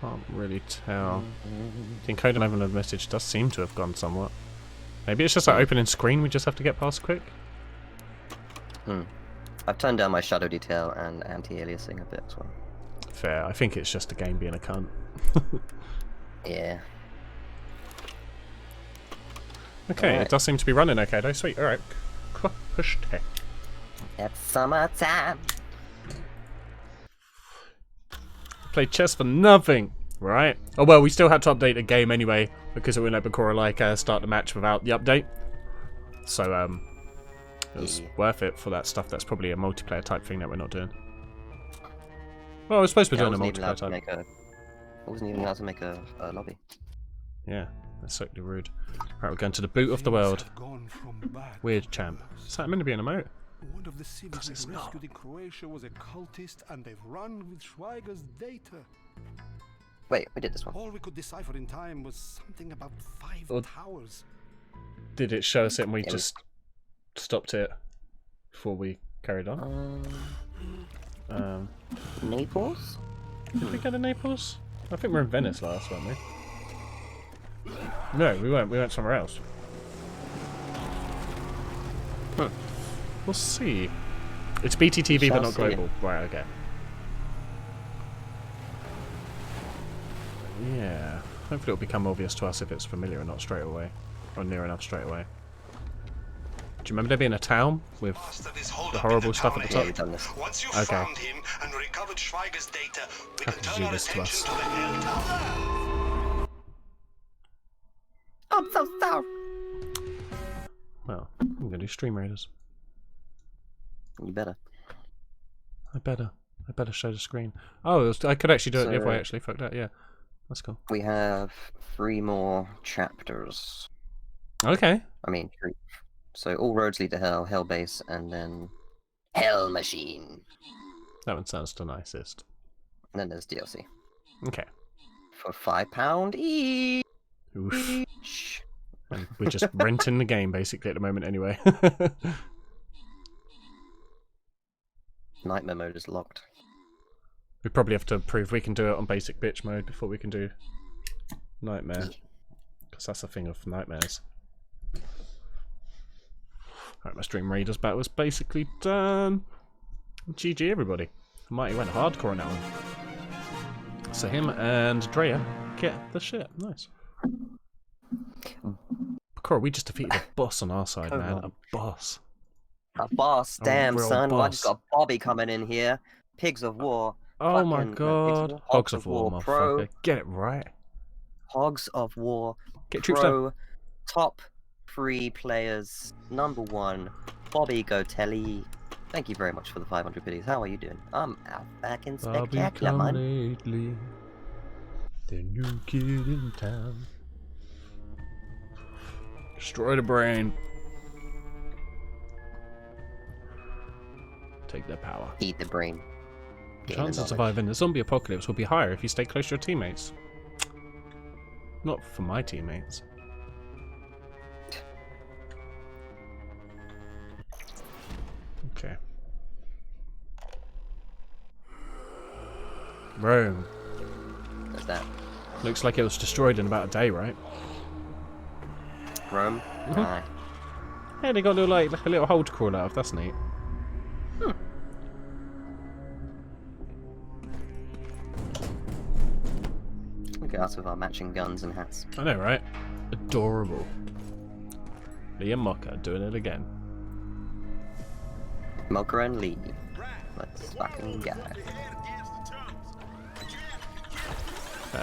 Can't really tell. The encoded level of the message does seem to have gone somewhat. Maybe it's just that opening screen we just have to get past quick? I've turned down my shadow detail and anti-aliasing a bit as well. Fair. I think it's just the game being a cunt. Yeah. Okay, Alright. it does seem to be running okay though. Sweet. Alright. Push tech. It's summertime. Played chess for nothing, right? Oh well, we still had to update the game anyway because it wouldn't let Bakura start the match without the update. So it was worth it for that stuff. That's probably a multiplayer type thing that we're not doing. Well, we're supposed to be doing a multiplayer type. I wasn't even allowed to make a lobby. Yeah, that's certainly rude. Right, we're going to the boot of the world. Weird champ. Is that meant to be an emote? One of the cities we rescued in Croatia was a cultist, and they've run with Schweiger's data. Wait, we did this one. All we could decipher in time was something about 5 towers. Did it show us it and we just stopped it before we carried on? Naples? Did we go to Naples? I think we were in Venice last, weren't we? No, we weren't. We went somewhere else. We'll see. It's BTTV but not global. Right, okay. Yeah. Hopefully it'll become obvious to us if it's familiar or not straight away. Or near enough straight away. Do you remember there being a town with the horrible stuff at the top? Yeah, we've done this. Once you Okay. found him and recovered Schweiger's data, we How can could you turn do our this to attention us? to the Hell Tower. I'm so sorry. Well, I'm gonna do Stream Raiders. You better. I better show the screen. Oh, I could actually do it the other way, actually. Fuck that, yeah. That's cool. We have 3 more chapters. Okay. I mean, 3. So all roads lead to hell, hell base, and then hell machine. That one sounds the nicest. And then there's DLC. Okay. For £5 each. Oof. And we're just renting the game, basically, at the moment, anyway. Nightmare mode is locked. We probably have to prove we can do it on basic bitch mode before we can do Nightmare. Because that's a thing of nightmares. Alright, my Stream Raiders battle was basically done. GG, everybody. Mighty went hardcore on that one. So him and Drea get the shit. Nice. Bakura, we just defeated a boss on our side, man. A boss. A boss, damn real son. I boss. just got Bobby coming in here. Pigs of War. Oh my Fucking, god. Hogs of War, Pro. motherfucker. Get it right. Hogs of War. Get troops down. Pro. Top 3 players. Number 1. Bobby Gotelli. Thank you very much for the 500 biddies. How are you doing? I'm out back in spectacular, man. Lately, the new kid in town. Destroy the brain. Take their power. Eat the brain. Gain Chance the of surviving the zombie apocalypse will be higher if you stay close to your teammates. Not for my teammates. Okay. Rome. What's that? Looks like it was destroyed in about a day, right? Rome? Mm-hmm. Aye. Hey, they got a little, like a little hole to crawl out of. That's neat. Look at us with our matching guns and hats. I know, right? Adorable. Liam Mocker doing it again. Mocha and Lee. Let's fucking go.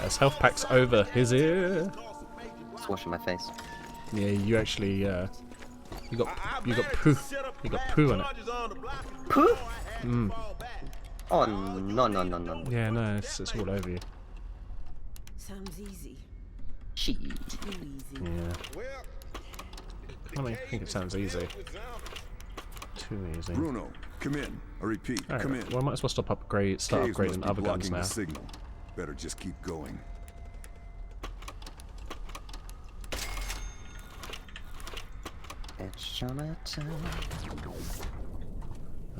His health pack's over his ear. Just washing my face. Yeah, you actually, you got poo. You got poo on it. Pooh? Mm. Oh, no. Yeah, no, it's all over you. Sounds easy. She. Too easy. Yeah. I don't think it sounds easy. Too easy. Bruno, come in. I repeat, Alright, come in. well, I might as well start Caves must upgrading be other guns blocking now. the signal. Better just keep going. It's summertime.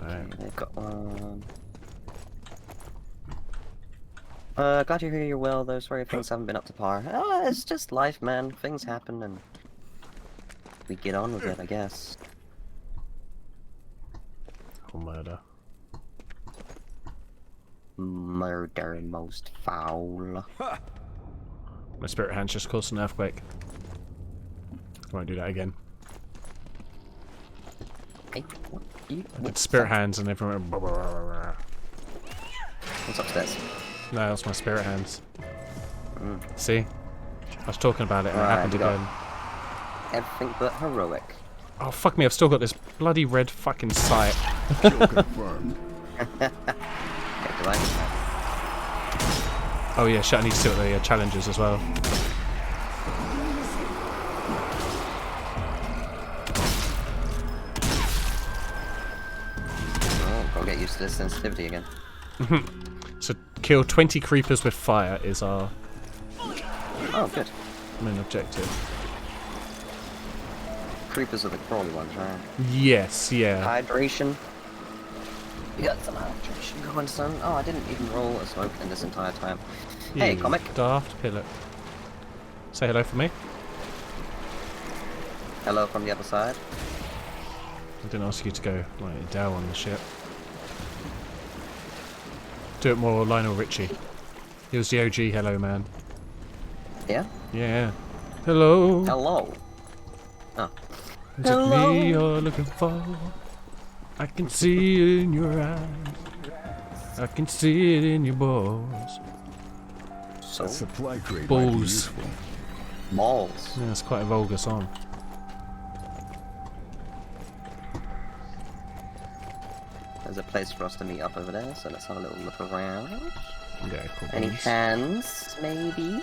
Alright. They've got one. Glad to hear you're well, though. Sorry if things haven't been up to par. It's just life, man. Things happen, and we get on with it, I guess. Or murder. Murder most foul. My spirit hands just caused an earthquake. Won't do that again. Hey, what? You, I did spirit hands and everyone went. what's upstairs? No, that's my spirit hands. Mm. See? I was talking about it and it Alright, happened we got- again. Everything but heroic. Oh, fuck me, I've still got this bloody red fucking sight. Kill confirmed. Okay, do I? Oh yeah, shit, I need to see what the challenges as well. Oh, gotta get used to this sensitivity again. So kill 20 creepers with fire is our Oh, good. main objective. Creepers are the crawly ones, right? Yes, yeah. Hydration. We got some hydration going, son. Oh, I didn't even roll a smoke in this entire time. Hey, You comic. Daft pillow. Say hello for me. Hello from the other side. I didn't ask you to go like down on the ship. Do it more Lionel Richie. He was the OG hello man. Yeah? Yeah. Hello. Hello. Oh. Is it me you're looking for? I can see it in your eyes. I can see it in your balls. So, Supply crate might be Balls. useful. balls. Yeah, it's quite a vulgar song. There's a place for us to meet up over there, so let's have a little look around. Yeah, cool. Any beans. hands, maybe?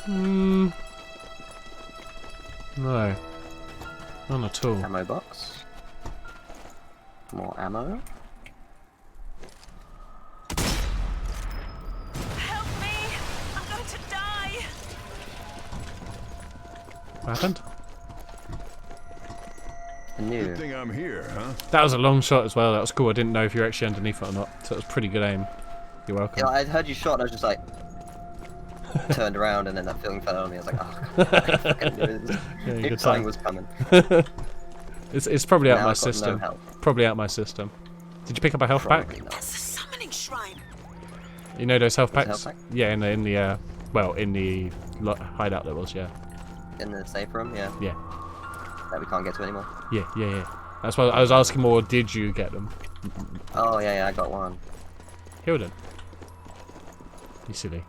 Hmm. No. None at all. Ammo box. More ammo. Help me! I'm going to die! What happened? New. Good thing I'm here, huh? That was a long shot as well. That was cool. I didn't know if you were actually underneath it or not. So it was pretty good aim. You're welcome. Yeah, I heard you shot and I was just like... turned around and then that feeling fell on me. I was like, oh, God, I fucking knew this. Yeah, Knew good something time. was coming. It's probably out Now my I've got no system. health. Probably out my system. Did you pick up a health Probably pack? not. That's the summoning shrine. You know those health There's a packs? health pack? Yeah, in the well, in the hideout there was, yeah. In the safe room, yeah. Yeah. That we can't get to anymore. Yeah. That's why I was asking more, did you get them? Oh, yeah, I got one. Hilden. You silly.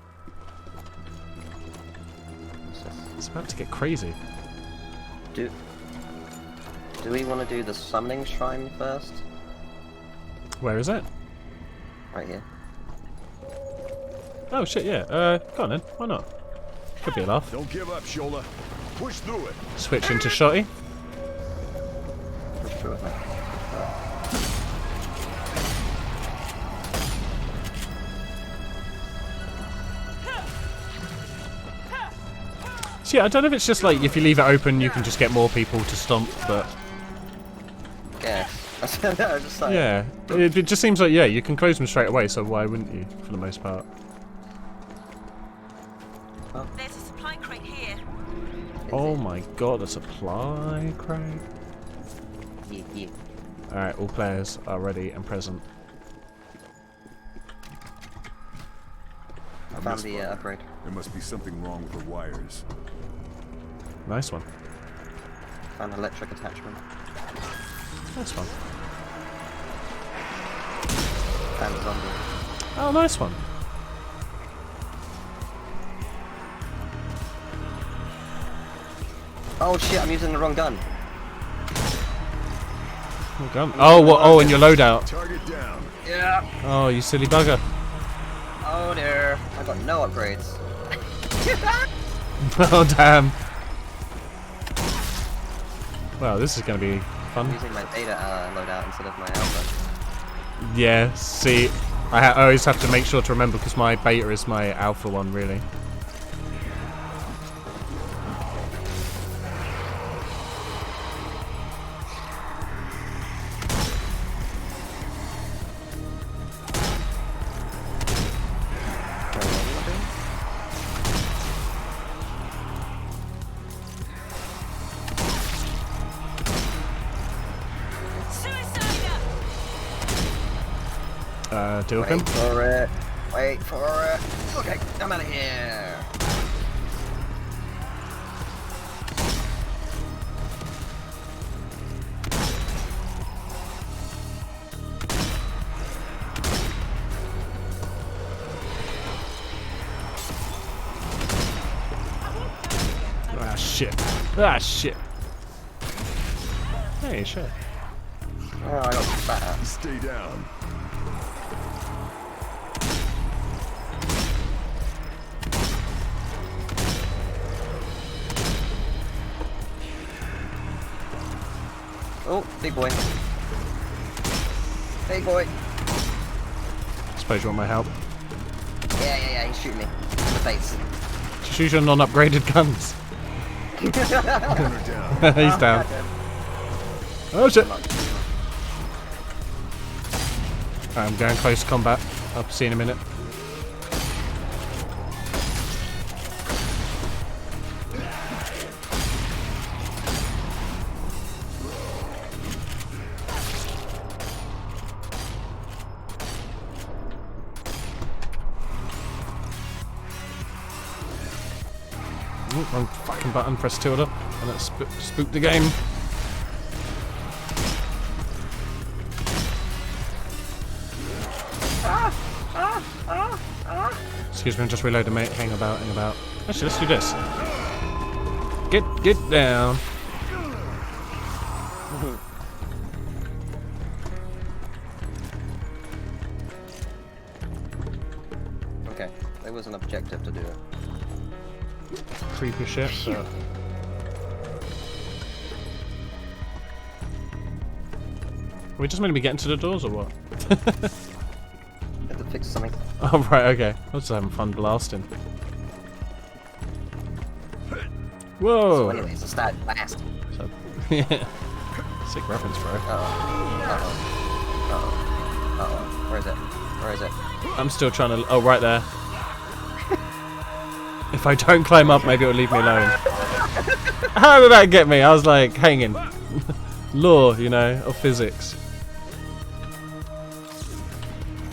What's this? It's about to get crazy. Do we want to do the summoning shrine first? Where is it? Right here. Oh shit, yeah. Go on then. Why not? Could be a laugh. Don't give up, Shola. Push through it. Switch into shotty. For sure. So yeah, I don't know if it's just like if you leave it open you can just get more people to stomp, but Yeah. I was just like, yeah. It just seems like, yeah, you can close them straight away, so why wouldn't you, for the most part? There's a supply crate here. Oh my god, a supply crate. Yeah. Alright, all players are ready and present. I found the upgrade. There must be something wrong with the wires. Nice one. Found an electric attachment. Nice one. Found a zombie. Oh, nice one. Oh shit, I'm using the wrong gun. Oh, gun. Oh, what? Oh, and your loadout. Target down. Yeah. Oh, you silly bugger. Oh dear. I got no upgrades. Oh, damn. Wow, this is going to be I'm fun. using my beta loadout instead of my alpha. Yeah, see, I always have to make sure to remember because my beta is my alpha one, really. Deal with him. Wait for it. Wait for it. Okay, I'm out of here. Ah, shit. Ah, shit. Hey, shit. Oh, I got fat. Stay down. Oh, big boy. Big boy. Suppose you want my help. Yeah, he's shooting me in the face. Just use your non-upgraded guns. Gunner down. He's down. Oh shit. I'm going close to combat. I'll see you in a minute. Ooh, wrong fucking button, press tilde, and it spooked the game. Excuse me, I'm just reloading, mate. Hang about. Actually, let's do this. Get down. Okay, there was an objective to do it. Creepy shit, but... Are we just meant to be getting to the doors or what? Had to fix something. Oh, right, okay. I was just having fun blasting. So Whoa! anyways, I started blast. So, yeah. Sick reference, bro. Where is it? Where is it? I'm still trying to... Oh, right there. If I don't climb up, maybe it'll leave me alone. How did that get me? I was like, hanging. Law, you know, of physics.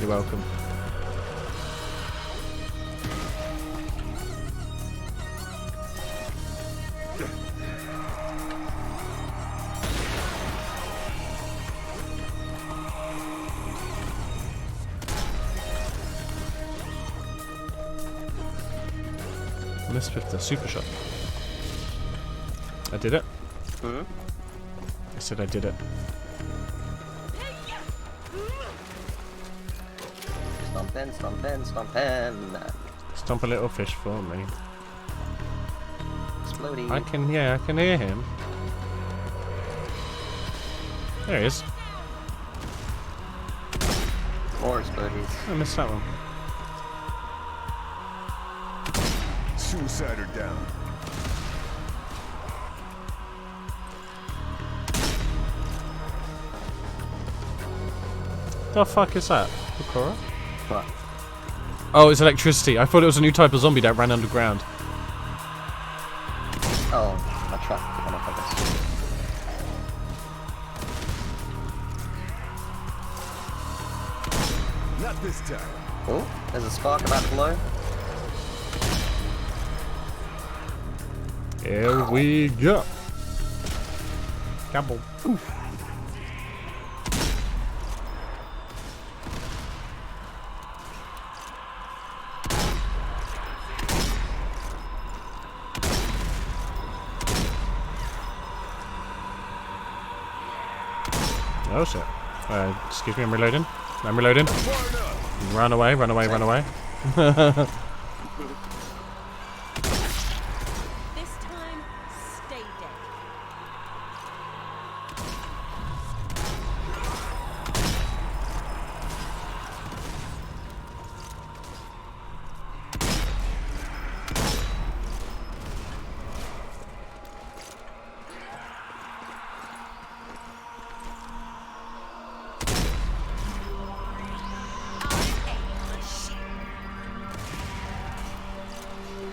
You're welcome. Missed with the super shot. I did it. Hmm? I said I did it. Stompin', stompin', stompin'. Stomp a little fish for me. Exploding. I can hear him. There he is. More explodies. I missed that one. Suicider down. The fuck is that? Bakura? What? Oh, it's electricity. I thought it was a new type of zombie that ran underground. Oh, my truck. I'm off of Not this time. this. Oh, there's a spark about to blow. Here we go. Gabble. Oh shit. Excuse me, I'm reloading. I'm reloading. Run away, run away, run away. This time, stay dead.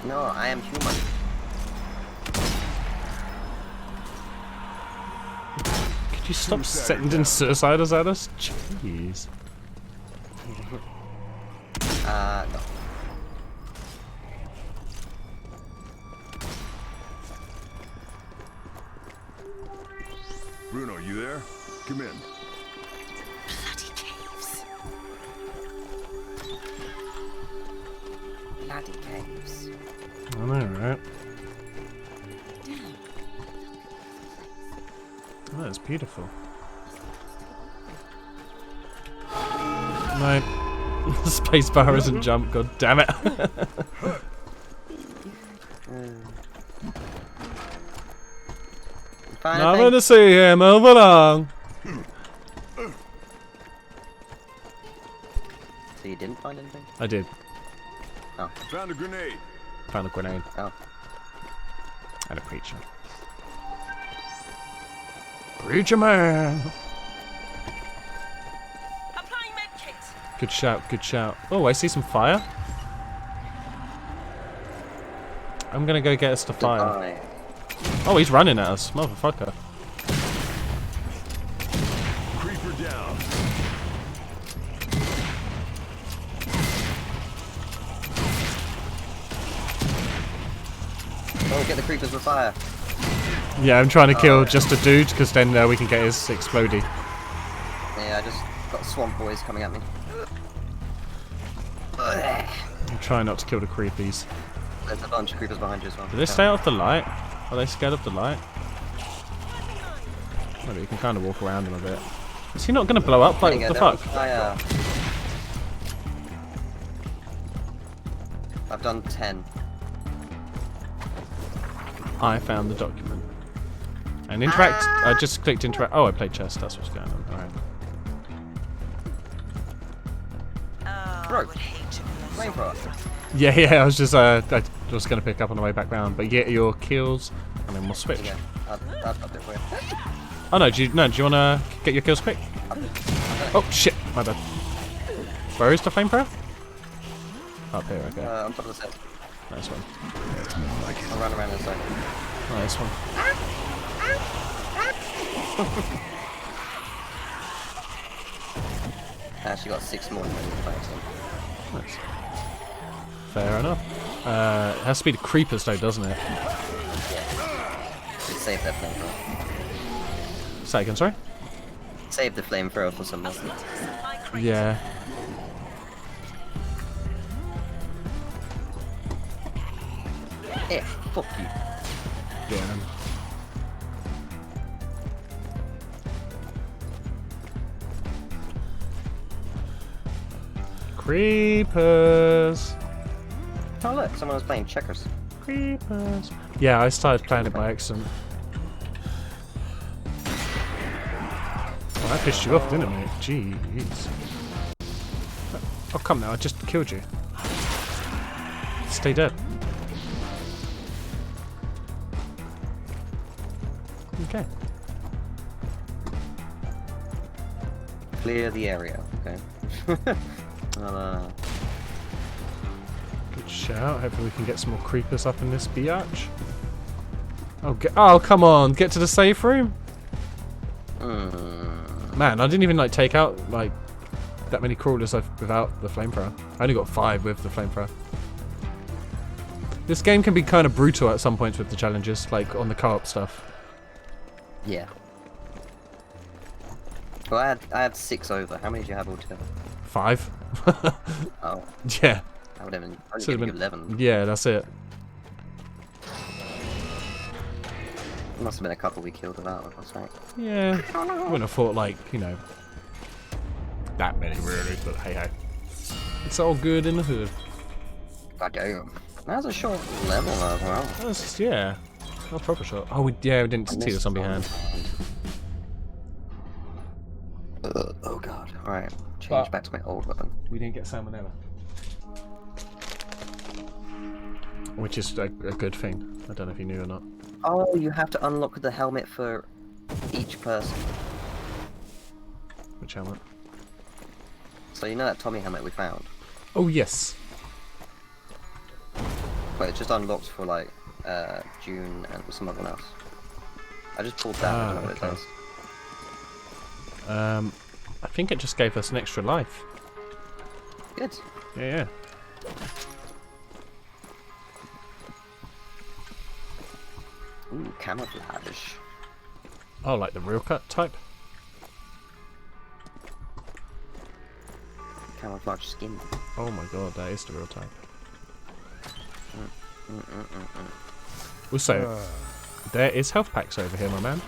No, I am human. Could you stop sending suiciders at us? Jeez. No. Bruno, you there? Come in. Bloody caves. Bloody caves. I know, right? Oh, that's beautiful. No. The space bar isn't jump, god damn it. Nothing to see here, move along. So you didn't find anything? I did. Found a grenade. Found a grenade. Oh. And a preacher. Preacher man! Applying medkit. Good shout, good shout. Oh, I see some fire. I'm gonna go get us to fire. Goodbye. Oh, he's running at us, motherfucker. Creeper down. Oh, get the creepers with fire. Yeah, I'm trying to kill just a dude, because then we can get his explodey. Yeah, I just got swamp boys coming at me. I'm trying not to kill the creepies. There's a bunch of creepers behind you as well. Do they stay out of the light? Are they scared of the light? Maybe you can kind of walk around him a bit. Is he not going to blow up? Like, what the fuck? I've done 10. I found the document. And interact. I just clicked interact. Oh, I played chess. That's what's going on. Alright. Bro, flamethrower. Yeah, I was just I was going to pick up on the way back round. But get your kills, and then we'll switch. Yeah, I've got it for you. Oh no, do you want to get your kills quick? Oh shit, my bad. Where is the flamethrower? Up here, okay. On top of the set. Nice one. I'll run around in a second. Nice one. I actually got 6 more than the Nice. Fair enough. It has to be the creepers though, doesn't it? Save that flamethrower. Say again, sorry? Save the flamethrower for some reason. Yeah. Yeah, fuck you. Yeah. Creepers. Oh look, someone was playing checkers. Creepers. Yeah, I started playing it by accident. Well, that pissed you off, didn't it, mate? Jeez. Oh, come now, I just killed you. Stay dead. Okay. Clear the area, okay. Good shout. Hopefully we can get some more creepers up in this biatch. Oh, oh, come on. Get to the safe room. Man, I didn't even like take out like that many crawlers without the flamethrower. I only got 5 with the flamethrower. This game can be kind of brutal at some points with the challenges, like on the co-op stuff. Yeah. Well, I had 6 over. How many do you have altogether? 5. Oh, Yeah. I would have been only Should've giving you been- 11. Yeah, that's it. Must have been a couple we killed without, I was right. Yeah. I wouldn't have thought like, you know, that many really, but hey hey. It's all good in the hood. God damn. That was a short level as well. That's, yeah. That was proper shot. Oh, we didn't see the zombie hand. Oh god. Alright, change back to my old weapon. We didn't get salmonella. Which is a good thing. I don't know if you knew or not. Oh, you have to unlock the helmet for each person. Which helmet? So you know that Tommy helmet we found? Oh, yes. But it just unlocked for like June and someone else. I just pulled that. I don't know what it okay. does. I think it just gave us an extra life. Good. Yeah. Ooh, camouflage. Oh, like the real cut type? Camouflage skin. Oh my god, that is the real type. Also, there is health packs over here, my man.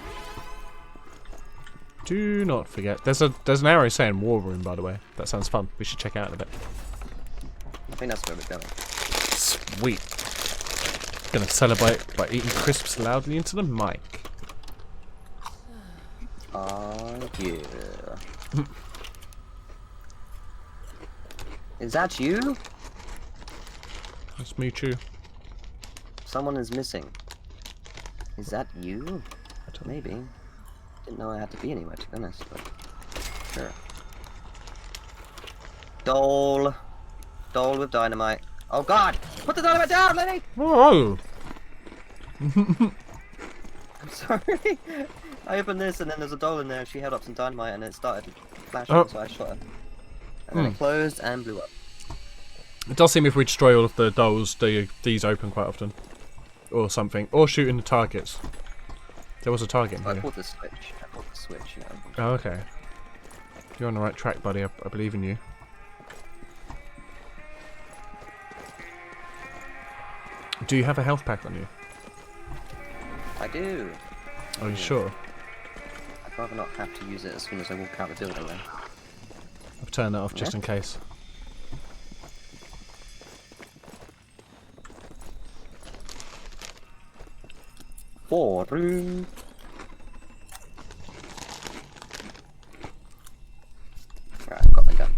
Do not forget. There's an arrow saying war room, by the way. That sounds fun. We should check it out in a bit. I think that's where we're going. Sweet. Gonna celebrate by eating crisps loudly into the mic. Oh yeah. Is that you? That's me too. Someone is missing. Is that you? I don't know. Maybe. Didn't know I had to be anywhere, to be honest, but sure. Dole. Dole with dynamite. Oh god! Put the dynamite down, Lenny! Whoa! I'm sorry. I opened this and then there's a doll in there and she held up some dynamite and it started flashing, so I shot her. And then it closed and blew up. It does seem if we destroy all of the dolls, these open quite often. Or something. Or shooting the targets. There was a target in I here. pulled the switch. Yeah. Oh, okay. You're on the right track, buddy. I believe in you. Do you have a health pack on you? I do. Are you sure? I'd rather not have to use it as soon as I walk out the building then. I've turned that off just in case. Four room. Right, I've got my gun.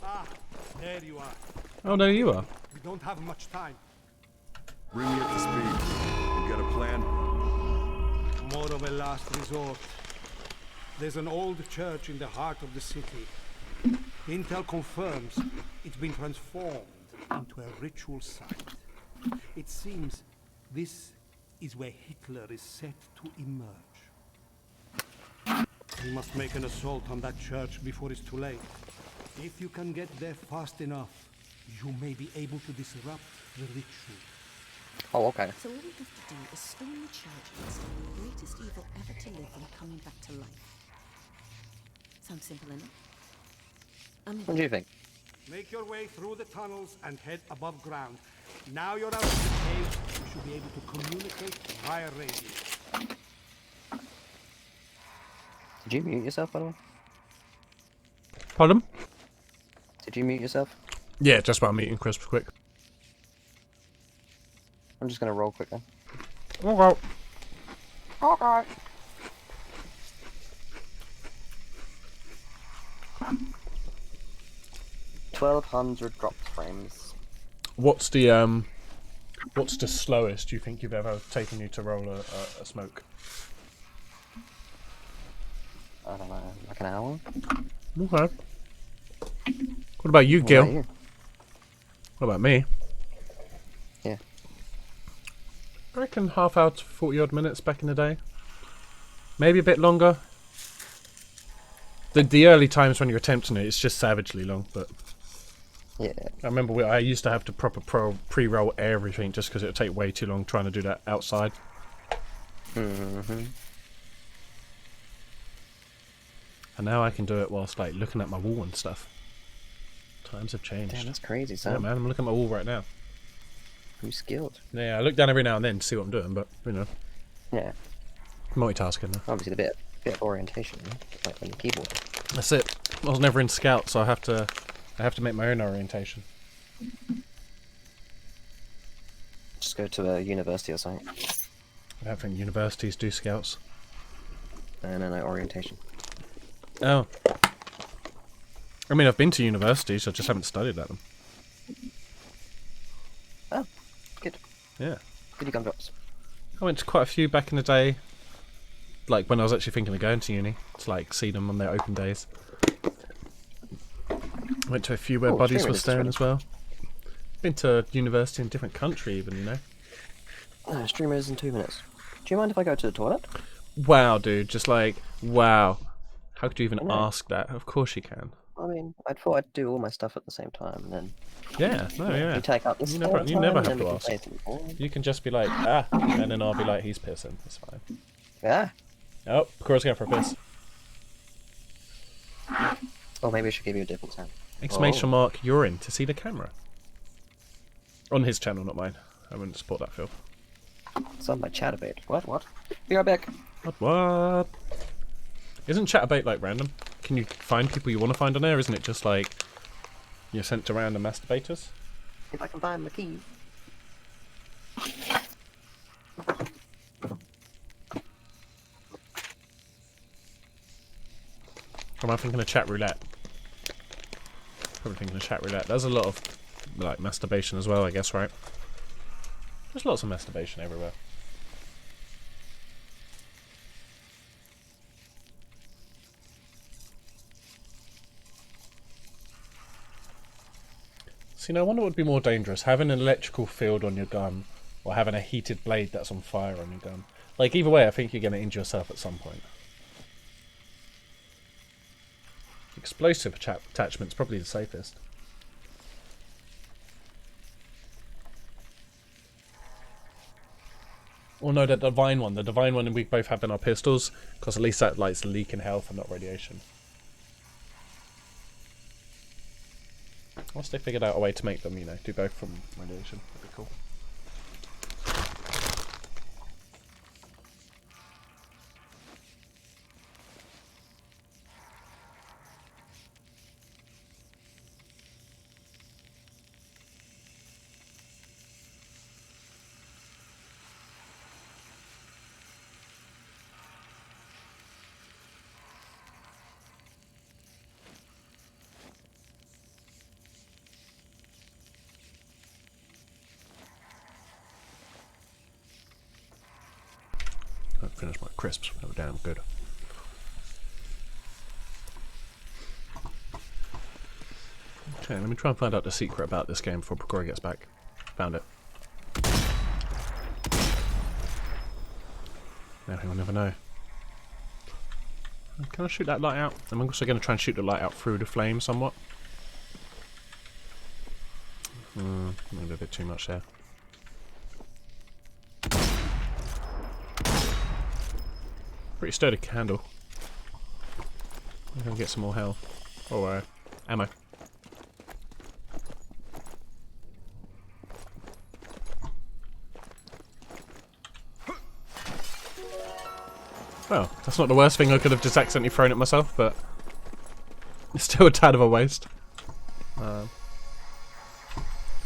Ah, there you are. Oh, there you are. We don't have much time. Bring me up to speed. You got a plan? More of a last resort. There's an old church in the heart of the city. Intel confirms it's been transformed into a ritual site. It seems this is where Hitler is set to emerge. We must make an assault on that church before it's too late. If you can get there fast enough, you may be able to disrupt the ritual. Oh, okay. So all we have to do is storm the church and stop the greatest evil ever to live from coming back to life. Sounds simple enough. What do you think? Make your way through the tunnels and head above ground. Now you're out of the cave, you should be able to communicate via radio. Did you mute yourself, by the way? Pardon? Did you mute yourself? Yeah, just while I'm eating crisps quick. I'm just gonna roll quick then. Okay. Okay. $1,200 dropped frames. What's the slowest you think you've ever taken you to roll a smoke? I don't know, like an hour? Okay. What about you, What Gil? about you? What about me? Yeah. I reckon half hour to 40 odd minutes back in the day. Maybe a bit longer. The early times when you're attempting it, it's just savagely long, but Yeah. I remember I used to have to proper pre-roll everything just because it would take way too long trying to do that outside. Mm-hmm. And now I can do it whilst like looking at my wall and stuff. Times have changed. Damn, that's crazy, Yeah, son. man, I'm looking at my wall right now. Who's skilled? Yeah, I look down every now and then to see what I'm doing, but you know, Yeah. multitasking. Though. Obviously, the bit of orientation, like on the keyboard. That's it. I was never in Scout, so I have to make my own orientation. Just go to a university or something. I don't think universities do Scouts. No, orientation. Oh. I mean, I've been to universities, I just haven't studied at them. Oh, good. Yeah. Goody gumdrops. I went to quite a few back in the day. Like, when I was actually thinking of going to uni. To, like, see them on their open days. Went to a few where buddies streaming were is staying ready. as well. Been to university in a different country even, you know. Streamers in 2 minutes. Do you mind if I go to the toilet? wow, dude. Just like, wow. How could you even I know. ask that? Of course you can. I mean, I thought I'd do all my stuff at the same time, and then Yeah, no, yeah. you take out this You all never, the you time, never and have then we to can ask. play some more. You can just be like, ah, and then I'll be like, he's pissing. It's fine. Yeah. Oh, Cora's going for a piss. Oh, maybe I should give you a different sound. Exclamation mark, you're in to see the camera. On his channel, not mine. I wouldn't support that, Phil. It's on my Chatterbait. What? Be right back. What? Isn't Chatterbait like random? Can you find people you want to find on there? Isn't it just like you're sent to random masturbators? If I can find my key. Or am I thinking of chat roulette? Probably thinking of chat roulette. There's a lot of like masturbation as well, I guess, right? There's lots of masturbation everywhere. See, now I wonder what would be more dangerous, having an electrical field on your gun or having a heated blade that's on fire on your gun. Like, either way, I think you're going to injure yourself at some point. Explosive attachment's probably the safest. Or no, the divine one. The divine one we both have in our pistols, because at least that lights the leak in health and not radiation. Once they figured out a way to make them, you know, do both from radiation, that'd be cool. I finished my crisps, they were damn good. Okay, let me try and find out the secret about this game before Precora gets back. Found it. Now he'll never know. Can I shoot that light out? I'm also going to try and shoot the light out through the flame somewhat. Maybe a bit too much there. Pretty sturdy candle. I'm going to get some more health. Or ammo. Well, that's not the worst thing I could have just accidentally thrown at myself, but it's still a tad of a waste. One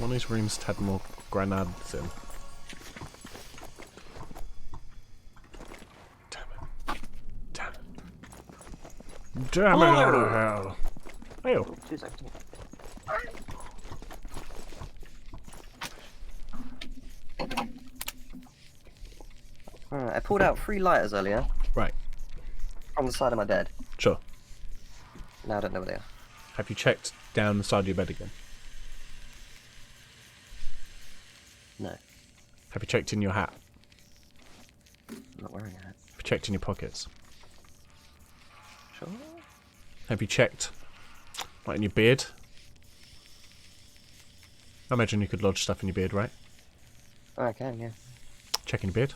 of these rooms had more grenades in. Damn it. Damn it. Damn it out of hell. Ew. 2 seconds. Alright, I pulled out 3 lighters earlier Right. from the side of my bed. Sure. Now I don't know where they are. Have you checked down the side of your bed again? No, Have you checked in your hat? I'm not wearing a hat. Have you checked in your pockets? Sure. Have you checked, like, in your beard? I imagine you could lodge stuff in your beard, right? Oh, I can, yeah. Check in your beard.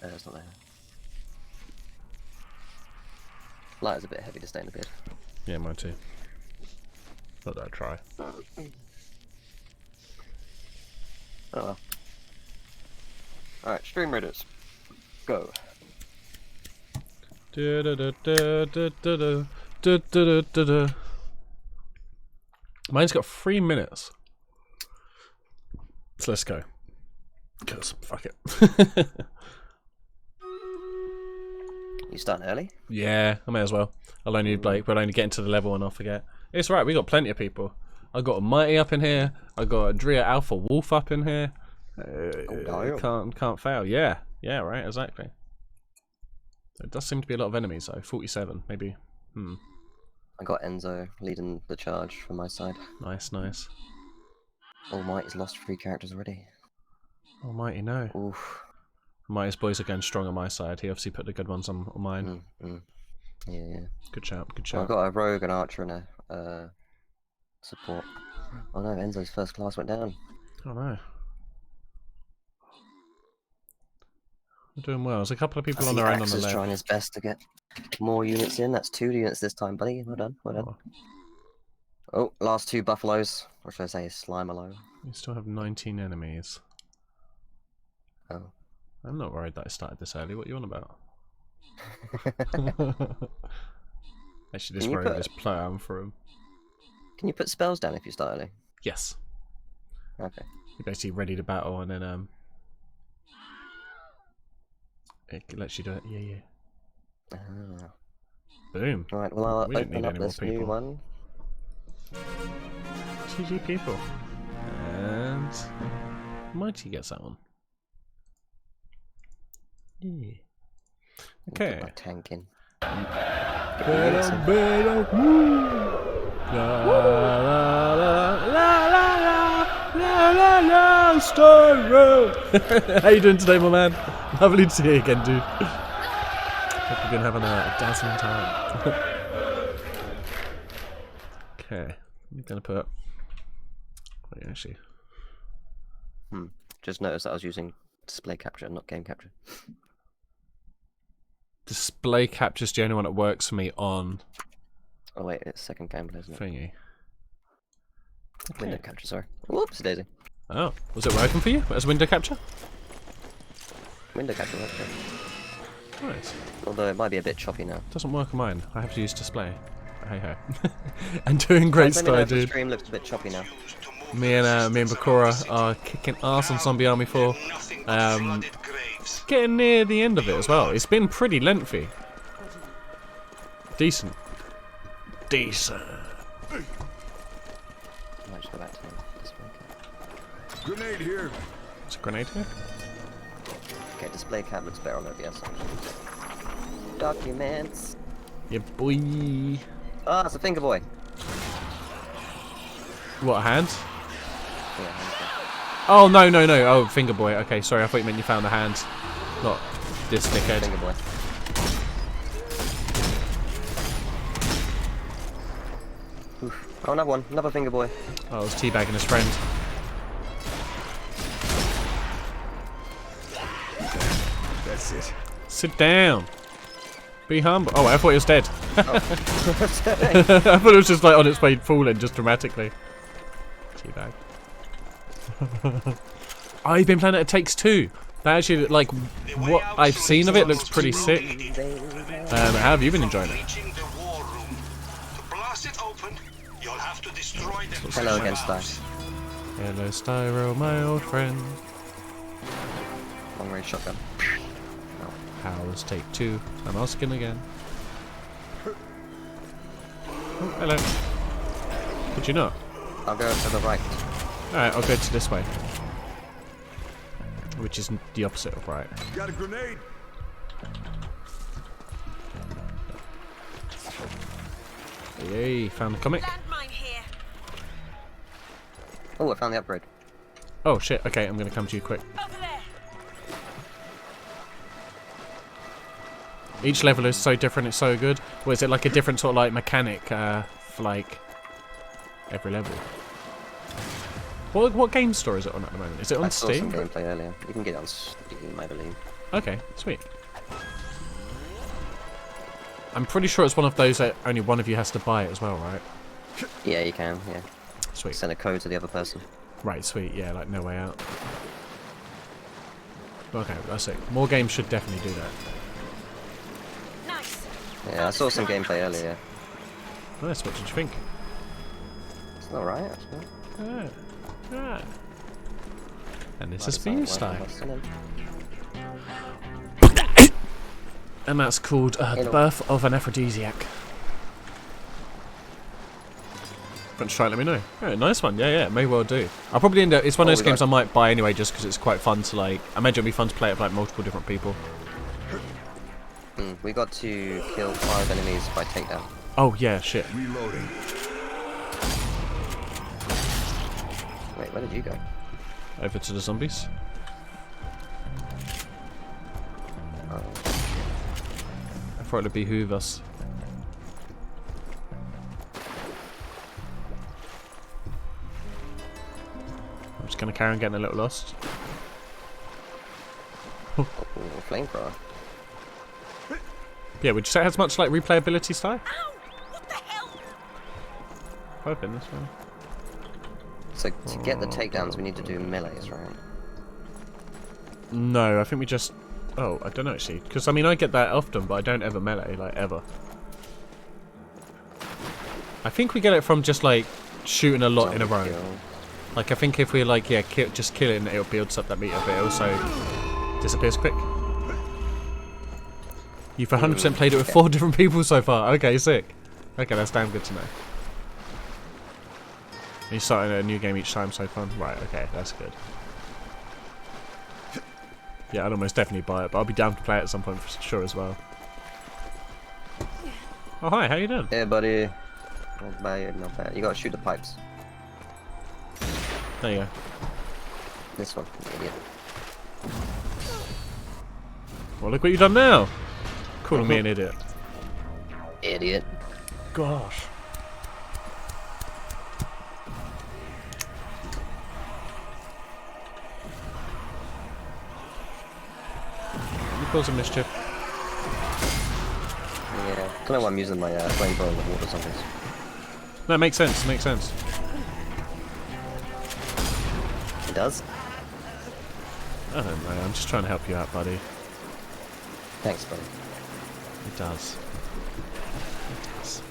No, it's not there. Lighter's a bit heavy to stay in the bed. Yeah, mine too. Not that I'd try. Oh well. Alright, stream raiders. Go. Mine's got 3 minutes. So let's go. Because, fuck it. You starting early? Yeah, I may as well. I'll only, like, we'll only get into the level and I'll forget. It's right, we got plenty of people. I got a Mighty up in here. I got a Drea Alpha Wolf up in here. Can't fail. Yeah, right, exactly. There does seem to be a lot of enemies though. 47, maybe. I got Enzo leading the charge from my side. Nice, nice. All Might has lost 3 characters already. Almighty no. Oof. Mightiest boys are going strong on my side. He obviously put the good ones on mine. Yeah. Good shout, good Well, shout. I've got a rogue, an archer, and a support. Oh no, Enzo's first class went down. Oh no. We're doing well. There's a couple of people on their own on the Axe is left. trying his best to get more units in. That's 2 units this time, buddy. Well done, well done. Oh, last 2 buffaloes. Or should I say Slimallow? We still have 19 enemies. Oh. I'm not worried that I started this early. What are you on about? Actually, this Can you rogue put- is plowing for him. Can you put spells down if you start early? Yes. Okay. You're basically ready to battle, and then it lets you do it. Yeah. Ah. Boom. Right, well, I'll We didn't open need up any more this new people. one. GG people. And Mighty gets that one. Yeah. Put Okay. my tank in. Better, woo! La la la la la la la Star Road. How you doing today, my man? Lovely to see you again, dude. Hope you've been having a dazzling time. Okay, I'm gonna put. Wait, actually. Just noticed that I was using display capture, not game capture. Display capture's the only one that works for me on Oh wait, it's second gameplay, isn't it? thingy. Window capture, sorry. Whoops, daisy. Oh, was it working for you as window capture? Window capture works. Yeah. Nice. Although it might be a bit choppy now. Doesn't work on mine. I have to use display. Hey ho. I'm doing great Let me know style, if the dude. stream looks a bit choppy now. Me and Bakura are kicking ass on Zombie Army 4. Getting near the end of it as well. It's been pretty lengthy. Decent. Decent. I might just go back to display cap. Grenade here. Is a grenade here? Okay, display cap looks better on OBS actually. Documents. Yeah, boy. Ah, it's a finger boy. What, a hand? Yeah, okay. Oh, no. Oh, finger boy. Okay, sorry. I thought you meant you found the hand. Not this dickhead. Finger boy. Oof. Oh, another one. Another finger boy. Oh, I was teabagging his friend. That's it. Sit down. Be humble. Oh, I thought he was dead. Oh. I thought it was just like on its way falling, just dramatically. Teabag. I've been playing it. It Takes Two. That actually, like, what I've seen of it looks pretty sick. How have you been enjoying it? Reaching the war room. To blast it open, you'll have to destroy them. Hello again, Star. Hello, Styro, my old friend. Long range shotgun. How's Take Two? I'm asking again. Oh, hello. Did you not? I'll go to the right. Alright, I'll go to this way. Which is the opposite of right. Got a grenade. Yay, found the comic. Landmine here. Oh, I found the upgrade. Oh shit, okay, I'm gonna come to you quick. Over there. Each level is so different, it's so good. Or is it like a different sort of like mechanic for like every level? What game store is it on at the moment? Is it on I saw some Steam? gameplay earlier. You can get it on Steam, I believe. Okay, sweet. I'm pretty sure it's one of those that only one of you has to buy it as well, right? Yeah, you can, yeah. Sweet. Send a code to the other person. Right, sweet, yeah, like no way out. Okay, that's it. More games should definitely do that. Nice. Yeah, I saw some gameplay earlier. Nice, what did you think? It's alright, actually. Ah. And this Might is for you, decide Sty. whether I'll send it. And that's called The Birth of an Aphrodisiac. Want to try it, let me know. Yeah, nice one. Yeah, may well do. I'll probably end up... It's one of those games I might buy anyway just because it's quite fun to, like... I imagine it'll be fun to play it with, like, multiple different people. We got to kill 5 enemies by takedown. Oh, yeah, shit. Reloading. Wait, where did you go? Over to the zombies. for it to behoove us. I'm just gonna carry on getting a little lost. Oh, flamethrower. Yeah, would you say it has much like replayability style? Ow! What the hell? Open this way. So to get the takedowns, we need to do melees, right? No, I think we just... Oh, I don't know actually. Because, I mean, I get that often, but I don't ever melee, like, ever. I think we get it from just, like, shooting a lot in a row. Kill. Like, I think if we, like, yeah, just kill it and it builds up that meter, but it also disappears quick. You've 100% played it with 4 different people so far. Okay, sick. Okay, that's damn good to know. You're starting a new game each time, so fun. Right, okay, that's good. Yeah, I'd almost definitely buy it, but I'll be down to play it at some point for sure as well. Oh, hi, how you doing? Hey, buddy. Not bad, not bad. You gotta shoot the pipes. There you go. This one, idiot. Well, look what you've done now! Calling me an idiot. Idiot. Gosh. You causing mischief. Yeah. I don't know why I'm using my flamethrower in the water zombies. No, it makes sense, makes sense. It does? I don't know, I'm just trying to help you out, buddy. Thanks, buddy. It does. It does.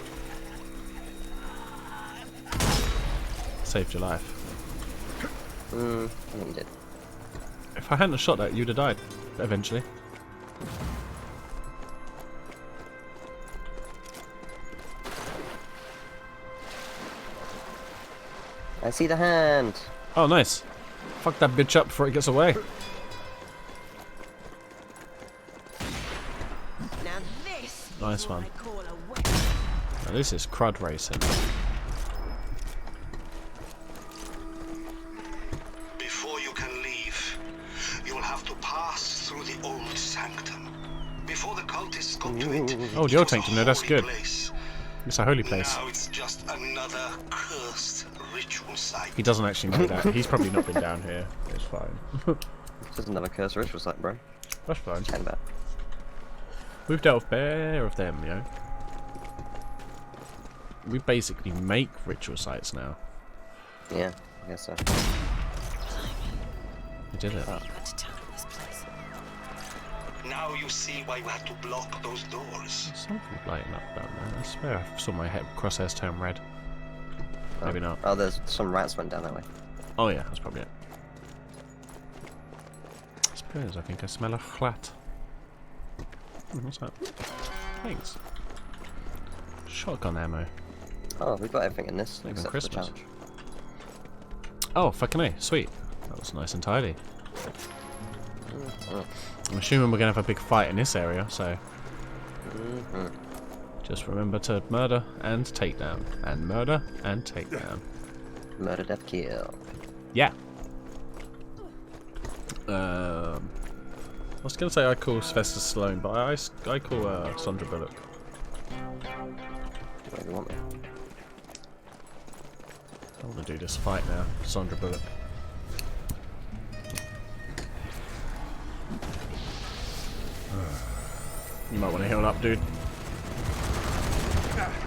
Saved your life. I think you did. If I hadn't have shot that, you'd have died. Eventually. I see the hand. Oh, nice. Fuck that bitch up before it gets away. Now this Nice is what one. I call a weapon. Now, this is crud racing. Before you can leave, you will have to pass through the old sanctum. Before the cultists go to it, Oh, the it old was a sanctum, no, that's holy good. place. It's a holy place. Now it's just another cursed ritual site. He doesn't actually know that. He's probably not been down here. It's fine. This is another curse ritual site, bro. That's fine. Chatting about. We've dealt with bare of them, you know. We basically make ritual sites now. Yeah, I guess so. We did it. Got to tell them this place. Now you see why we had to block those doors. Something lighting up down there. I swear I saw my head crosshairs turn red. Maybe not. Oh, there's some rats went down that way. Oh yeah, that's probably it. I suppose I think I smell a flat. What's that? Thanks. Shotgun ammo. Oh, we've got everything in this Even except for the Christmas. challenge. Oh, fucking A. Sweet. That was nice and tidy. I'm assuming we're going to have a big fight in this area, so... Just remember to murder and take down. And murder and take down. Murder, death, kill. Yeah. I was going to say I call Sylvester Stallone, but I call Sandra Bullock. Where do you want me? I want to do this fight now. Sandra Bullock. You might want to heal up, dude.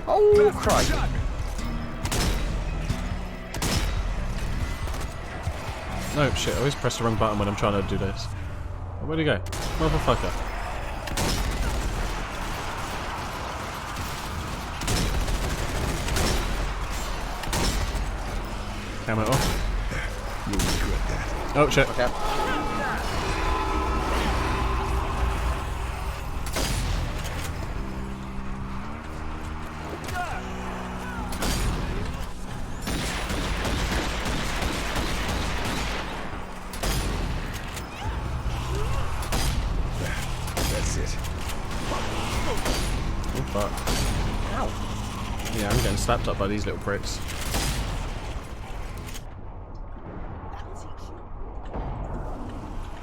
Oh, Christ! No, shit, I always press the wrong button when I'm trying to do this. Oh, where'd he go? Motherfucker. Camera off. You'll regret that. Oh, shit. Okay. That's it. Oh, fuck. Ow. Yeah, I'm getting slapped up by these little pricks.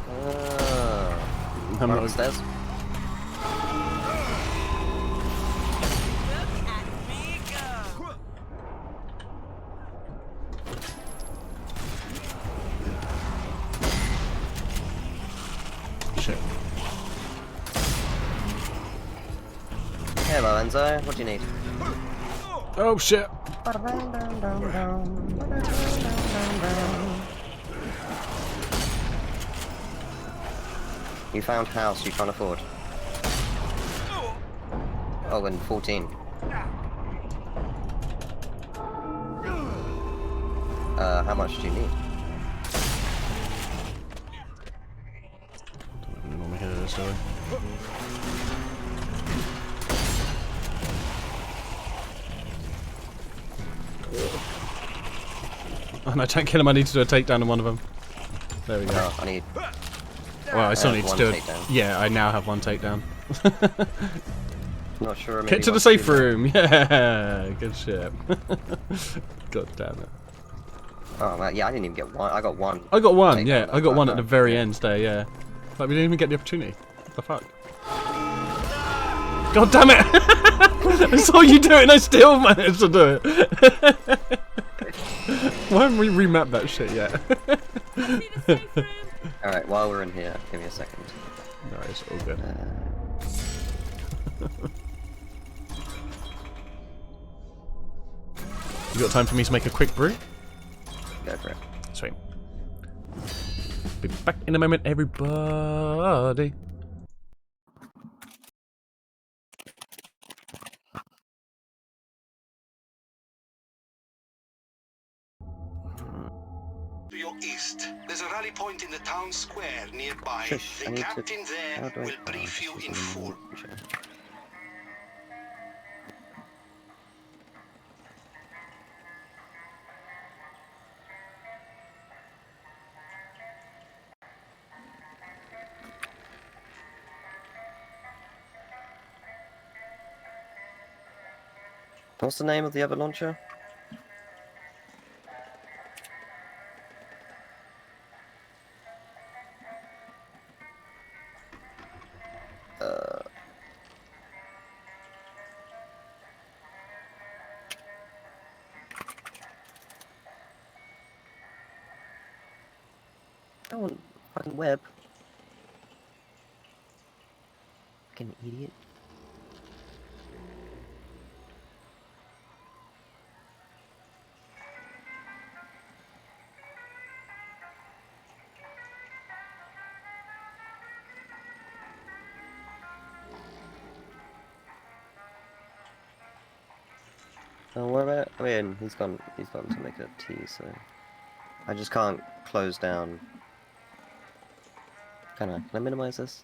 Ah. I'm Right not, upstairs. shit. Hello, Enzo. What do you need? Oh shit! You found house you can't afford. Oh, and 14. How much do you need? Don't normally hear this, do I? Oh no, don't kill him, I need to do a takedown on one of them. There we go. Oh, I need. Well, I still need to one do it. takedown. Yeah, I now have one takedown. Not sure. Get to the safe room! Yeah! Good shit. God damn it. Oh man, yeah, I didn't even get one. I got one. I got one, takedown yeah. that I got one at time. the very end there, yeah. Like, we didn't even get the opportunity. What the fuck? God damn it! I saw you do it and I still managed to do it! Why haven't we remapped that shit yet? Alright, while we're in here, give me a second. No, it's all good. You got time for me to make a quick brew? Go for it. Sweet. Be back in a moment, everybody. To your east, there's a rally point in the town square nearby. Shush, I The need to- captain how there do I- will brief you this in is full. Sure. What's the name of the other launcher? I want fucking web. Fucking idiot. Oh, what about? I mean, he's gone to make a tea, so I just can't close down. Can I minimize this?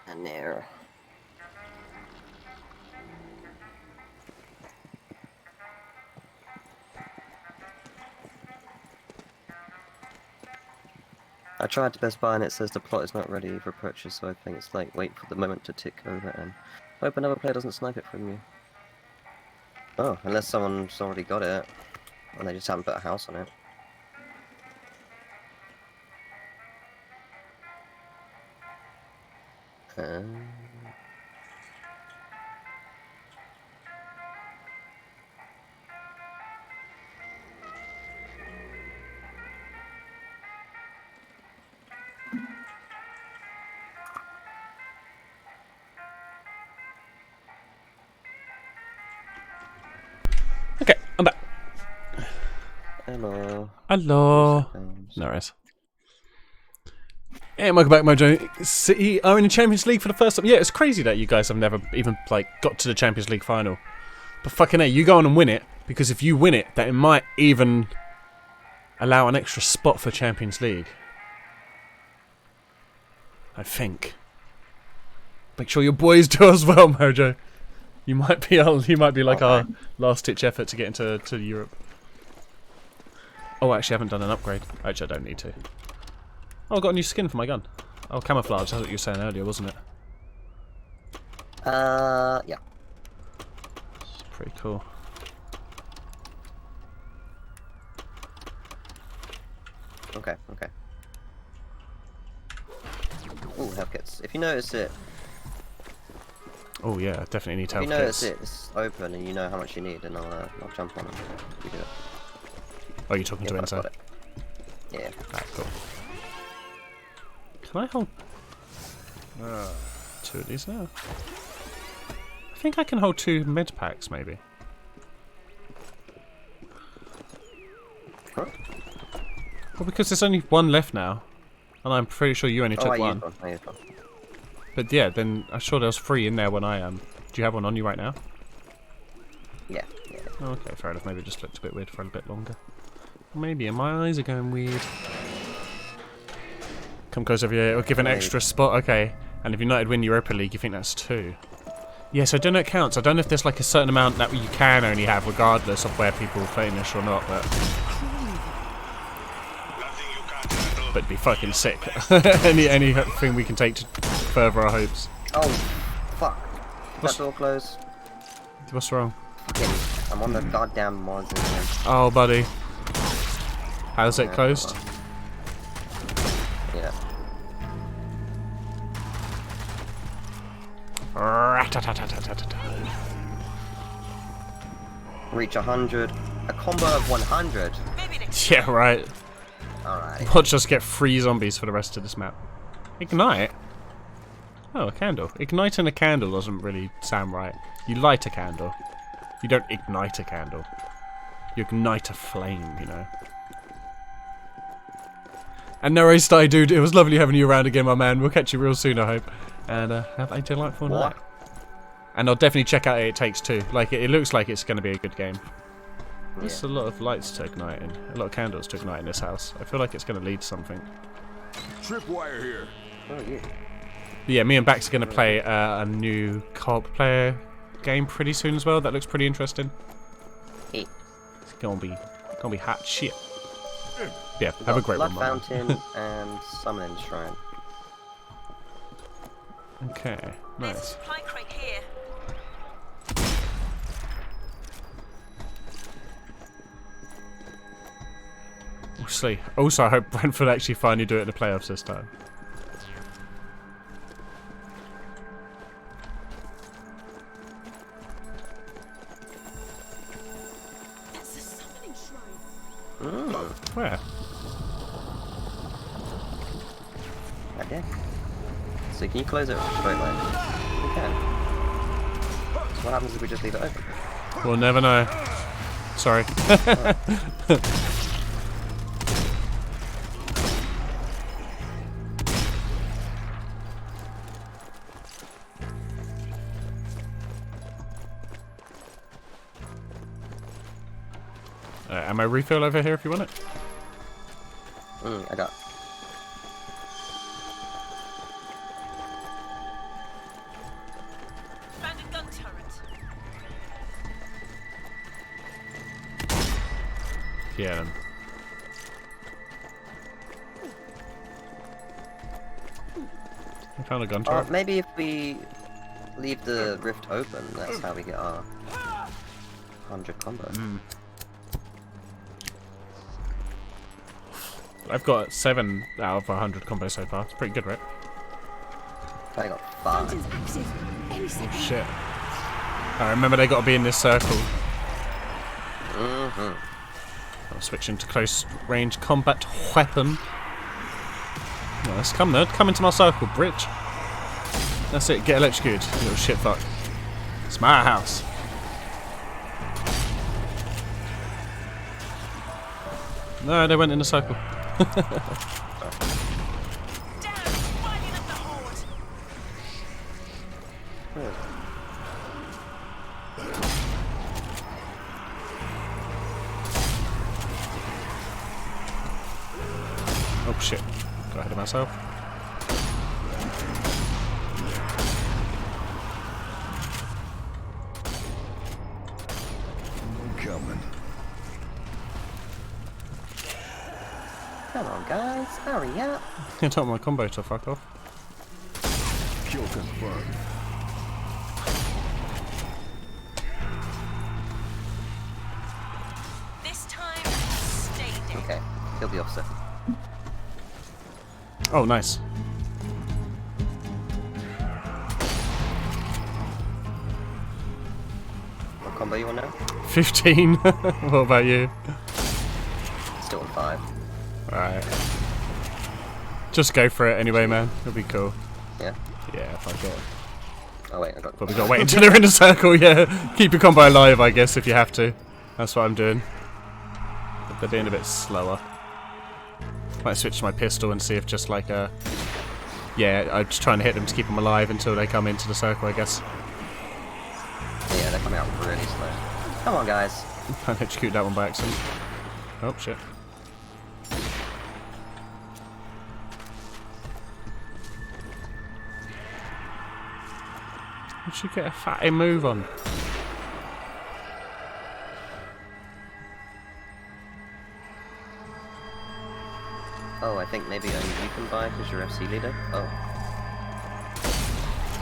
And there. I tried to Best Buy and it says the plot is not ready for purchase, so I think it's like wait for the moment to tick over and hope another player doesn't snipe it from you. Oh, unless someone's already got it and they just haven't put a house on it. Okay, I'm back. Hello. Hello. 2 seconds. No worries. And welcome back, Mojo. City are in the Champions League for the first time. Yeah, it's crazy that you guys have never even like got to the Champions League final. But fucking hey, you go on and win it, because if you win it, that it might even allow an extra spot for Champions League. I think. Make sure your boys do as well, Mojo. You might be like our last-ditch effort to get into Europe. Oh, actually, I haven't done an upgrade. Actually, I don't need to. Oh, I got a new skin for my gun. Oh, camouflage. That's what you were saying earlier, wasn't it? Yeah. It's pretty cool. Okay. Ooh, health kits. If you notice it, Oh yeah, I definitely need if health you notice kits. it's open and you know how much you need, then I'll jump on it. You do it. Oh, you're talking Yeah, to I've got Enzo? it. Yeah. Ah, cool. Can I hold 2 of these now? I think I can hold 2 med packs, maybe. Huh? Well, because there's only 1 left now, and I'm pretty sure you only took I 1. used one. I used one. But yeah, then I'm sure there was 3 in there when I Do you have one on you right now? Yeah. Yeah. Oh, okay, fair enough. Maybe it just looked a bit weird for a bit longer. Maybe my eyes are going weird. Come close over here. It'll give an extra spot. Okay. And if United win Europa League, you think that's 2. Yes, I don't know it counts. I don't know if there's like a certain amount that you can only have regardless of where people finish or not, but it'd be fucking sick. Anything we can take to further our hopes. Oh, fuck. That door closed. What's wrong? Fucking, I'm on the goddamn mods again. Oh, buddy. How's it closed? Yeah. Reach 100. A combo of 100. Maybe next Yeah, right. Alright. Watch us get 3 zombies for the rest of this map. Ignite? Oh, a candle. Igniting a candle doesn't really sound right. You light a candle. You don't ignite a candle. You ignite a flame, you know. And no worries, Sty Dude. It was lovely having you around again, my man. We'll catch you real soon, I hope. And have a delightful night. And I'll definitely check out It Takes Two. Like, it looks like it's going to be a good game. There's a lot of lights to ignite in. A lot of candles to ignite in this house. I feel like it's going to lead to something. Tripwire here. Oh, yeah. But yeah, me and Bax are going to play a new co-op player game pretty soon as well. That looks pretty interesting. Hey. It's going to be hot shit. Yeah, have a great Blood one, man. Fountain and Summoning Shrine. Okay, There's a nice. supply crate here. Also, I hope Brentford actually finally do it in the playoffs this time. That's a summoning shrine. Where? Right there. So can you close it straight away? You can. So what happens if we just leave it open? We'll never know. Sorry. Am I refill over here if you want it? I got. Found a gun turret. Yeah. I found a gun turret. Maybe if we leave the rift open, that's how we get our 100 combo. I've got 7 out of 100 combos so far. It's pretty good, right? I got 5. Fountain's active. Any second. Shit. I remember they got to be in this circle. I'll switch into close range combat weapon. No, let's come then. Come into my circle, bridge. That's it. Get electrocuted, you little shit fuck. It's my house. No, they went in a circle. Damn, winding up the horde. Oh shit. Got ahead of myself. Coming. Come on, guys, hurry up. You told my combo to fuck off. Kill confirmed. This time, stay dead. Okay, kill the offset. Oh, nice. What combo you want now? 15. What about you? Still on 5. Right. Just go for it anyway, man. It'll be cool. Yeah. Yeah, fuck it. Oh wait, I got. But we gotta wait until they're in a circle, yeah. Keep your combo alive, I guess, if you have to. That's what I'm doing. But they're being a bit slower. Might switch to my pistol and see if just like yeah, I'm just trying to hit them to keep them alive until they come into the circle, I guess. Yeah, they're coming out really slow. Come on, guys. I execute that one by accident. Oh, shit. Did you get a fatty move on? Oh, I think maybe only you can buy because you're FC leader. Oh,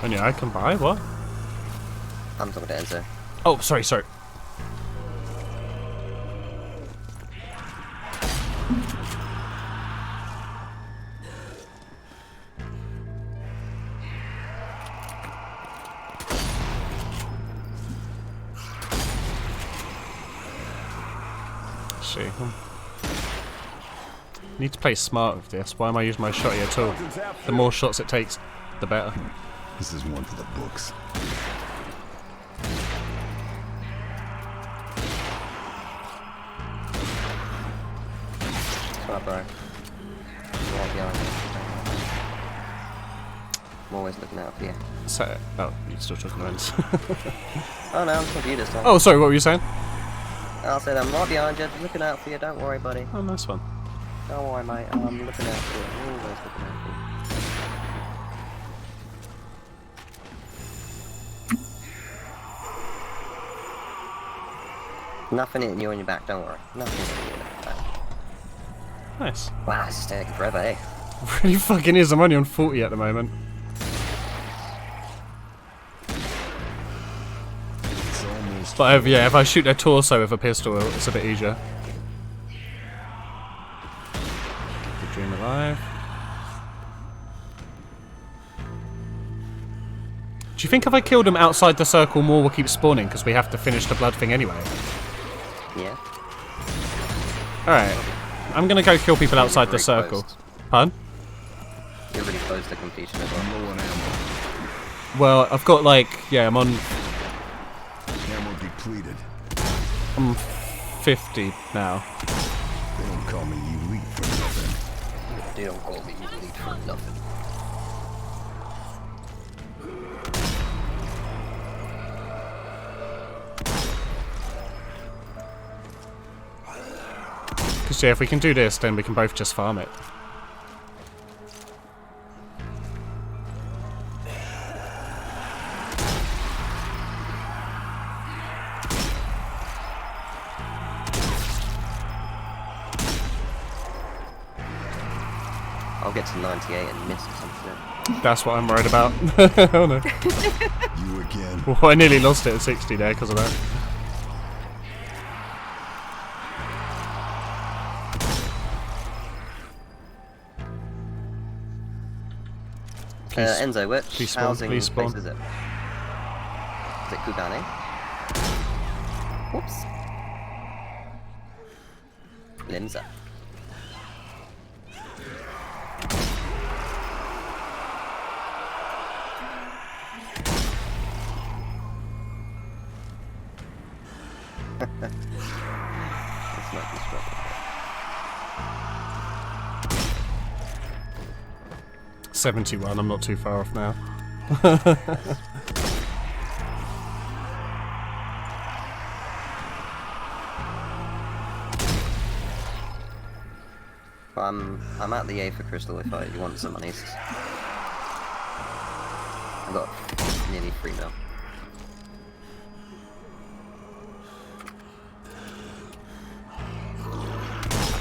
Only I can buy? What? I'm talking to Enzo. Oh, sorry, sorry. See. Need to play smart with this. Why am I using my shotty at all? The more shots it takes, the better. This is one for the books. Smart bro. Right behind you. I'm always looking out for you. So, oh, you're still talking to ends. Oh no, I'm talking to you this time. Oh, sorry, what were you saying? I'll say that I'm right behind you, looking out for you. Don't worry, buddy. Oh, nice one. Don't worry, mate. I'm looking out for you. I'm always looking out for you. Nothing hitting you on your back, don't worry. Nothing hitting you on your back. Nice. Wow, this is taking forever, eh? Really fucking is. I'm only on 40 at the moment. It's almost. But yeah, if I shoot their torso with a pistol, it's a bit easier. Good dream alive. Do you think if I killed them outside the circle, more will keep spawning because we have to finish the blood thing anyway? Yeah. Alright. I'm gonna go kill people outside the Very circle. close. Pardon? You're really close to completion as well. Low on ammo. Well, I've got like, yeah, I'm on Ammo depleted. 50 now. They don't call me elite for nothing. They don't call me elite for nothing. Because yeah, if we can do this, then we can both just farm it. I'll get to 98 and miss something. That's what I'm worried about. Oh no. You again. Well, I nearly lost it at 60 there because of that. Enzo, which please spawn, housing please spawn. place is it? Is it Kugane? Whoops. Limsa. It's not constructed. 71, I'm not too far off now. I'm at the A for Crystal if you want some monies. I've got nearly 3 mil.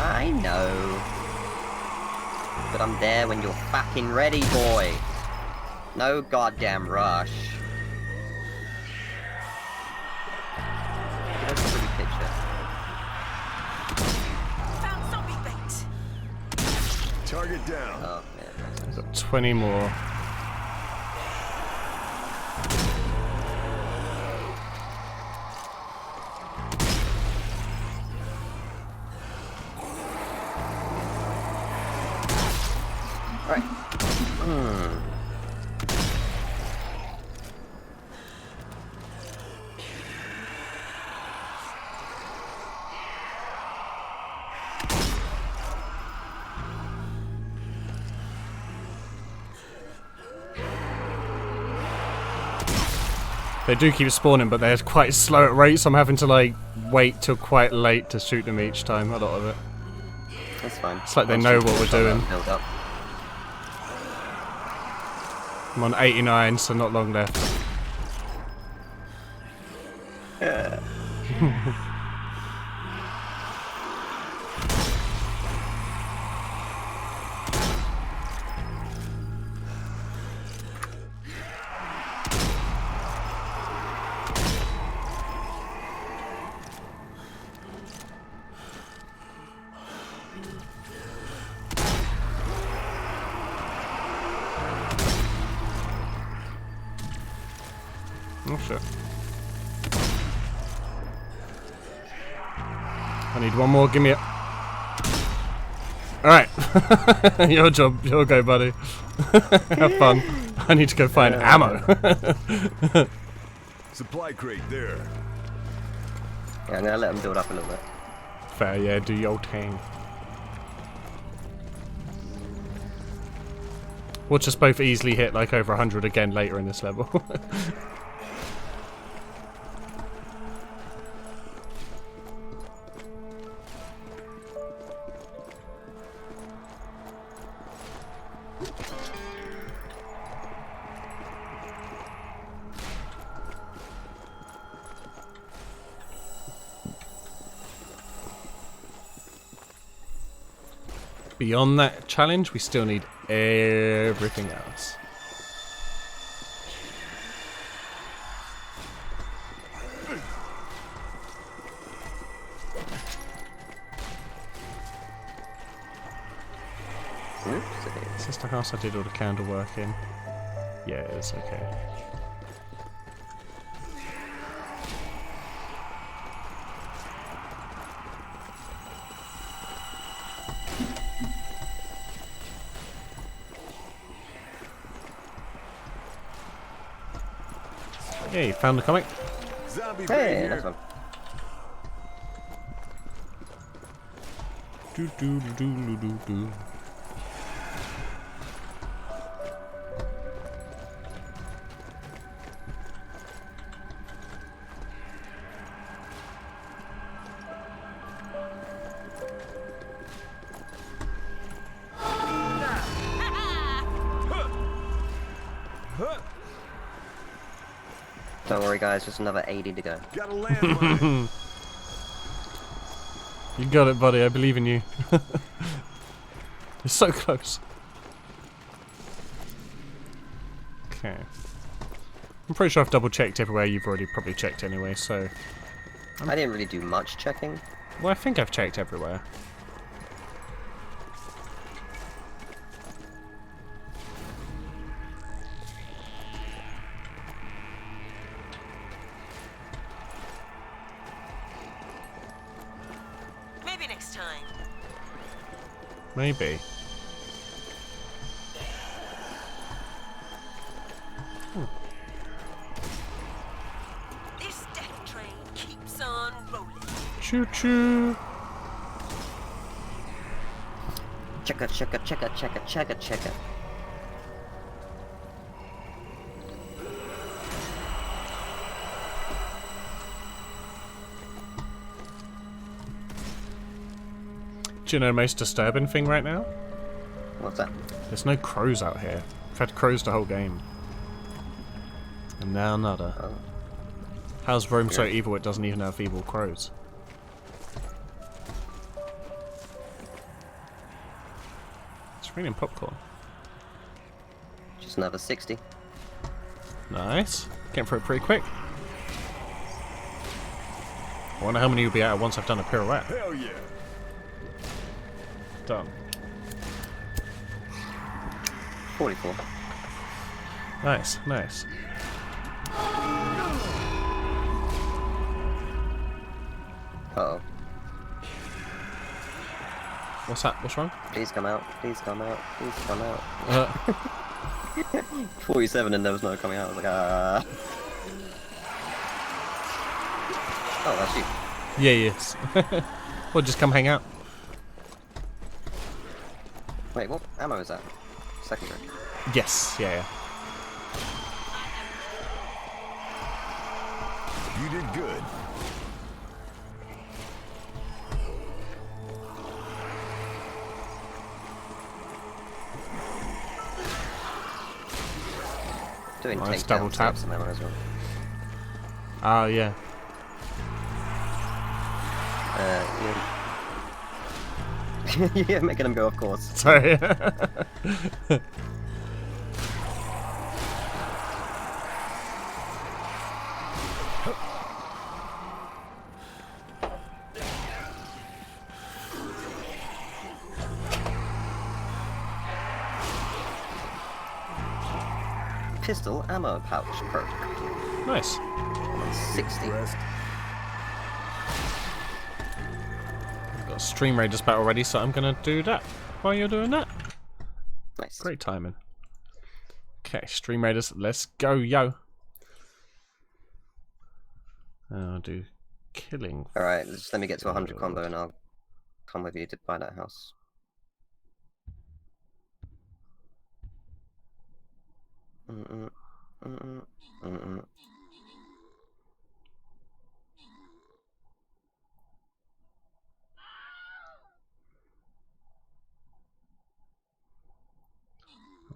I know. But I'm there when you're fucking ready, boy. No goddamn rush. Look at this pretty picture. Found zombie bait. Target down. Oh, yeah. I've got 20 more. Alright. Hmm. They do keep spawning, but they're quite slow at rate, so I'm having to like wait till quite late to shoot them each time. A lot of it. That's fine. It's like they Once know you what we're finish all that doing. build up. I'm on 89, so not long left. Oh shit. I need one more, give me it. Alright. Your job, your go, buddy. Have fun. I need to go find ammo. Supply crate there. Yeah, I'm gonna let them build up a little bit. Fair, yeah, do your thing. We'll just both easily hit like over 100 again later in this level. Beyond that challenge, we still need everything else. Oopsie. Is this the house I did all the candle work in? Yeah, it is, okay. Yeah, you found the comic? Zombie Hey, bait that's here. one. Do do do do do do. Don't worry, guys. Just another 80 to go. Got a landmine. You got it, buddy. I believe in you. You're so close. Okay. I'm pretty sure I've double checked everywhere. You've already probably checked anyway, so... I didn't really do much checking. Well, I think I've checked everywhere. Maybe next time. Maybe. This death train keeps on rolling. Choo choo. Checka, checka, checka, checka, checka, checka. Do you know the most disturbing thing right now? What's that? There's no crows out here. I've had crows the whole game. And now nada. Oh. How's Rome so evil it doesn't even have evil crows? It's raining popcorn. Just another 60. Nice. Getting through it pretty quick. I wonder how many you'll be out once I've done a pirouette. Hell yeah. Done. 44. Nice, nice. Uh-oh. What's that? What's wrong? Please come out. Please come out. Please come out. 47 and there was no coming out. I was like, ah. Oh, that's you. Yeah, yes. Well, just come hang out. Wait, what ammo is that? Secondary. Yes, yeah. You did good. Doing Nice takedowns double to tap. have some ammo as well. Oh, yeah. Yeah. Yeah, making them go, of course. Sorry. Pistol ammo pouch perk. Nice. 60. Rest. I've got a Stream Raiders battle ready, so I'm gonna do that while you're doing that. Nice. Great timing. Okay, Stream Raiders, let's go, yo. I'll do killing. Alright, just let me get to 100 combo and I'll come with you to buy that house.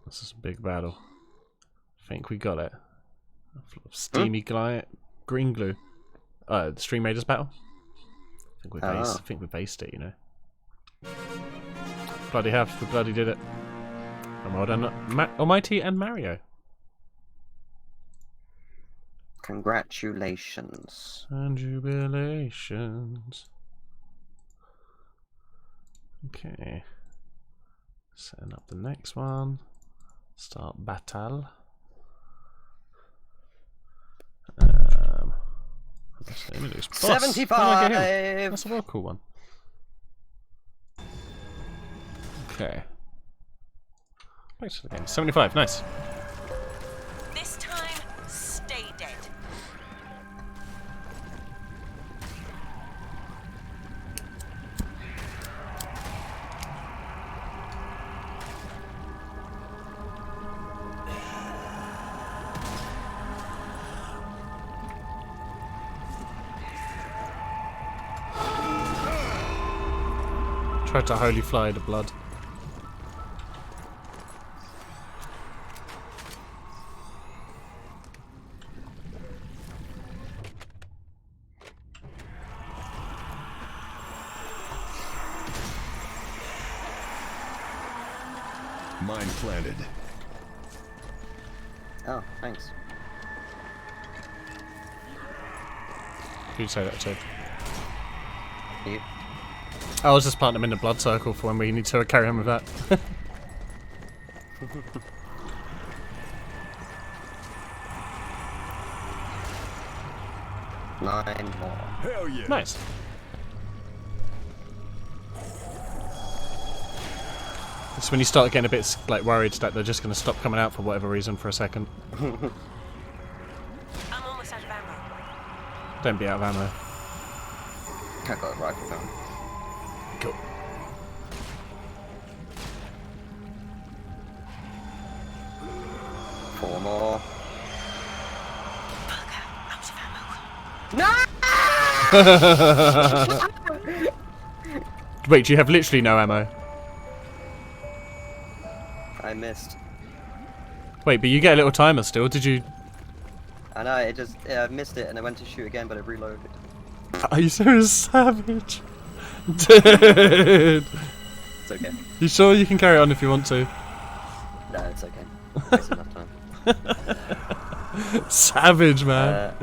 This is a big battle. I think we got it. Steamy green glue. The Stream Raiders battle. I think we based it, you know. Bloody have, we bloody did it. And well done, Almighty and Mario. Congratulations. And jubilations. Okay. Setting up the next one. Start battle. Let me lose. Boss. 75! That's a well cool one. Okay. Back to the game. 75, nice. This time, stay dead. Tried to holy fly the blood. Mine planted. Oh, thanks. Who'd say that to? You. I was just planting them in the blood circle for when we need to carry on with that. 9 more. Hell yeah. Nice. It's when you start getting a bit like worried that they're just going to stop coming out for whatever reason for a second. I'm almost out of ammo. Don't be out of ammo. I got a rifle gun. Cool. Four more. Bugger, out of ammo. Wait, do you have literally no ammo? I missed. Wait, but you get a little timer still, did you? I know, it just, I missed it and I went to shoot again, but it reloaded. Are you so savage? Dude! It's okay. You sure you can carry on if you want to? No, it's okay. Wasted enough time. Savage, man.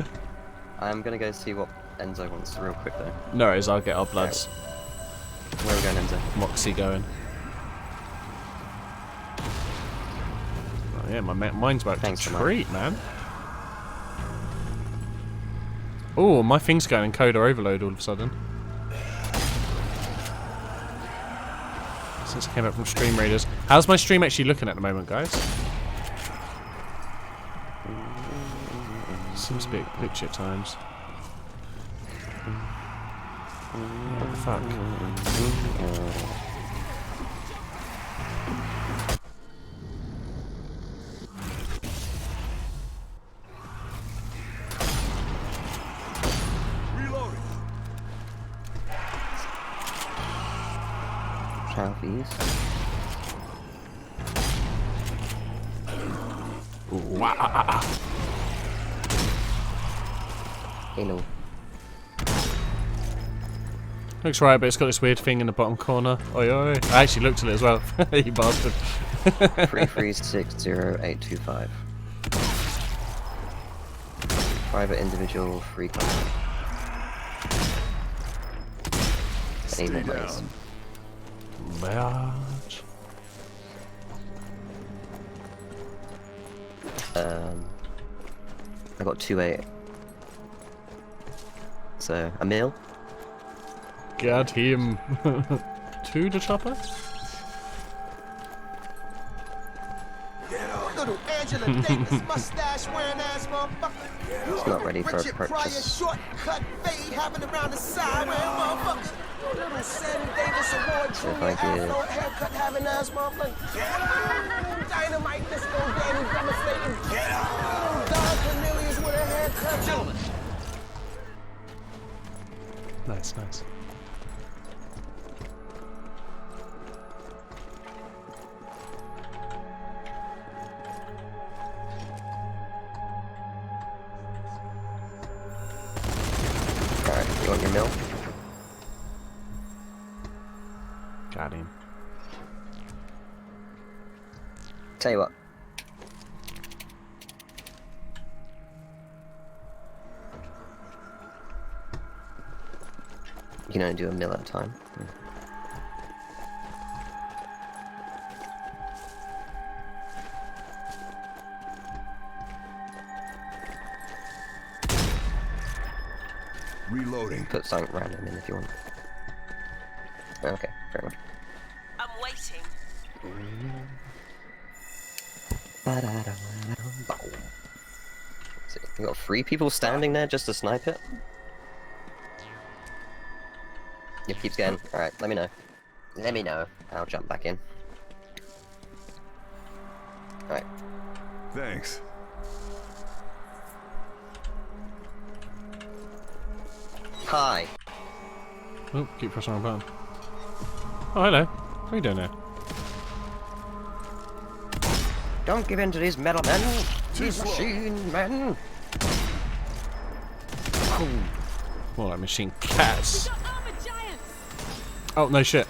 I'm gonna go see what Enzo wants real quick though. No worries, I'll get our bloods. Where are we going, Enzo? Moxie going. Oh, yeah, my mine's worked Thanks a so much. treat, man. Oh, my thing's going encoder overload all of a sudden. since I came back from Stream Raiders. How's my stream actually looking at the moment, guys? Seems a bit glitchy at times. What the fuck? Southeast. Wow. Hello. Looks right, but it's got this weird thing in the bottom corner. Oi oi. I actually looked at it as well. You bastard. 3360825. Private individual free contact. Stay Aim at down. mice. Bitch. I got 2-8. So, a meal? Got him. To the chopper? Little Angela Davis, mustache wearing ass motherfucker. It's not ready for a Richard Pryor, purchase. shortcut fade, having around the side wearing motherfucker. Little Sammy Davis, award If junior, I get- afro haircut, having ass motherfucker. Dynamite, disco, Danny, devastating. Don Cornelius with a haircut. Gentlemen. Nice, nice. Alright, you want your meal? Got him. Tell you what. You can only do a meal at a time. Reloading. Put something random in if you want. Okay, fair enough. I'm waiting. So you got 3 people standing there just to snipe it? It keeps going. Alright, let me know. Let me know. I'll jump back in. Alright. Thanks. Hi. Oh, keep pressing on the button. Oh, hello. What are you doing there? Don't give in to these metal men! These slow. machine men! More like machine cats. Got armor giants! Oh, no shit.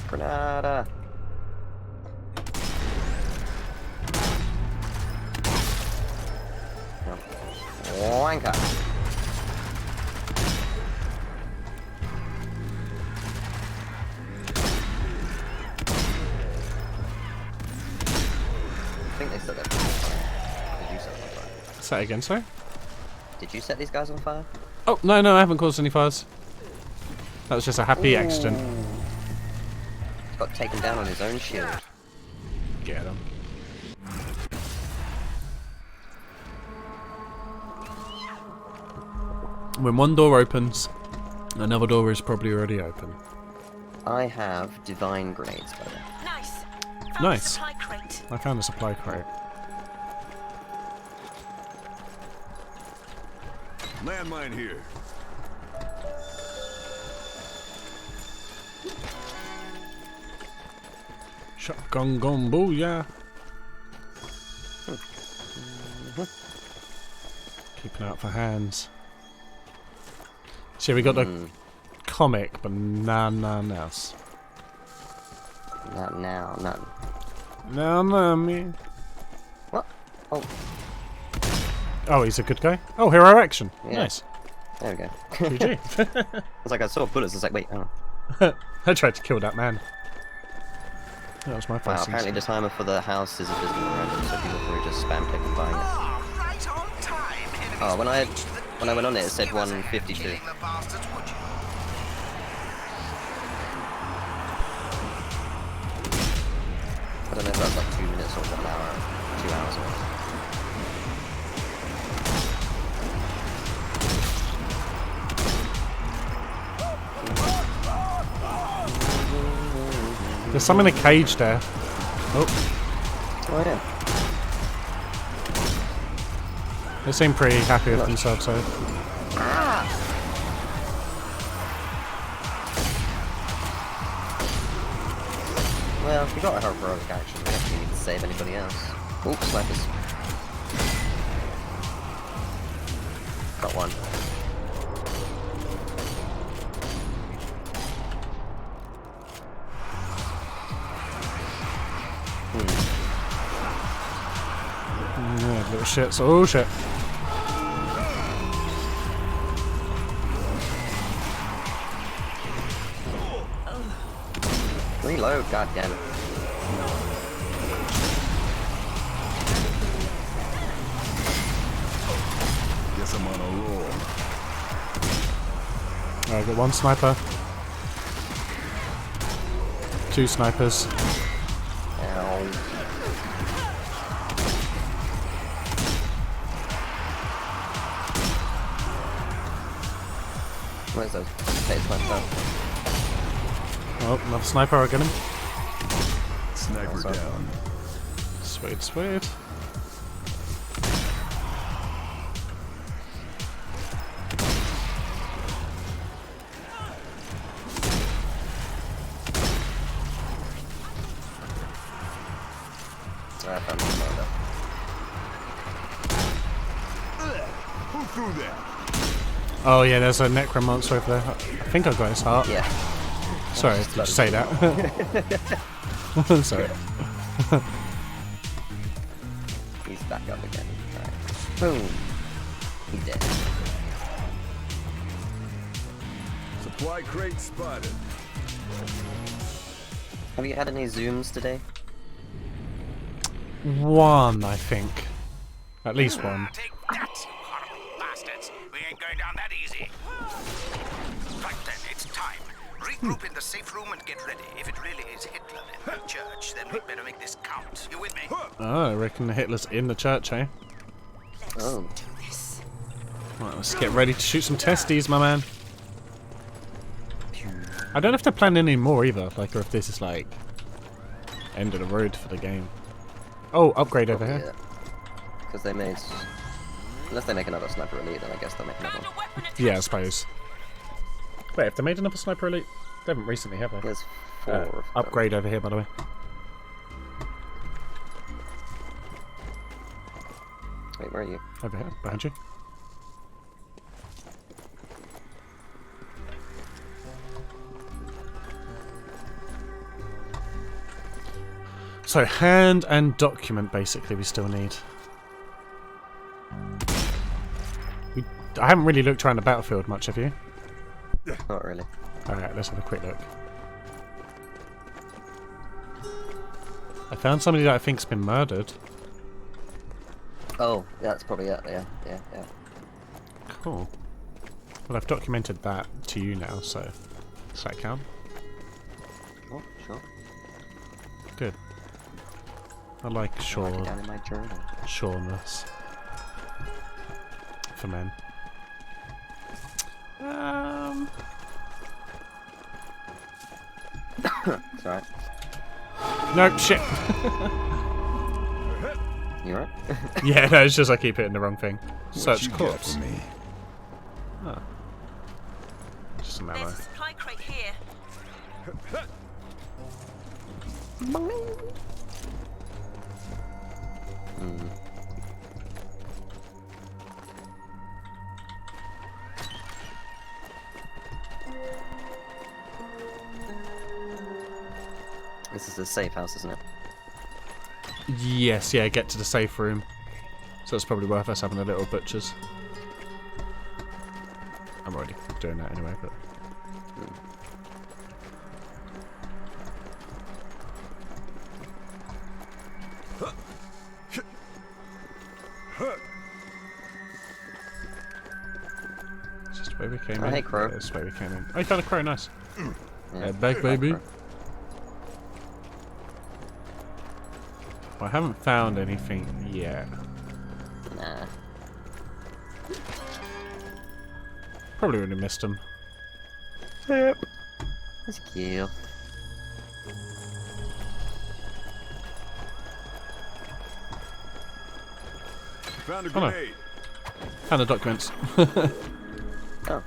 Granada! Wanker! I think they set that on fire. Did you set them on fire? Say that again, sorry? Did you set these guys on fire? Oh, no, no, I haven't caused any fires. That was just a happy accident. Got taken down on his own shield. Get him. When one door opens, another door is probably already open. I have divine grenades by the way. Nice. Found Nice. a supply crate. I found a supply crate. Landmine here. Shotgun gun booyah. Keeping out for hands. See, we got the comic, but none else. Not now, none. No, me. What? Oh, Oh, he's a good guy. Oh, hero action. Yeah. Nice. there we go. GG. I was like, I saw bullets, I was like, wait, oh. I tried to kill that man. That was my Wow, first apparently the instinct. timer for the house is invisible random, so people probably just spam click and buying it. Right on time. Enemies Oh, when will I reach the went on it, it said Give us a hand 152. killing the bastards, would you? I don't know if that's like 2 minutes or 1 hour, 2 hours or There's some in a cage there. Oh, Oh yeah. they seem pretty happy with themselves, so. Well, we got a heroic action. We don't actually need to save anybody else. Oh, snipers. Got one. Yeah, little shits. Oh shit. Reload, god damn it. Guess I'm on a roll. Alright, got one sniper. 2 snipers. Ow. Where's those? Okay, it's my phone. Oh, another sniper, I'll get him. Sniper sorry. down. Sweet, sweet. I found my phone. Who threw that? Oh yeah, there's a necromancer over there. I think I got his heart. Yeah. Sorry, did you say that? Sorry. He's back up again. Right. Boom. He's dead. Supply crate spotted. Have you had any zooms today? One, I think. At least one. Take that, you horrible bastards. We ain't going down that easy. Right then, it's time. Regroup in the safe room and get ready. If it really is Hitler in the church, then we'd better make this count. You with me? Oh, I reckon Hitler's in the church, eh? Oh. Right, let's get ready to shoot some testes, my man. I don't have to plan any more either, like, or if this is like end of the road for the game. Oh, upgrade over here. Because they made... Unless they make another Sniper Elite, then I guess they'll make another Found one. a weapon attached. Yeah, I suppose. Wait, have they made another sniper elite? They haven't recently, have they? There's 4 of them. Upgrade over here, by the way. Wait, where are you? Over here, behind you. So, hand and document, basically, we still need. I haven't really looked around the battlefield much, have you? Not really. Alright, let's have a quick look. I found somebody that I think's been murdered. Oh, yeah, that's probably it. Yeah. Cool. Well, I've documented that to you now, so does that count? Oh, sure. Good. I like Write it down in my journal. sureness for men. It's alright. No, shit! You alright? Yeah, no, it's just I keep hitting the wrong thing. What Search you got corpse. for me? Oh. Just some ammo. There's a supply crate here. This is a safe house, isn't it? Yes, yeah, get to the safe room. So it's probably worth us having a little butcher's. I'm already doing that anyway, but... The way we came Oh, in. hey, Crow. Yeah, that's the way we came in. Oh, you found a crow, nice. Yeah, Back, baby. Crow. Well, I haven't found anything yet. Nah. Probably would have missed them. Yep. That's cute. Found a Oh, no. grenade. Found the documents. Oh.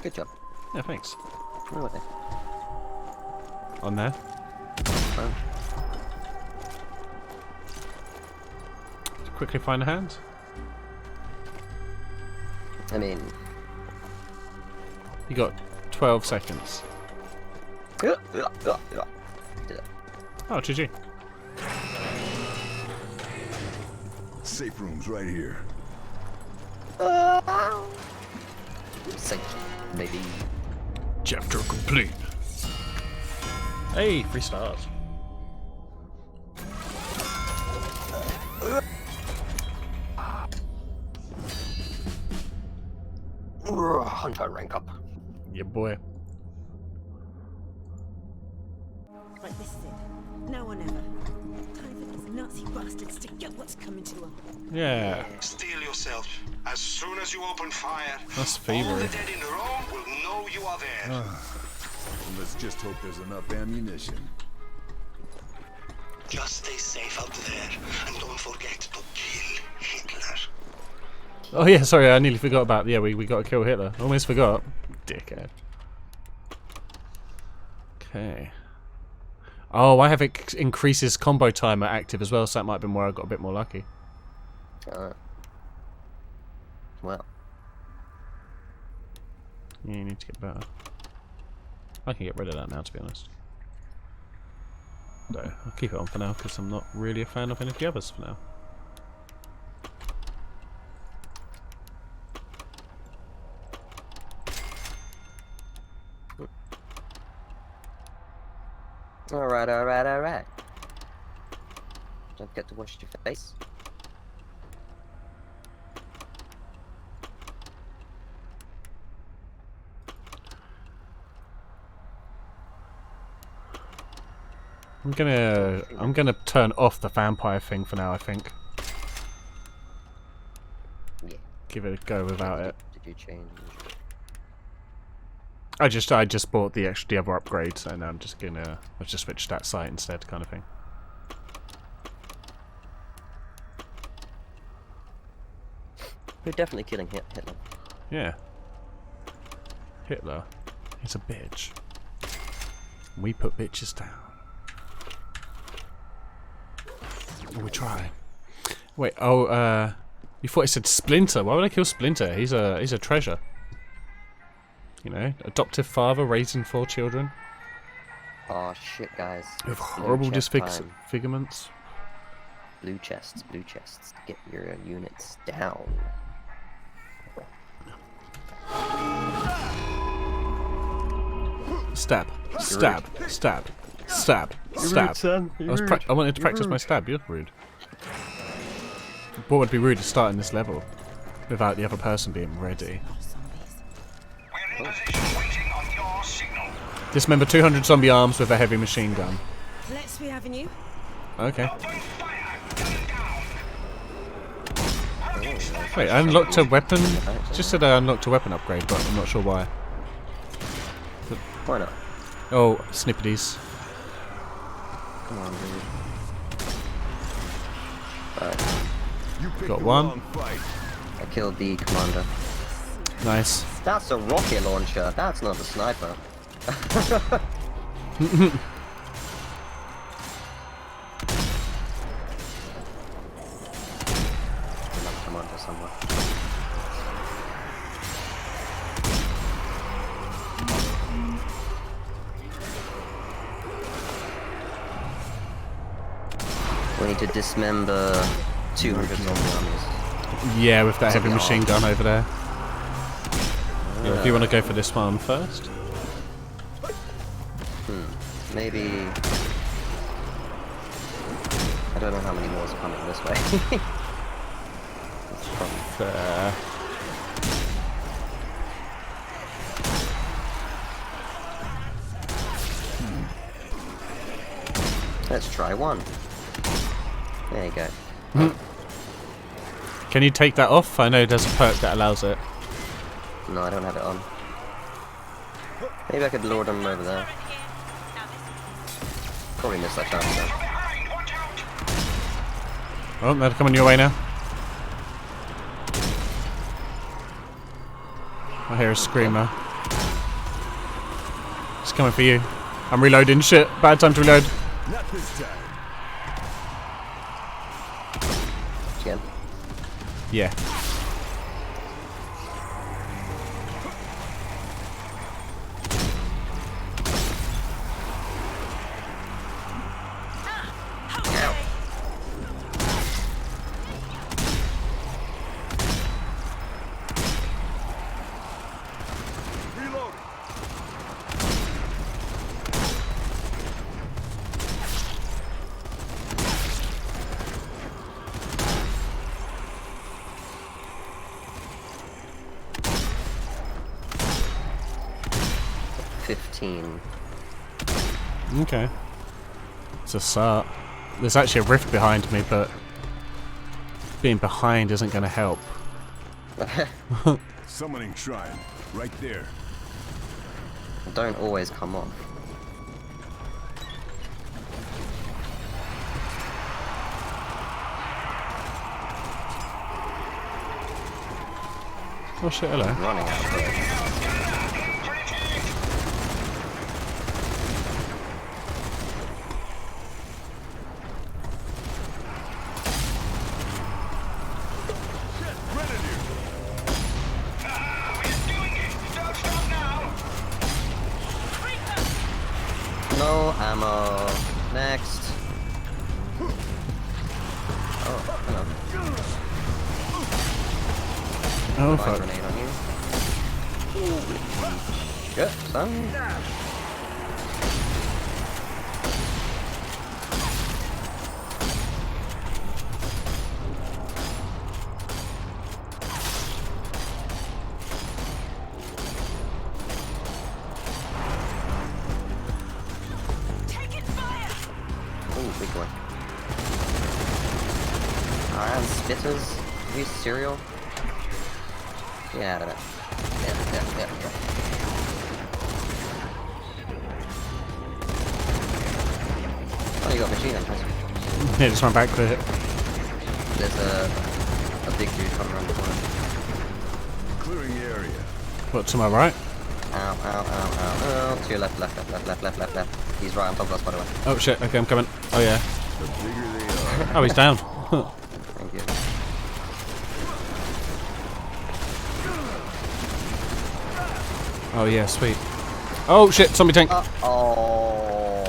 Good job. Yeah, thanks. Where were they? On there. Oh. Quickly find a hand. I mean... You got 12 seconds. Did it. Oh, GG. Safe room's right here. Safe, maybe. Chapter complete. Hey, 3 stars. Hunter rank up. Yeah, boy. Right, this is it. Now or never. Time for these Nazi bastards to get what's coming to them. Yeah. Steel yourself. As soon as you open fire, That's all the fevery. dead in Rome will know you are there. Well, let's just hope there's enough ammunition. Just stay safe out there, and don't forget to kill Hitler. Oh yeah, sorry, I nearly forgot about. Yeah, we got to kill Hitler. Almost forgot. Dickhead. Okay. Oh, I have it increases combo timer active as well, so that might have been where I got a bit more lucky. Well. Yeah, you need to get better. I can get rid of that now, to be honest. No, I'll keep it on for now because I'm not really a fan of any of the others for now. Alright. Don't forget to wash your face. I'm gonna turn off the vampire thing for now, I think. Yeah. Give it a go without it. Did you change? I just bought the other upgrade, so now I'm just gonna switch that site instead, kind of thing. We're definitely killing Hitler. Yeah. Hitler is a bitch. We put bitches down. We try. Wait, oh, you thought it said Splinter. Why would I kill Splinter? He's a treasure. You know, adoptive father raising 4 children. Oh shit, guys. With Blue horrible chest time. disfigurements. Blue chests. Get your units down. Stab. Stab. Stab. Stab. Stab. I wanted to practice my stab. You're rude. What would be rude is starting this level without the other person being ready. We're in position, waiting on your signal. Dismember 200 zombie arms with a heavy machine gun. Let's be having you. Okay. Open fire! Gun down! Target sniper. Wait, I unlocked a weapon? Just said I unlocked a weapon upgrade, but I'm not sure why. Why not? Oh, snippities. Come on, dude. You picked Got the one. wrong fight. I killed the commander. Nice. That's a rocket launcher. That's not a sniper. Another commander somewhere. We need to dismember 200 zombie armies. Yeah, with that heavy Zombie machine arms. gun over there. Yeah, do you want to go for this one first? Maybe... I don't know how many more are coming this way. It's probably... Fair. Let's try one. There you go. Can you take that off? I know there's a perk that allows it. No, I don't have it on. Maybe I could lure them over there. Probably missed that chance though. Oh, they're coming your way now. I hear a screamer. It's coming for you. I'm reloading. Shit. Bad time to reload. Not this time. Again. Yeah. Reload. Okay. It's a start. There's actually a rift behind me, but being behind isn't going to help. Summoning shrine. Right there. Don't always come off. Oh shit, hello. I'm running out of bullets. No ammo. Next. Oh, hello. Oh Fire fuck. grenade on you. Good, son. Ooh, big boy. Iron spitters? Are these cereal? Yeah, I don't know. Yeah. Oh, you got machine gun. Yeah, just run back with it. There's a big dude coming around the corner. Clearing the area. What, to my right? Ow. Oh, to your left. He's right on top of us, by the way. Oh shit, okay, I'm coming. Oh yeah. The bigger they are. Oh, he's down. Thank you. Oh yeah, sweet. Oh shit, zombie tank. Oh.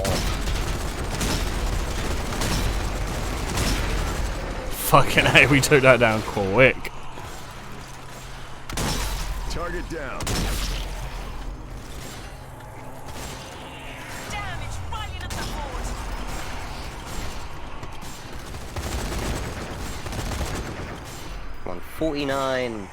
Fucking hey, we took that down quick. Target down. Damn, it's riling up the horde. 149.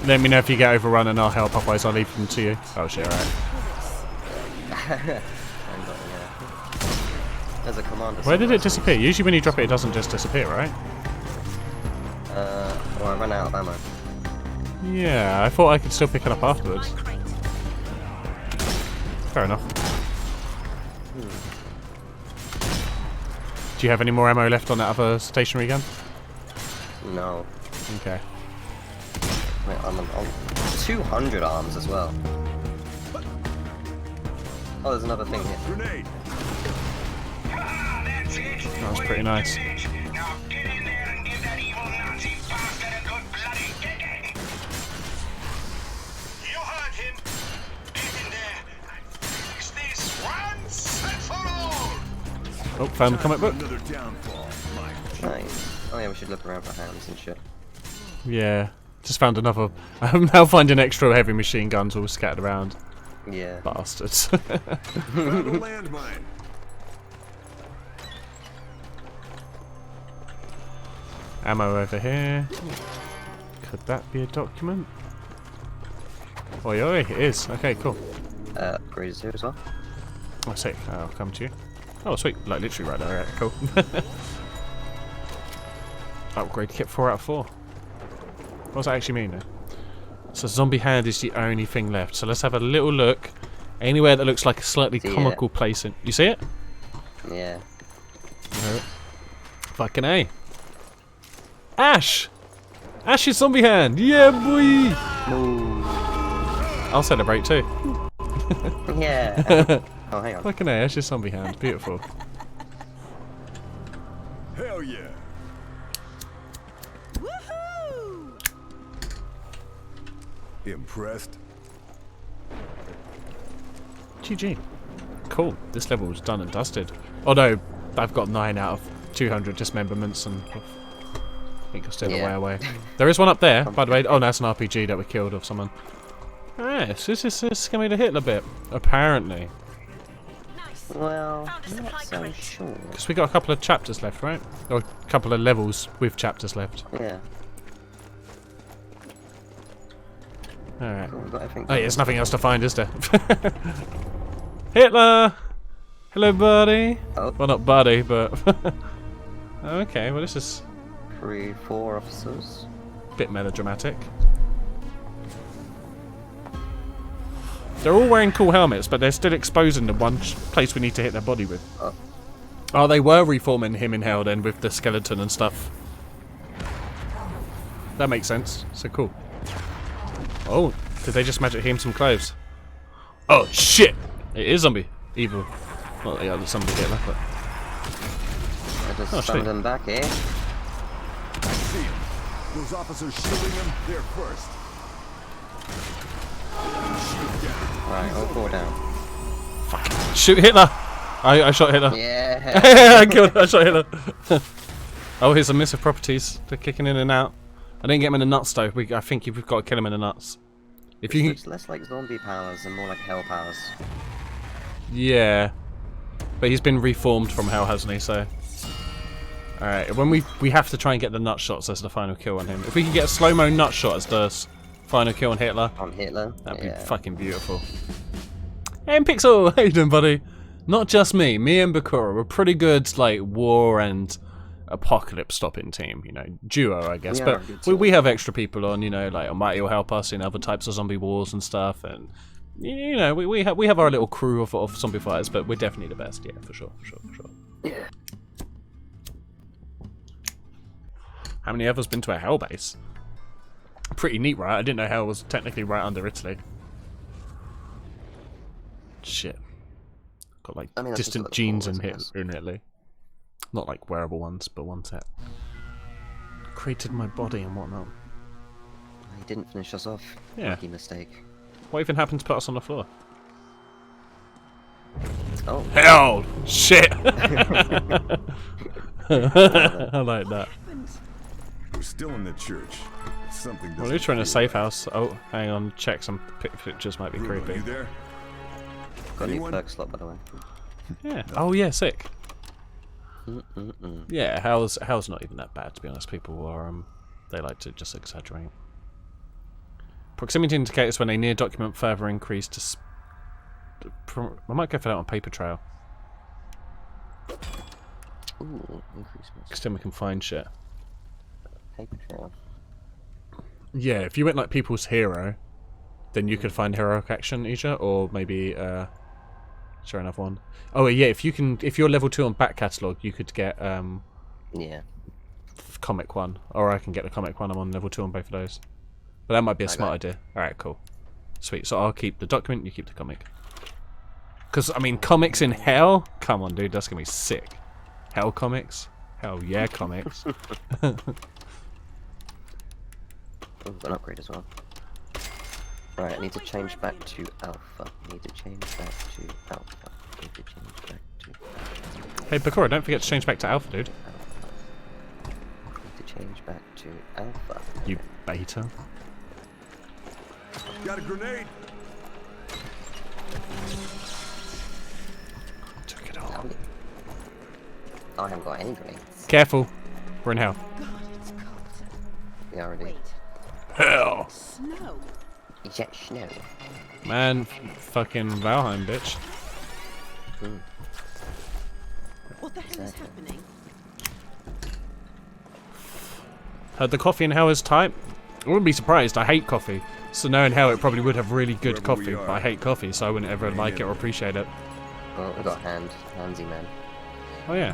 Let me know if you get overrun and I'll help, otherwise I'll leave them to you. Oh shit, alright. There's a commander. Where did somewhere, it disappear? Usually when you drop it, it doesn't just disappear, right? Well, I ran out of ammo. Yeah, I thought I could still pick it up afterwards. Crate. Fair enough. Do you have any more ammo left on that other stationary gun? No. Okay. Wait, I'm on 200 arms as well. Oh, there's another thing here. Grenade. That was pretty nice. Now get in there and give that evil Nazi bastard a good bloody kicking. You heard him. Get in there and fix this once and for all. Oh, found the comic book. Another downfall. Nice. Oh yeah, we should look around for hands and shit. Yeah. Just found another. I'm now finding extra heavy machine guns all scattered around. Yeah. Bastards. Found a landmine. Ammo over here. Could that be a document? Oi, oi, it is. Okay, cool. Upgrade here as well. Oh, sick. I'll come to you. Oh, sweet. Like, literally right there. Alright, cool. Upgrade kit 4 out of 4. What does that actually mean, though? So zombie hand is the only thing left. So let's have a little look. Anywhere that looks like a slightly comical place in... You see it? Yeah. No. Fucking A. Ash! Ash's zombie hand! Yeah, boy! Ooh. I'll celebrate too. Yeah. Oh, hang on. Fucking A, Ash's zombie hand. Beautiful. Hell yeah. Woohoo! Impressed? GG. Cool. This level was done and dusted. Although, I've got 9 out of 200 dismemberments and... I think I'm still a way away. There is one up there, by the way. Oh, no, that's an RPG that we killed of someone. Alright, so this is going to be the Hitler bit. Apparently. Nice. Well, Found a I'm supply not so crate. sure. Because we got a couple of chapters left, right? Or a couple of levels with chapters left. Yeah. Alright. Cool, we've got everything. Oh, yeah, there's nothing else to find, is there? Hitler! Hello, buddy. Oh. Well, not buddy, but... okay, well, this is 4 officers. a bit melodramatic. They're all wearing cool helmets, but they're still exposing the one place we need to hit their body with. Oh. Oh, they were reforming him in hell then with the skeleton and stuff. That makes sense. So cool. Oh, did they just magic him some clothes? Oh, shit! It is zombie. Evil. Well, yeah, there's somebody Hitler, but... I just sweet. summoned them back here. I see him. Those officers shielding him, they're first. Shield down. Right, all 4 down. Shoot Hitler! I shot Hitler. Yeah. I shot Hitler. Oh, here's some missive properties. They're kicking in and out. I didn't get him in the nuts though. I think you've got to kill him in the nuts. If you, Looks less like zombie powers and more like hell powers. yeah, but he's been reformed from hell, hasn't he? So, all right. When we have to try and get the nut shots as the final kill on him. If we can get a slow-mo nut shot as the final kill on Hitler, On Hitler. that'd be Yeah. fucking beautiful. Hey, Pixel, how you doing, buddy? Not just me and Bakura. We're pretty good, like war and apocalypse stopping team, you know, duo, I guess. We are But a good we team. have extra people on, you know, like Almighty will help us in other types of zombie wars and stuff, and you know, we have our little crew of zombie fighters, but we're definitely the best, yeah, for sure. Yeah. How many of us been to a hell base? Pretty neat, right? I didn't know hell was technically right under Italy. Shit. Got like I mean, that's just distant got the genes forwards, in I guess. Italy. Not like wearable ones, but one set. Created my body and whatnot. He didn't finish us off. Yeah. Lucky mistake. What even happened to put us on the floor? Oh. Hell! Shit! I like that. We're still in the church. Something doesn't Well, we're trying to feel safe right. house. Oh, hang on. Check some pictures. Might be Bruno, creepy. you there? Got a new Anyone? perk slot, by the way. Yeah. Oh yeah, sick. Mm-mm-mm. Yeah, hell's not even that bad, to be honest. People are they like to just exaggerate. Proximity indicators when a near document further increase to. I might go for that on paper trail. Ooh, increase Because then we can find shit. paper trail. Yeah, if you went like people's hero, then you could find heroic action, Isha, or maybe sure enough one. Oh yeah, if you're level 2 on back catalogue, you could get Yeah. comic 1, or I can get the comic 1. I'm on level 2 on both of those. But that might be a I smart got idea. All right, cool, sweet. So I'll keep the document, you keep the comic. Because I mean, comics in hell. Come on, dude, that's gonna be sick. Hell comics. Hell yeah, comics. Oh, we've got an upgrade as well. Right, I need to change back to alpha. Need to change back to alpha. Need to change back to alpha. Hey, Bakura, don't forget to change back to alpha, dude. Need to change back to alpha. You beta. Got a grenade? Took it all. I haven't got any grenades. Careful, we're in hell. God, it's cold. We already. Wait. Hell. Snow. Yeah, snow. Man, fucking Valheim, bitch. What the hell is happening? Heard the coffee in hell is tight. I wouldn't be surprised. I hate coffee. So knowing hell, it probably would have really good Wherever we coffee, are. but I hate coffee, so I wouldn't ever like it or appreciate it. Oh, we got handsy man. Oh yeah.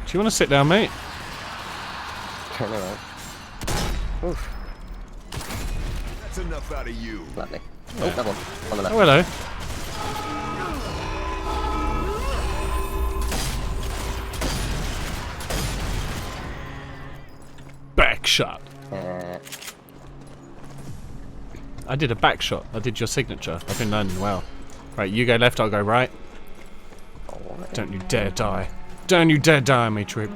Do you want to sit down, mate? Turn around. Oof, That's enough out of you. lovely. Oh, that one. On the left. Oh, hello. Back shot. I did a back shot. I did your signature. I've been learning well. Right, you go left, I'll go right. Don't you dare die. Don't you dare die on me, troop.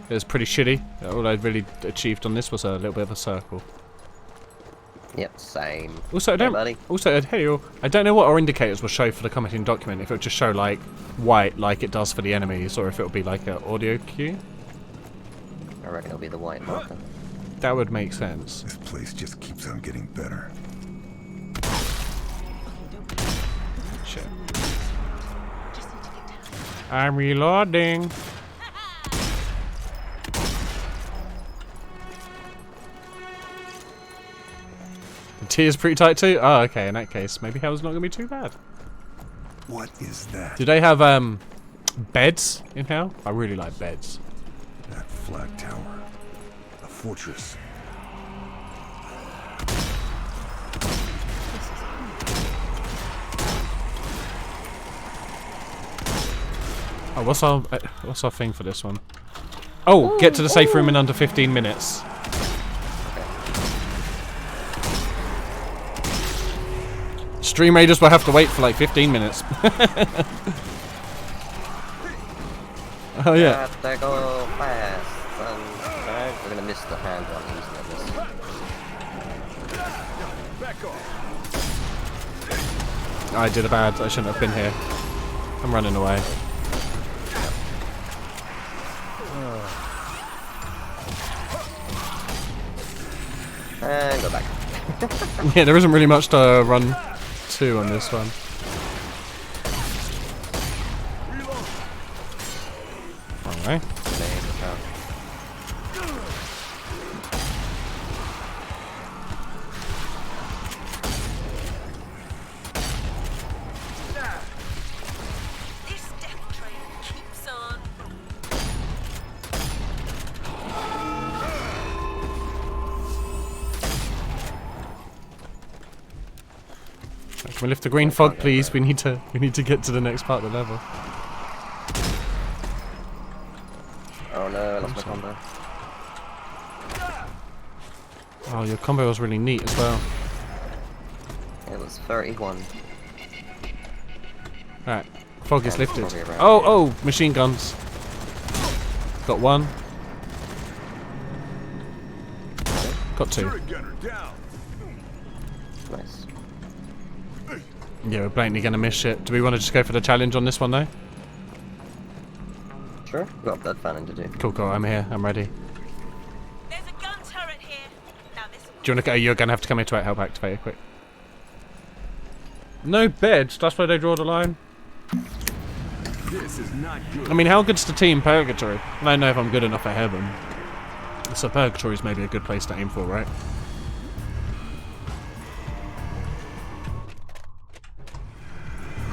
It was pretty shitty. All I really achieved on this was a little bit of a circle. Yep, same. Also, I Hey, don't. buddy. Also, hey, I don't know what our indicators will show for the commenting document. If it would just show like white, like it does for the enemies, or if it would be like an audio cue. I reckon it'll be the white marker. That would make sense. This place just keeps on getting better. Shit. Just need to get down. I'm reloading. The T is pretty tight too. Oh, okay. In that case, maybe hell's not gonna be too bad. What is that? Do they have beds in hell? I really like beds. That flag tower. A fortress. Oh, what's our thing for this one? Oh, get to the safe room in under 15 minutes. Stream raiders will have to wait for like 15 minutes. Oh yeah. They go fast. Alright, we're gonna miss the hand one using it. Back off. I did a bad. I shouldn't have been here. I'm running away. And go back. Yeah, there isn't really much to run to on this one. Wrong way. This death train keeps on. Can we lift the green fog, please? We need to get to the next part of the level. Oh no, I lost my combo. Oh, your combo was really neat as well. It was 31. Right, fog is lifted. Probably around Oh, machine guns. Got one. Got two. Turret gunner down. Nice. Yeah, we're blatantly gonna miss shit. Do we want to just go for the challenge on this one though? Sure. We've got blood fanning to do. Cool, I'm here. I'm ready. There's a gun turret here. Now this will Do you want to go? You're gonna have to come here to help activate it quick. No beds. That's where they draw the line. This is not good. I mean, how good's the team Purgatory? I don't know if I'm good enough for heaven. So Purgatory is maybe a good place to aim for, right?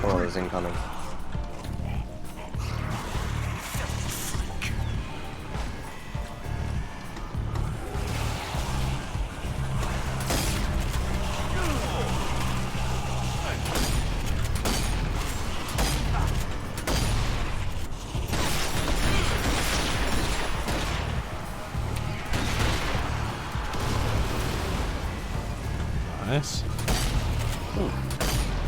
Core is incoming. Nice.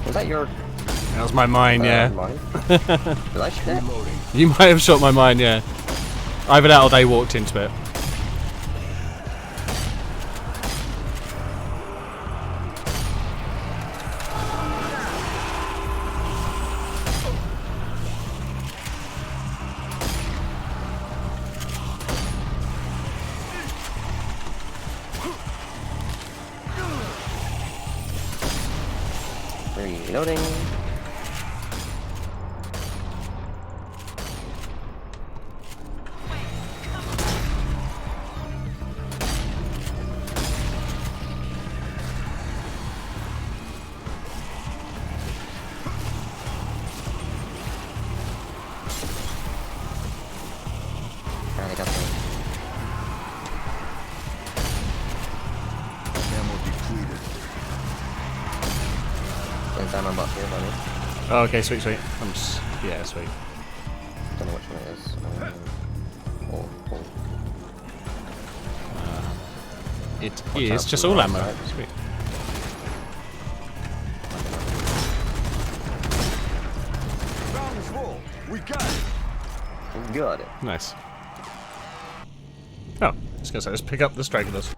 Was that your That was my mine, yeah. mine? Did I shoot it? You might have shot my mine, yeah. Either that or they walked into it. Reloading. I got them. Ammo depleted. There's ammo box here, buddy. Oh, okay, sweet, sweet. I'm just, yeah, sweet. Don't know which one it is. It Watch is out just for the all right ammo. side. Sweet. Fountain's full. We got it. Got it. Nice. Oh, I was gonna say, let's pick up the stragglers.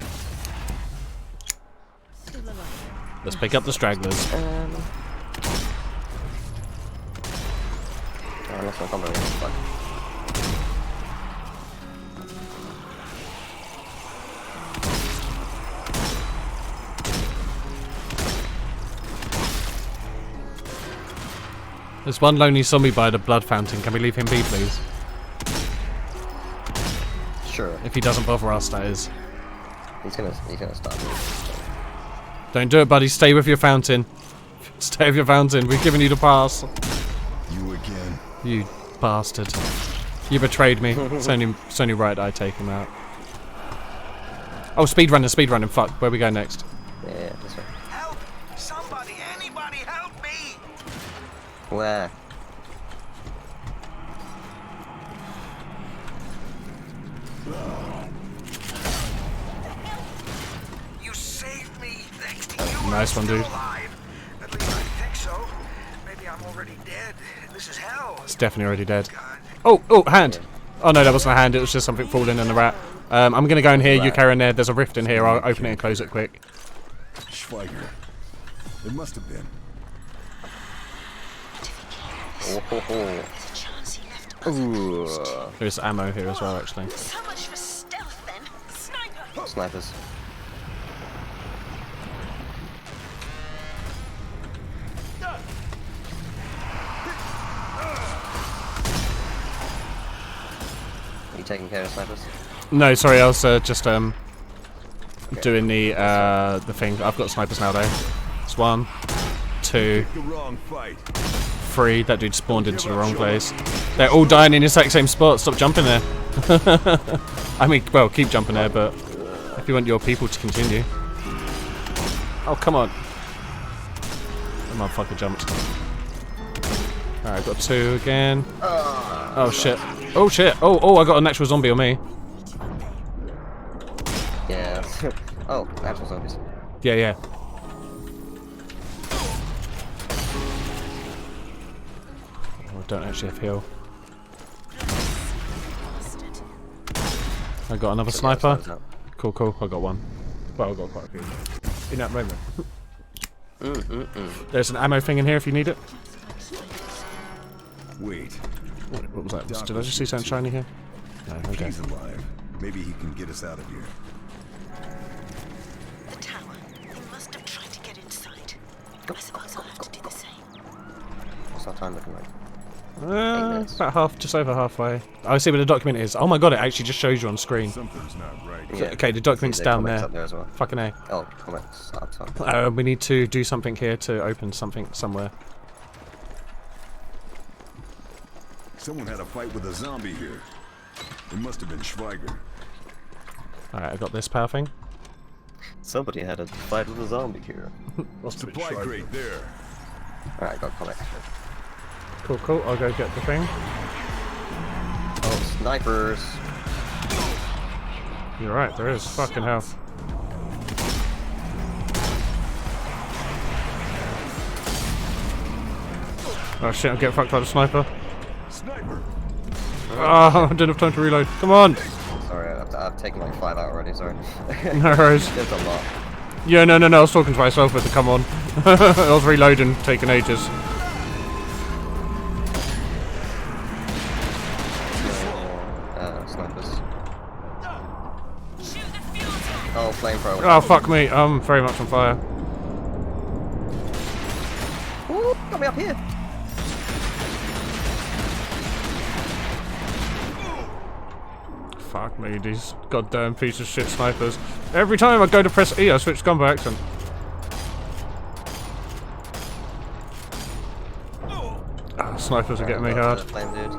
Still alive. Let's pick up the stragglers. Oh, unless my combo is fuck. There's one lonely zombie by the blood fountain. Can we leave him be, please? Sure. If he doesn't bother us, that is. He's gonna stop me. Don't do it, buddy. Stay with your fountain. Stay with your fountain. We've given you the pass. You again. You bastard. You betrayed me. It's only right that I take him out. Oh, speedrunning. Fuck. Where we go next? Yeah, this way. Help! Somebody, anybody, help me! Where? You saved me, thanks to you. Nice I'm one, still dude. alive. At least I think so. Maybe I'm already dead. This is hell. It's definitely already dead. God. Oh, hand. Oh no, that wasn't a hand. It was just something falling in the rat. I'm gonna go in here. You carry in there. There's a rift in here. I'll open it and close it quick. Schweiger. It must have been. Oh ho ho. There's a chance he left us. Ooh. There's ammo here as well, actually. So much for stealth then. Sniper! Snipers. Are you taking care of snipers? No, sorry. I was just doing the thing. I've got snipers now though. It's 1, 2, The wrong fight. 3. That dude spawned into the wrong place. They're all dying in the exact same spot. Stop jumping there. I mean, well, keep jumping there, but if you want your people to continue. Oh, come on. The motherfucker jumped. Alright, got 2 again. Oh shit. Oh shit. Oh, I got a natural zombie on me. Yeah. Oh, actual zombies. Yeah. Oh, I don't actually have heal. I got another sniper. Cool. I got one. Well, I got quite a few. In that moment. There's an ammo thing in here if you need it. Wait. What was that? Did I just see something shiny here? No, okay. He's alive. Maybe he can get us out of here. The tower. They must have tried to get inside. I suppose I'll have to do the same. What's our time looking like? About just over halfway. I see where the document is. Oh my god, it actually just shows you on screen. Something's not right. Yeah. Okay, the document's See, down comics there. up there as well. Fucking A. Oh, comments up top. We need to do something here to open something somewhere. Someone had a fight with a zombie here. It must have been Schweiger. Alright, I got this power thing. Somebody had a fight with a zombie here. Supply crate there. Alright, got comic. Cool. I'll go get the thing. Oh, snipers. You're right, there is. Fucking hell. Oh shit, I'm getting fucked by the sniper. Sniper. Oh, I didn't have time to reload. Come on! Sorry, I've taken like 5 out already, sorry. No worries. There's a lot. Yeah, no, I was talking to myself with the come on. I was reloading, taking ages. Snipers. Shoot the fuel tank! Oh, flamethrower. Oh, fuck me. I'm very much on fire. Got me up here. Fuck me, these goddamn piece of shit snipers. Every time I go to press E, I switch gun by accident. Ah, snipers are getting me hard. Flame dude.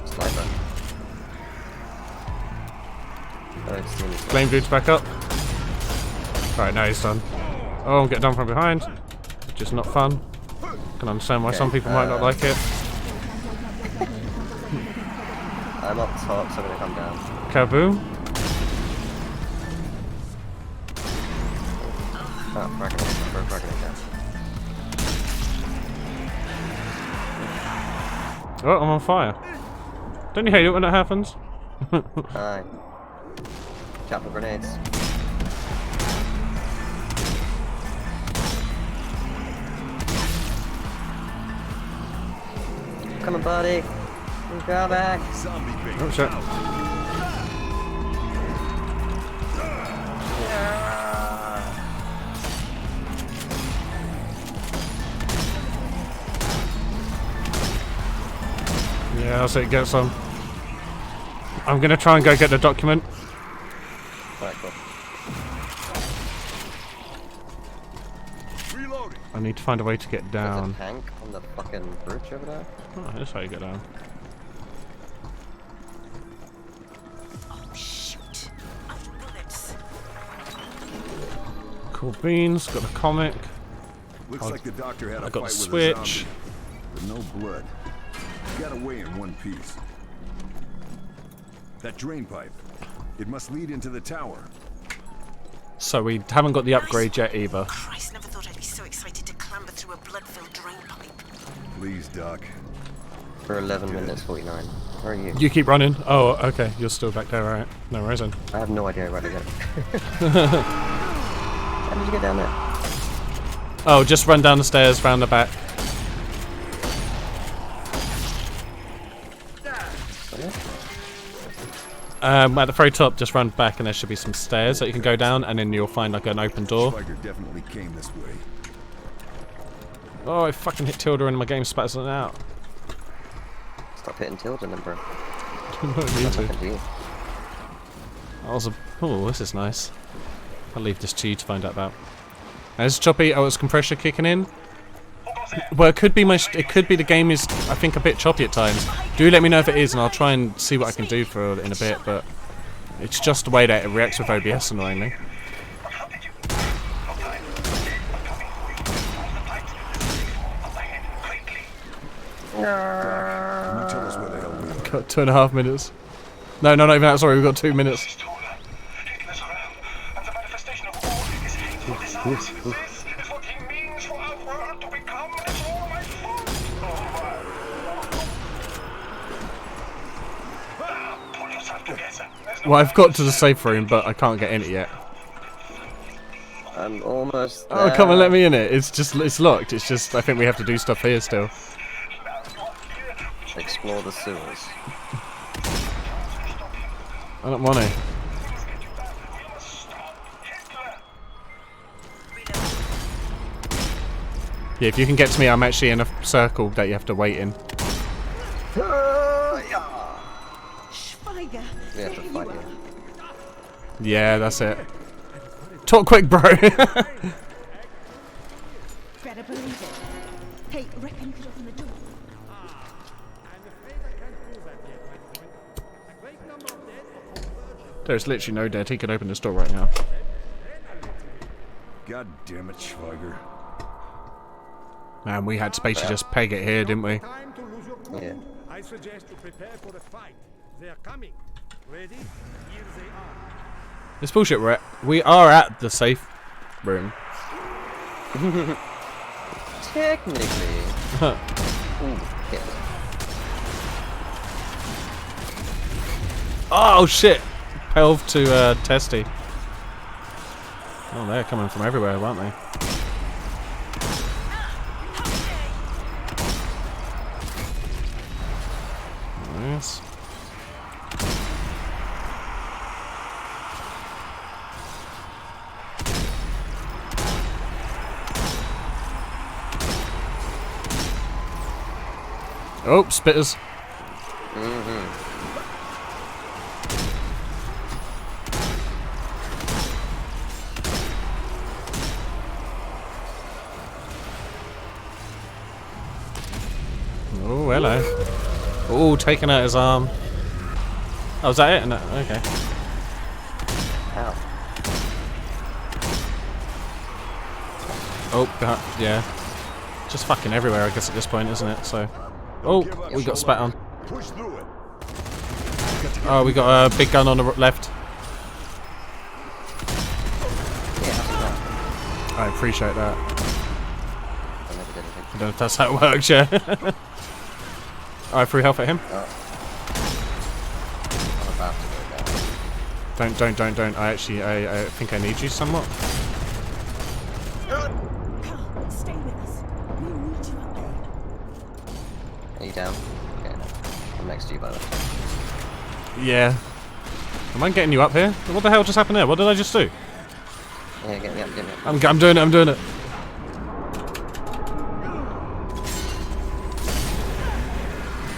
Sniper. Oh, it's doing this. Flame dude's back up. Right, now he's done. Oh, I'm getting done from behind. Just not fun. Can understand why some people might not like it. I'm up top, so I'm gonna come down. Kaboom. Oh, fracking it down. Oh, I'm on fire. Don't you hate it when that happens? Aye. Chapel grenades. Come on, buddy. Go back. Oh shit. Yeah, I'll say get some. I'm gonna try and go get the document. Alright, cool. Reloading. I need to find a way to get There's down. a tank on the fucking bridge over there. Oh, that's how you get down. Oh, shoot. Out of bullets. Cool beans, got a comic. Looks like the doctor had a I got fight the with a switch. zombie, but no blood. Got away in one piece. That drain pipe. It must lead into the tower. So we haven't got the upgrade yet either. Christ, never thought I'd be so excited to clamber through a blood-filled drain pipe. Please, Doc. For 11 minutes 49. Where are you? You keep running. Oh, okay. You're still back there, right? No worries then. I have no idea where to go. How did you get down there? Oh, just run down the stairs, round the back. At the very top, just run back and there should be some stairs that you can go down and then you'll find like an open door. Schweiger definitely came this way. Oh, I fucking hit Tilda and my game spazzing out. Stop hitting tilde then, bro. I don't need to. Fucking deal. Oh, this is nice. I'll leave this to you to find out about. There's choppy. Oh, it's compressor kicking in. Well, it could be it could be the game is, I think, a bit choppy at times. Do let me know if it is, and I'll try and see what I can do for it in a bit. But it's just the way that it reacts with OBS, annoyingly. Can you tell us where the hell we are? Got 2.5 minutes. No, not even that. Sorry, we've got 2 minutes. Well, I've got to the safe room, but I can't get in it yet. I'm almost there. Oh, come on, let me in it. It's locked. It's just, I think we have to do stuff here still. Explore the sewers. I don't want to. Yeah, if you can get to me, I'm actually in a circle that you have to wait in. Schweiger, We have to fight you. Yeah, that's it. Talk quick, bro. better believe it. Hey, reckon could open the door. There's literally no dead. He can open this door right now. God damn it, Schweiger. Man, we had to basically just peg it here, didn't we? Time to lose your cool. Yeah. I suggest you prepare for a fight. They are coming. Ready? Here they are. It's bullshit. We are at the safe room. Technically. Ooh, hit. Oh shit! Pelv to Testy. Oh, they're coming from everywhere, aren't they? Nice. Oh, spitters. Oh, hello. Oh, taking out his arm. Oh, is that it? No, okay. Ow. Oh, God, yeah. Just fucking everywhere, I guess, at this point, isn't it? So. Oh, we got spat on. Push through it. Oh, we got a big gun on the left. I appreciate that. I never did anything. I don't know if that's how it works, yeah. Alright, free health at him. I'm about to go down. Don't. I think I need you somewhat. Carl, stay with us. We need you up there. Are you down? Okay, no. I'm next to you, by the way. Yeah. Am I getting you up here? What the hell just happened there? What did I just do? Yeah, get me up, get me up. I'm doing it.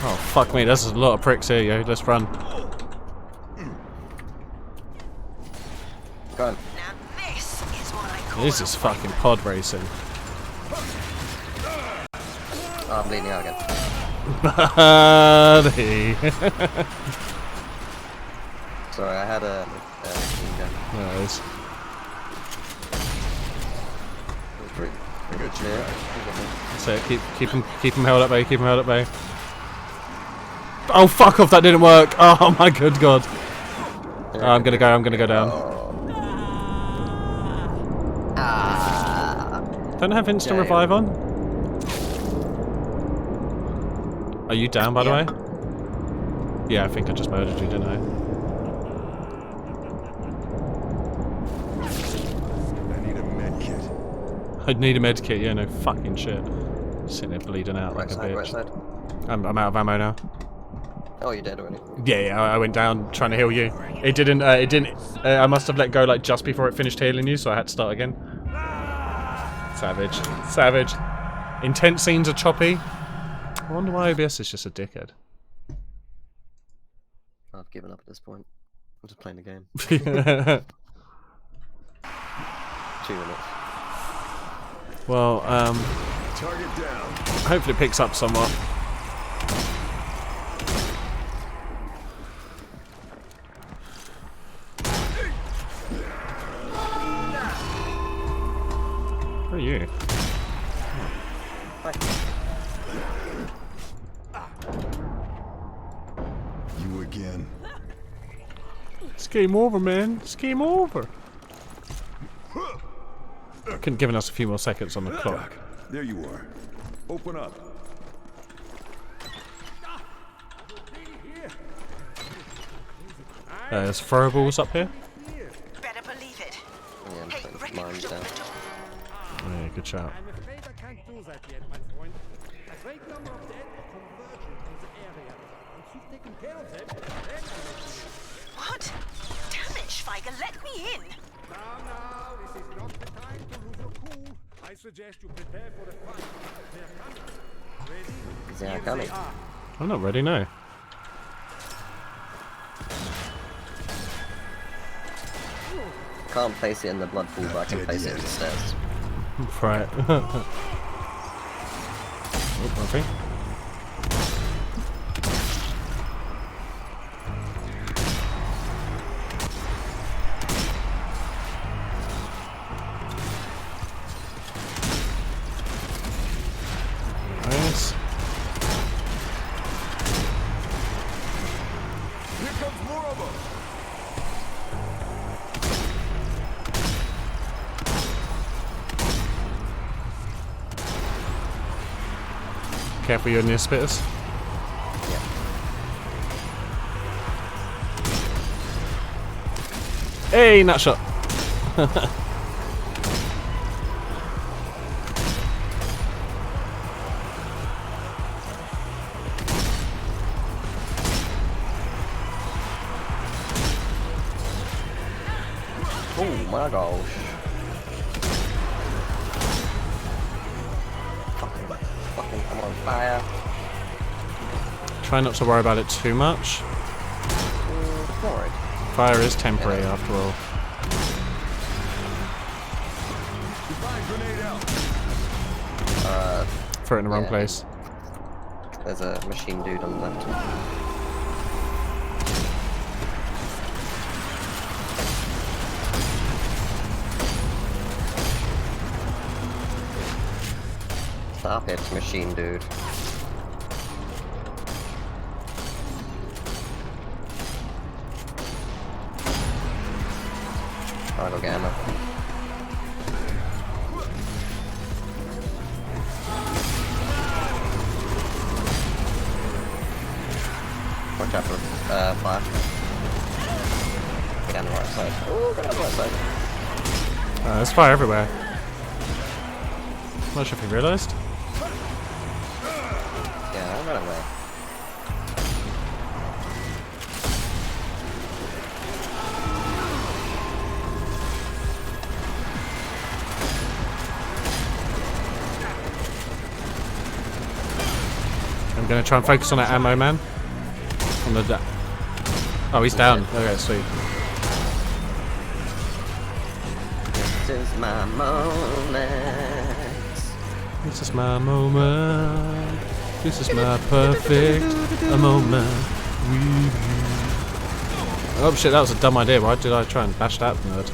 Oh, fuck me. There's a lot of pricks here, yo. Let's run. Go on. Now this is what I call This is fucking pod racing. Oh, I'm bleeding out again. Buddy. Sorry, I had a machine gun. Nice. I got you. So keep him held at bay. Keep him held at bay. Oh, fuck off! That didn't work. Oh my good god. Oh, I'm gonna go down. Don't have instant revive on. Are you down, by the way? Yeah, I think I just murdered you, didn't I? I need a med kit. I'd need a med kit, yeah, no fucking shit. Sitting there bleeding out Right like a side, bitch. right side. I'm out of ammo now. Oh, you're dead already. Yeah, I went down trying to heal you. It didn't, I must have let go like just before it finished healing you, so I had to start again. Savage. Intense scenes are choppy. I wonder why OBS is just a dickhead. I've given up at this point. I'm just playing the game. 2 minutes. Well, Target down. hopefully it picks up somewhat. Where are you? You again. It's game over, man. It's game over. Couldn't have given us a few more seconds on the clock. There you are. Open up. There's throwables up here. better believe it. Yeah, I'm Hey, putting reckon mines shut down. the door. Yeah, good shout. I'm afraid I can't do that yet, my friend. A great number of dead are converging in the area. Once you've taken care of them, then I'll let you in. What? Damn it, Schweiger, let me in. Now, this is not the time to lose your cool. I suggest you prepare for the fight. They're coming. Ready? They're Here coming. they are. I'm not ready, no. Can't place it in the blood pool, but I can place it in the stairs. Right. Oh, okay. Nice. Here comes more of them. Careful, you're near spitters. Hey, nut shot. Oh my gosh. Fucking, I'm on fire. Try not to worry about it too much. Forward. Fire is temporary after all. Throw it in the wrong yeah. place. There's a machine dude on the left. Stop it, machine dude. I'll go get ammo. Watch out for fire. Get on the right side. Oh, get on the right side. There's fire everywhere. Not sure if you realised. Yeah, I'll run away. I'm gonna try and focus on that ammo man. On the oh, he's down. Okay, sweet. This is my moment. This is my moment. This is my perfect moment. Oh shit, that was a dumb idea. Why did I try and bash that nerd?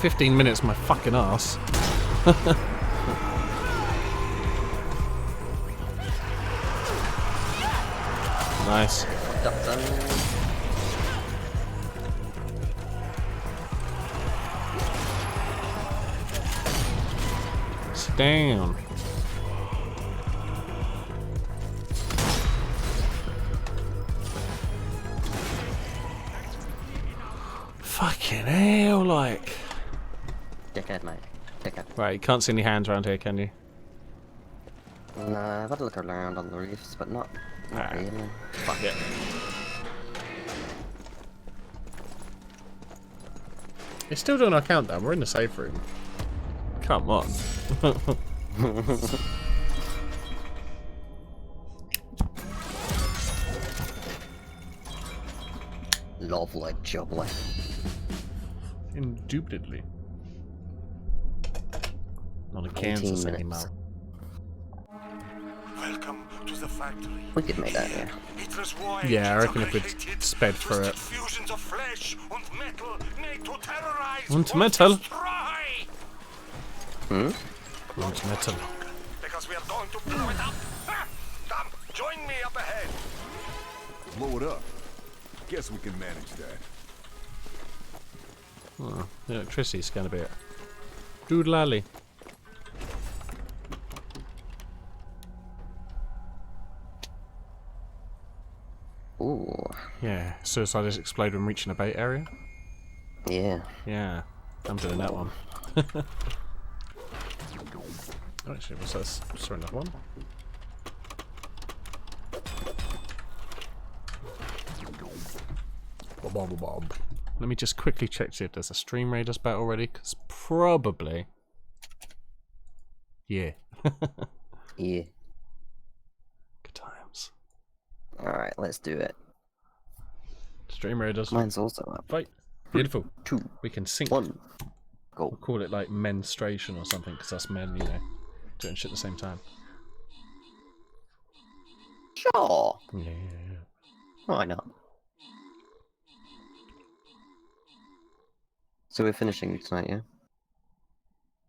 "15 minutes, my fucking ass." Nice. Sit down. Fucking hell, like. Dickhead, mate. Dickhead. Right, you can't see any hands around here, can you? Nah, I've had a look around on the reefs, but not really. Fuck it. It's still doing our countdown. We're in the safe room. Come on. Lovely jubbly. Indubitably. Not in 18 Kansas minutes. anymore. Welcome to the factory. We could make that, yeah. Hitler's war Yeah, I agents reckon are if we'd created, sped through twisted it. fusions of flesh and metal made to terrorize Und and metal. destroy. Want metal. Because we are going to blow it up. Ha! Come, join me up ahead. Blow it up. Guess we can manage that. Oh, the electricity's going to be it. Doodle-lally. Ooh. Yeah, suicide is explode when reaching a bait area. Yeah. Yeah, I'm doing that one. Actually, what's that? Sorry, another one. Bob. Let me just quickly check to see if there's a Stream Raiders battle already, because probably. Yeah. Yeah. Good times. Alright, let's do it. Stream Raiders. Mine's also up. Fight. Beautiful. 2, We can sync. 1. Go. We'll call it like menstruation or something, because us men, you know, doing shit at the same time. Sure. Yeah. Why not? So we're finishing tonight, yeah?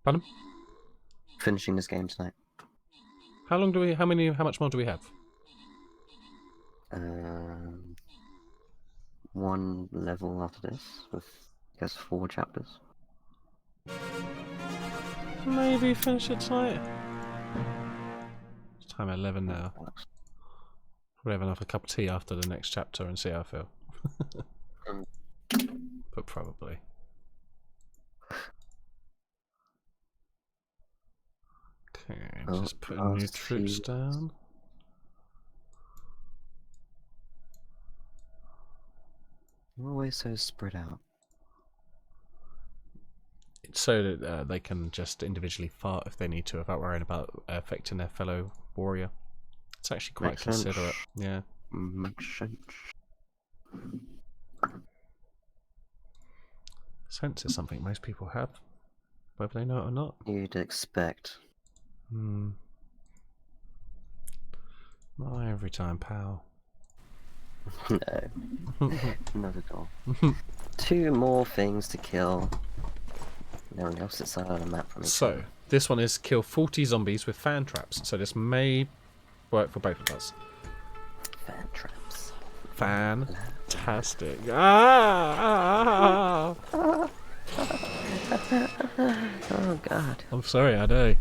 Pardon? Finishing this game tonight. How long do we? How much more do we have? 1 level after this, with I guess 4 chapters. Maybe finish it tonight. It's time 11 now. We'll have another cup of tea after the next chapter and see how I feel. But probably. Okay, just putting new troops down. always so spread out? So that they can just individually fart if they need to without worrying about affecting their fellow warrior. It's actually quite Makes sense. considerate. Yeah. Makes sense. Sense is something most people have, whether they know it or not. You'd expect. Not every time, pal. No. Not at all. 2 more things to kill. They're on the opposite side of the map from each other. So, this one is kill 40 zombies with fan traps. So this may work for both of us. Fan traps. Fantastic. Ah! Oh god. I'm sorry, I know.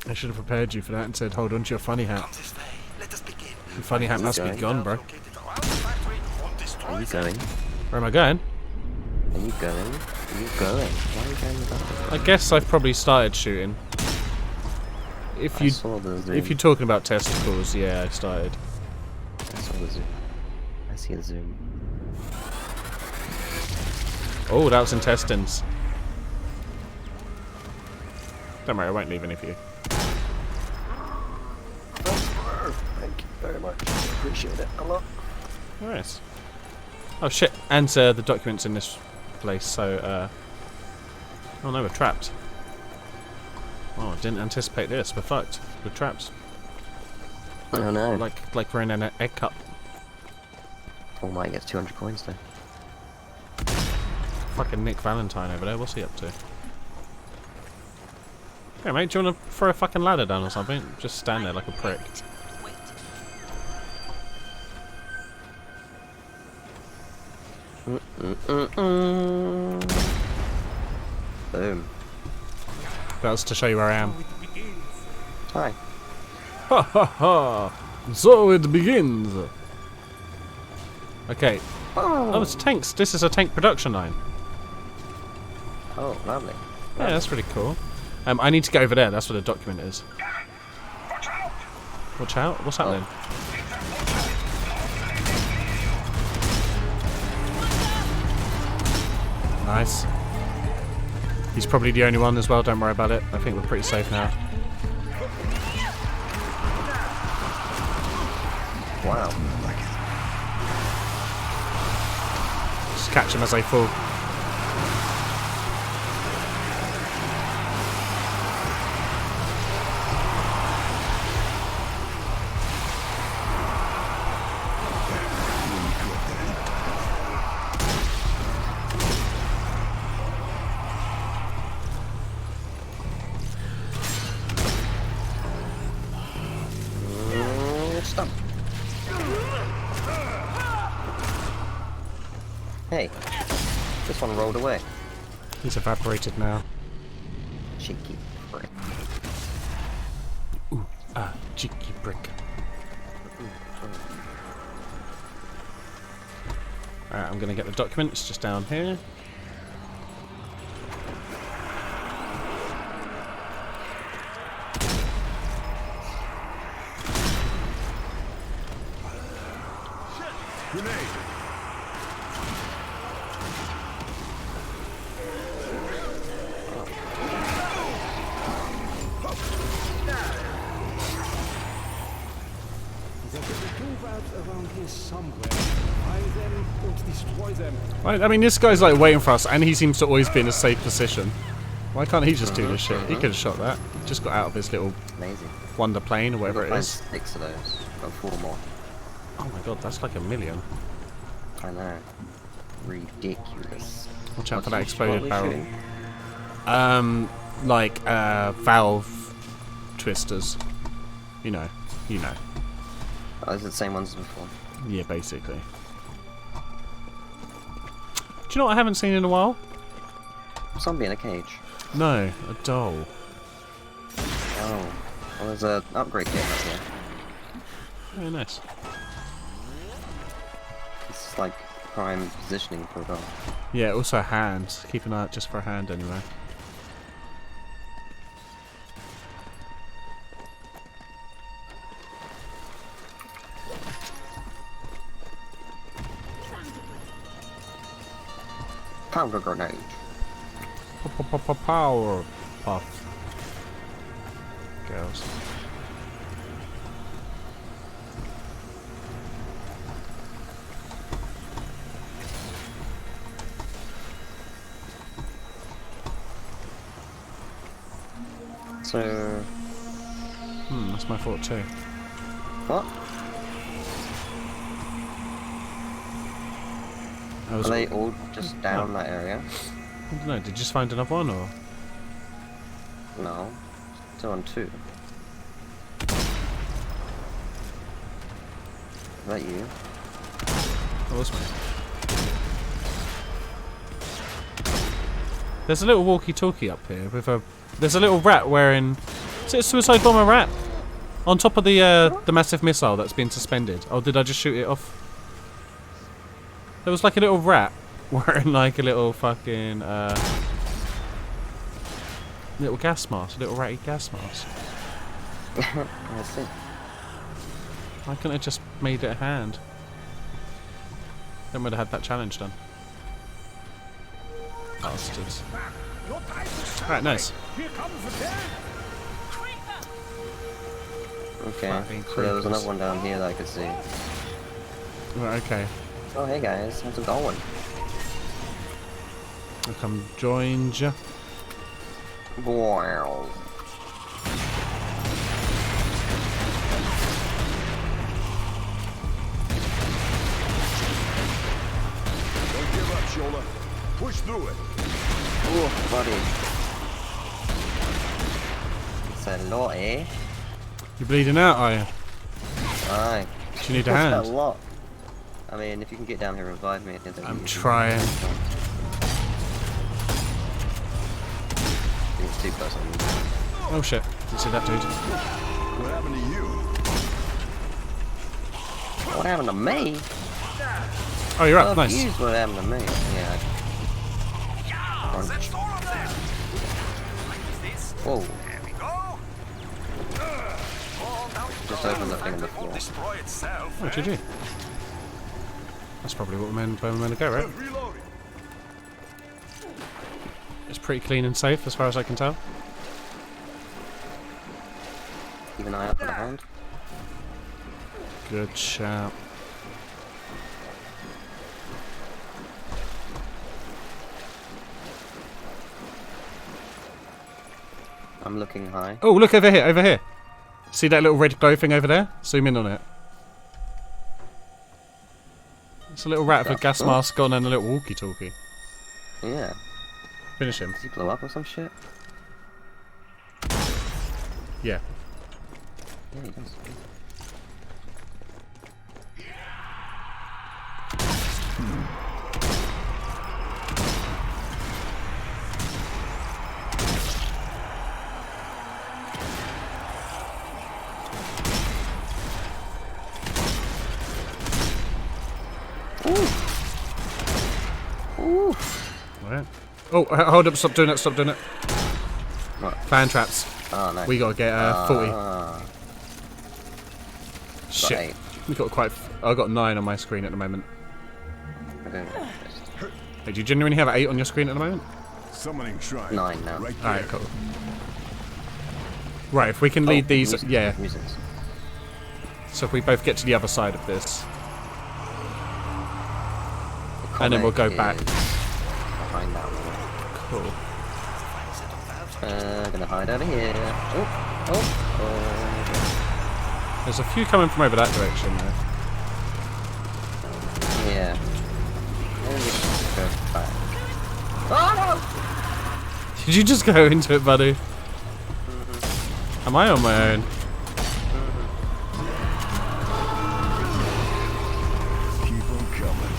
I should have prepared you for that and said, hold on to your funny hat. Your funny hat must be gone, bro. Are you going? Where am I going? Are you going? Are you going? Why are you going without me? I guess I've probably started shooting. If I saw the zoom. you're talking about testicles, yeah, I started. I saw the zoom. I see the zoom. Oh, that was intestines. Don't worry, I won't leave any for you. Thank you very much. Appreciate it a lot. Nice. Oh shit, and the document's in this place, so oh no, we're trapped. Oh, I didn't anticipate this. We're fucked. We're trapped. Oh no. Like we're in an egg cup. Oh my, gets 200 coins though. Fucking Nick Valentine over there. What's he up to? Hey mate, do you want to throw a fucking ladder down or something? Just stand there like a prick. Boom. That was to show you where I am. Hi. Ha ha ha! So it begins! Okay. Oh, it's tanks. This is a tank production line. Oh, lovely. Yeah, that's pretty cool. I need to get over there. That's where the document is. Watch out. What's happening? Nice. He's probably the only one as well. Don't worry about it. I think we're pretty safe now. Wow. Just catch them as they fall. Stop. Hey, this one rolled away. He's evaporated now. Cheeky prick. Ooh, cheeky brick. Alright, I'm gonna get the document. It's just down here. Grenade! There could be 2 valves around here somewhere. Find them and destroy them. I mean, this guy's like waiting for us, and he seems to always be in a safe position. Why can't he just do this shit? He could have shot that. Just got out of his little Amazing. wonder plane or whatever it Find is. 6 of those. Got 4 more. Oh my god, that's like a million. I know. Ridiculous. Watch out for What that exploded we barrel. shooting? Like valve twisters. You know. Oh, those are the same ones as before. Yeah, basically. Do you know what I haven't seen in a while? Zombie in a cage. No, a doll. Oh. Well, there's an upgrade kit right here. Very nice. This is like prime positioning for a doll. Yeah, also a hand. Keep an eye out just for a hand anyway. Powder grenade. Power puff. Girls. So... That's my thought too. What? Are they all just down that area? I don't know, did you just find another one or? No. Still on 2. Is that you? Oh, that's me. There's a little walkie-talkie up here with a... There's a little rat wearing... Is it a suicide bomber rat? On top of the massive missile that's been suspended. Oh, did I just shoot it off? There was like a little rat wearing like a little fucking little gas mask, a little ratty gas mask. I see. Why couldn't I just made it a hand? Then we'd have had that challenge done. Bastards. Alright, nice. Okay, so there was another one down here that I could see. Right, okay. Oh hey guys, how's it going? I'll come join ya. Wow. Don't give up, Shola. Push through it. Ooh, buddy. It's a lot, eh? You bleeding out, are you? Aye. Do you need a That's hand? a lot. I mean, if you can get down here and revive me, then I'm trying. I think it's too close on me. Oh shit, didn't see that dude. What happened to you? What happened to me? Oh, you're up, nice. Confused what happened to me. Yeah. That's all of them. Like this. Whoa. There we go. Just opened that thing on the It won't floor. destroy itself. Oh, GG. That's probably what where we're meant to go, right? Reloading. It's pretty clean and safe as far as I can tell. Keep an eye out for the hand. Good shout. I'm looking high. Oh, look over here, over here. See that little red glow thing over there? Zoom in on it. It's a little rat with a gas mask on and a little walkie-talkie. Yeah. Finish him. Does he blow up or some shit? Yeah. Yeah, he does. Right. Oh, hold up, stop doing it, stop doing it. What? Fan traps. Oh, no. We gotta get 40. Shit. 8. We got quite. I got 9 on my screen at the moment. Okay. Hey, do you genuinely have 8 on your screen at the moment? Summoning shrine. 9 now. Right there. Alright, cool. Right, if we can lead these. music, Yeah. Music's. So if we both get to the other side of this. And then we'll go back. Behind that one. Cool. Gonna hide over here. Oh. There's a few coming from over that direction though. Yeah. Maybe we should go back. Oh Did you just go into it, buddy? Am I on my own? Keep on coming.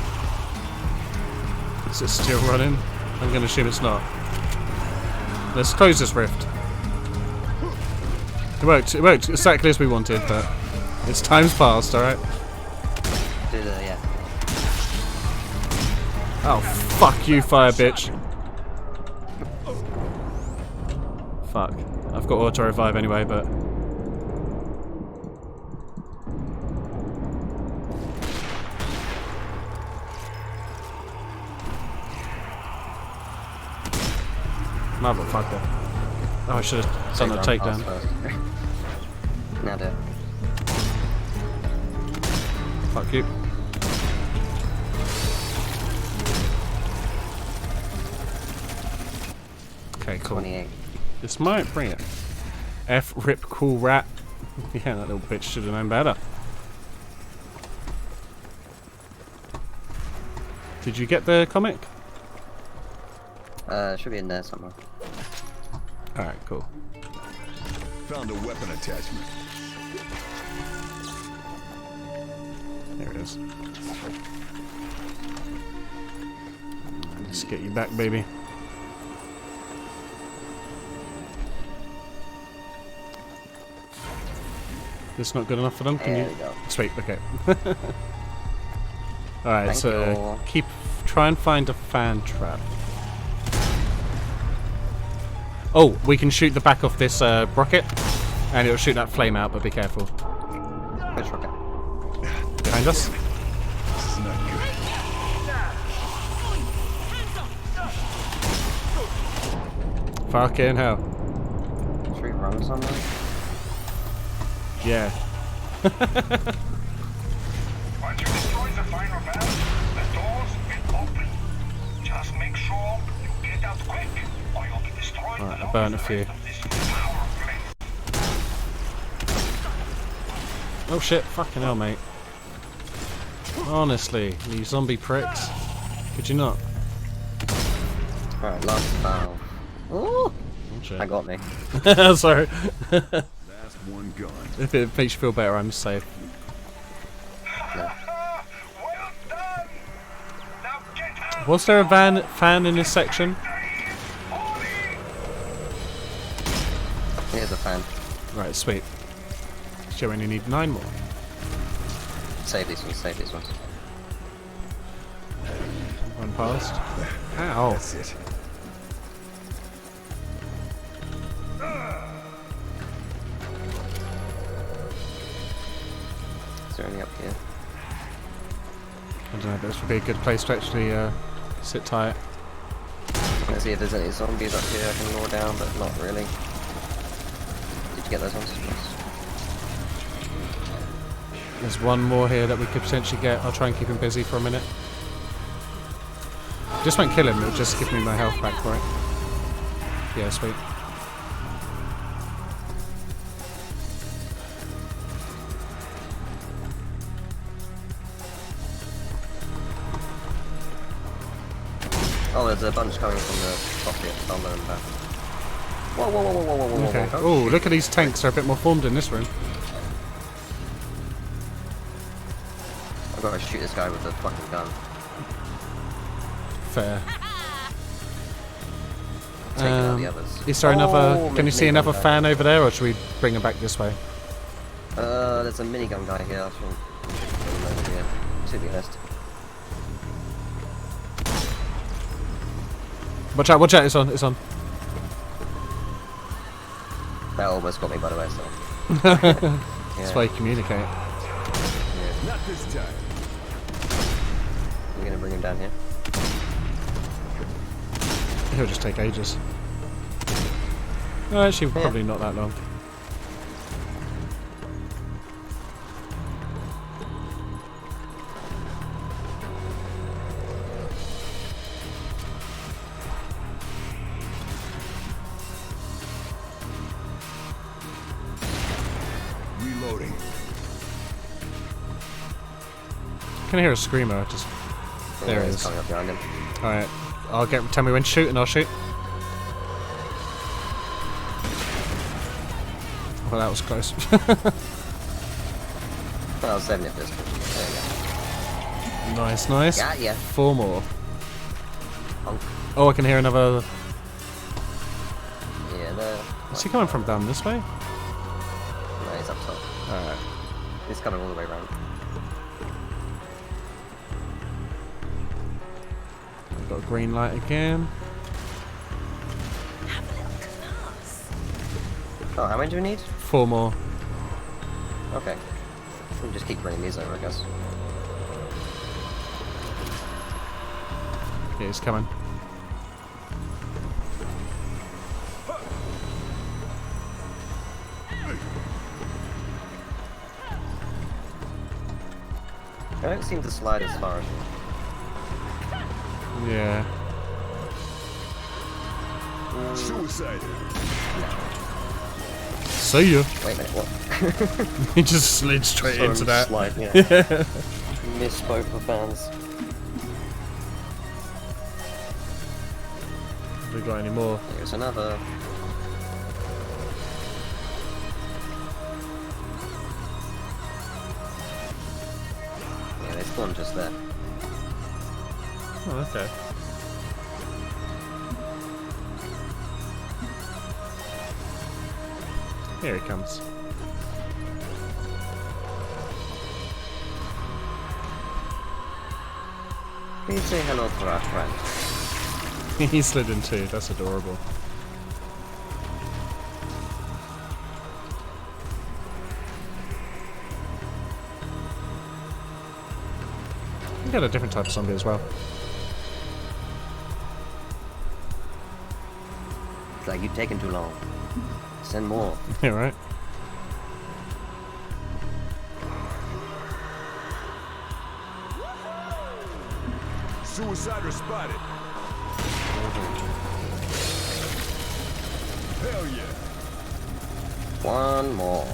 Is it still running? I'm gonna assume it's not. Let's close this rift. It worked exactly as we wanted, but it's time's passed, alright? no. Do the, yeah. Oh, fuck you, fire bitch. Fuck. I've got auto revive anyway, but. Motherfucker. Oh, I should have done a Take takedown. round pass first. Now do it. Fuck you. Okay, cool. 28. This might bring it. F rip cool rat. Yeah, that little bitch should have known better. Did you get the comic? Should be in there somewhere. Alright, cool. Found a weapon attachment. There it is. Let's get you back, baby. This not good enough for them? Can There you? we go. Sweet, okay. Alright, Thank so you. try and find a fan trap. Oh, we can shoot the back of this rocket, and it'll shoot that flame out, but be careful. Which rocket? Behind us? This is not good. Fucking hell. Should we run somewhere? Yeah. Once you destroy the final valve, the doors will open. Just make sure you get out quick, or you'll be destroyed. Alright, I burned a few. Oh shit, fucking hell, mate. Honestly, you zombie pricks. Could you not? Alright, last valve. Ooh! Oh shit. That got me. Sorry. Last one gone. If it makes you feel better, I'm safe. Well done. Now get out. Was there a fan in this section? Here's a fan. Right, sweet. So you only need 9 more. Save these ones, save these ones. Run past. Ow. That's it. Is there any up here? I don't know, but this would be a good place to actually sit tight. Let's see if there's any zombies up here I can lure down, but not really. Did you get those ones? Yes. There's one more here that we could potentially get. I'll try and keep him busy for a minute. Just won't kill him, it'll just give me my health back for it. Yeah, sweet. Oh, there's a bunch coming from the top here. I'll learn that. Whoa, whoa, whoa, whoa, whoa, whoa, whoa, Okay. whoa. Oh, look at these tanks, they're a bit more formed in this room. I've got to shoot this guy with a fucking gun. Fair. Taking out the others. Is there another... Oh, Can you see another minigun guy. fan over there, or should we bring him back this way? There's a minigun guy here. I think. Over here, to be honest. Watch out, it's on, it's on. That almost got me, by the way, so. That's why you communicate. Yeah. Not this time. You're gonna bring him down here? He'll just take ages. No, actually, Yeah. probably not that long. Reloading. Can I hear a screamer? Just there it he's is. coming up behind him. Alright, tell me when to shoot and I'll shoot. Well, that was close. Well, I was saving it for this one. There Nice, nice. you go. Got ya. 4 more. Punk. Oh, I can hear another. Yeah, there. Is he coming from down this way? No, he's up top. Alright. He's coming all the way around. Got a green light again. Have a little class. Oh, how many do we need? 4 more. Okay. We'll just keep bringing these over, I guess. Yeah, he's coming. I don't seem to slide as far as Yeah. Suicide. See ya. Wait a minute, what? He just slid straight Sorry, into that. Slide, yeah. Missed both the fans. Have we got any more? Here's another. Yeah, they spawned just there. Oh, okay. Here he comes. Please say hello to our friend. He slid in too. That's adorable. You got a different type of zombie as well. It's like you've taken too long. Send more. Yeah, right. Suicider spotted. Hell yeah. One more.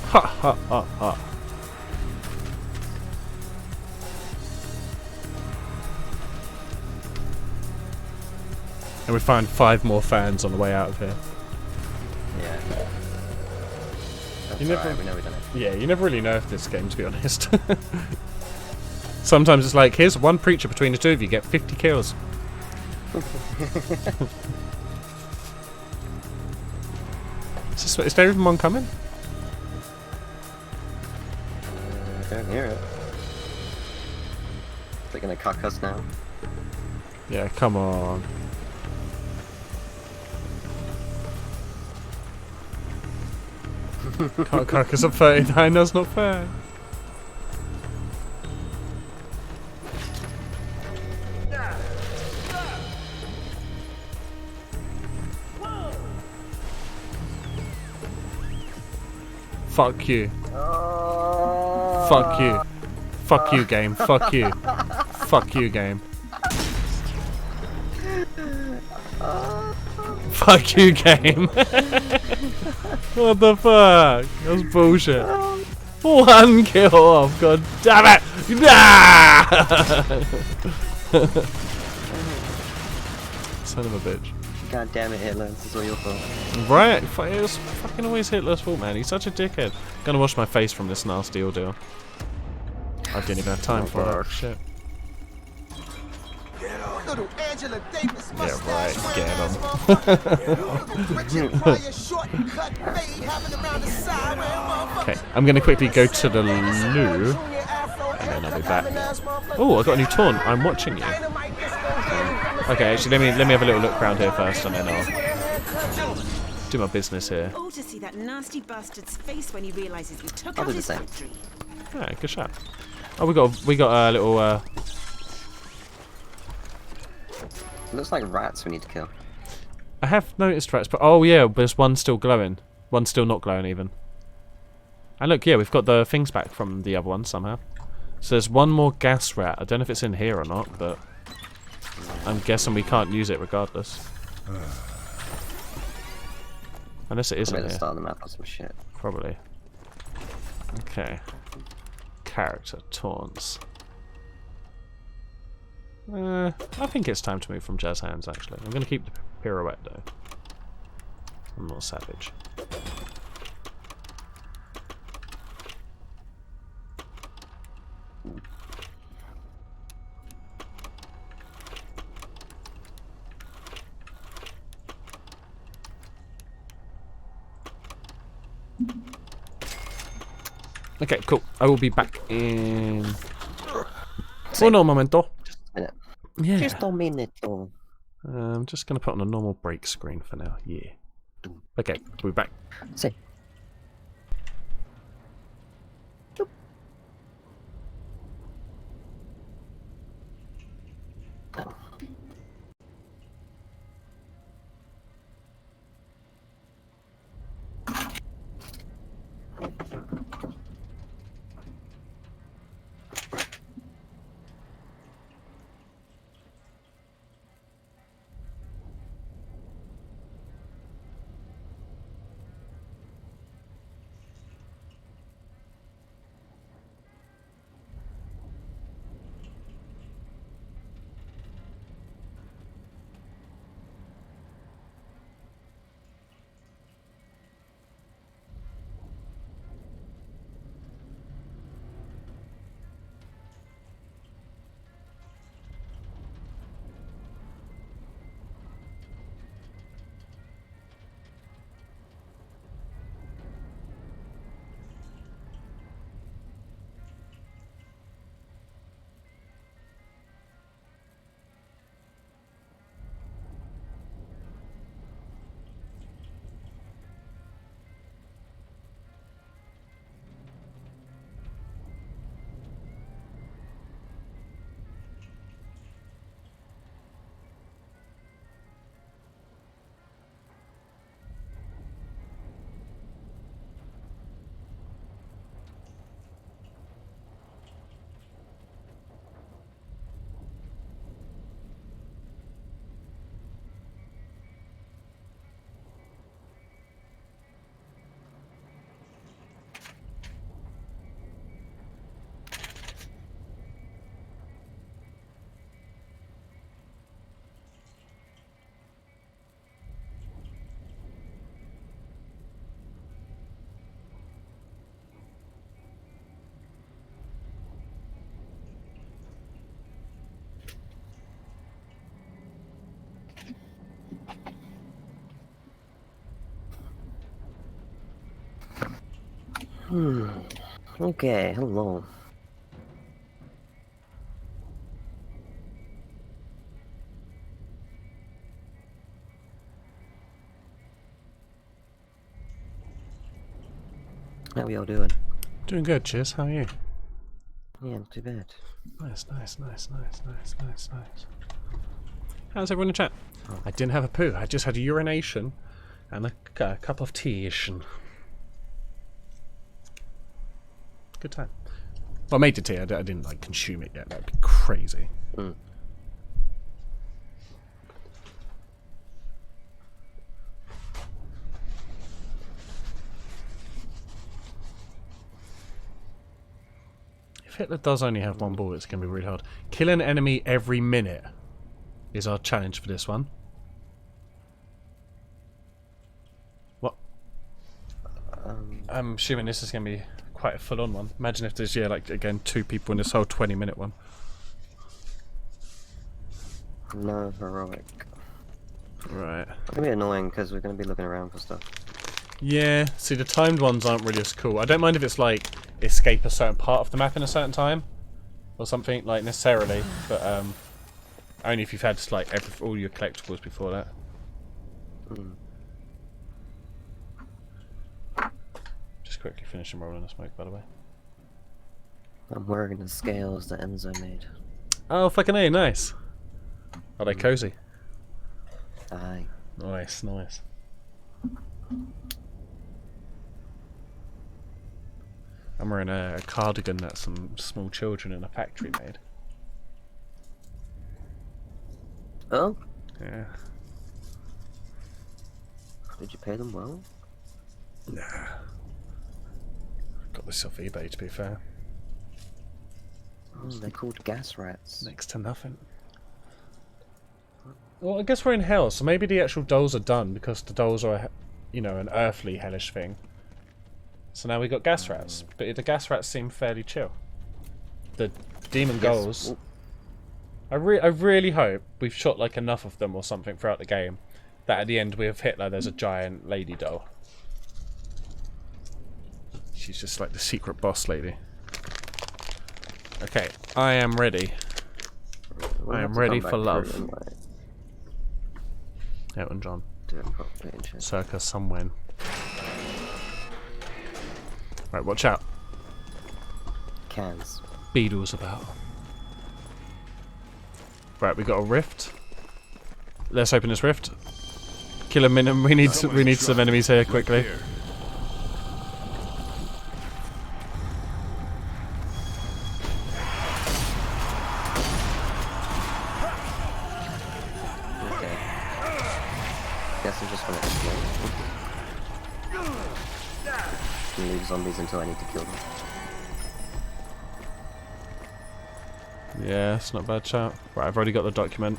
Ha ha ha ha. And we find 5 more fans on the way out of here. Yeah. That's You never- alright, we know we done it. Yeah, you never really know if this game, to be honest. Sometimes it's like, here's one preacher between the two of you, get 50 kills. Is there even one coming? I don't hear it. They're gonna cuck us now. Yeah, come on. Can't crack us up 39, that's not fair. Fuck you. Fuck you. Fuck you, game. Fuck you. Fuck you, game. Fuck you, game. What the fuck? That's bullshit. 1 kill off. God damn it. Nah! Son of a bitch. God damn it, Hitler. This is all your fault. Right, it was fucking always Hitler's fault, man. He's such a dickhead. Gonna wash my face from this nasty ordeal. I didn't even have time for it. Shit. Little Angela Davis Yeah, right. Get him. Okay, I'm gonna quickly go to the loo, and then I'll be back. Oh, I got a new taunt. I'm watching you. Okay, actually, let me have a little look around here first, and then I'll do my business here. Oh, to see that nasty bastard's face when he realizes we took I'll out do the his same. factory. Yeah, good shot. Oh, we got a little. Looks like rats we need to kill. I have noticed rats, but oh yeah, there's one still glowing. One's still not glowing even. And look, yeah, we've got the things back from the other one somehow. So there's one more gas rat. I don't know if it's in here or not, but I'm guessing we can't use it regardless. Unless it is Maybe in the here. start of the map or some shit. Probably. Okay. Character taunts. I think it's time to move from jazz hands actually. I'm going to keep the pirouette though. I'm not savage. Okay, cool. I will be back in uno momento. Just a minute. Yeah. Just a minute. Oh. I'm just going to put on a normal break screen for now. Yeah. Okay, we'll be back. See. Okay, hello. How we all doing? Doing good, cheers. How are you? Yeah, not too bad. Nice. How's everyone in chat? I didn't have a poo. I just had a urination and a cup of tea. Good time. Well, I made the tea. I didn't like consume it yet. That'd be crazy. If Hitler does only have one ball, it's going to be really hard. Kill an enemy every minute is our challenge for this one. What? I'm assuming this is going to be quite a full-on one. Imagine if there's, yeah, like, again, 2 people in this whole 20-minute one. No heroic. Right. It's gonna be annoying because we're gonna be looking around for stuff. Yeah, see, the timed ones aren't really as cool. I don't mind if it's, like, escape a certain part of the map in a certain time. Or something, like, necessarily. But, only if you've had, like, all your collectibles before that. Just quickly finish them rolling the smoke, by the way. I'm wearing the scales that Enzo made. Oh, fucking A, nice. Are they cozy? Aye. Nice. I'm wearing a cardigan that some small children in a factory made. Oh? Yeah. Did you pay them well? Nah. Got this off eBay, to be fair. Oh, they're called gas rats. Next to nothing. Well, I guess we're in hell, so maybe the actual dolls are done because the dolls are, you know, an earthly hellish thing. So now we got gas rats, but the gas rats seem fairly chill. The demon ghouls. I really hope we've shot like enough of them or something throughout the game that at the end with Hitler there's a giant lady doll. She's just like the secret boss lady. Okay, I am ready. I am ready for love. Elton John. Circa somewhen. Right, watch out. Cans. Beetles about. Right, we got a rift. Let's open this rift. Kill a minute. We need some enemies here quickly. Okay. Guess I'm just gonna explode. And leave zombies until I need to kill them. Yeah, it's not a bad shout. Right, I've already got the document.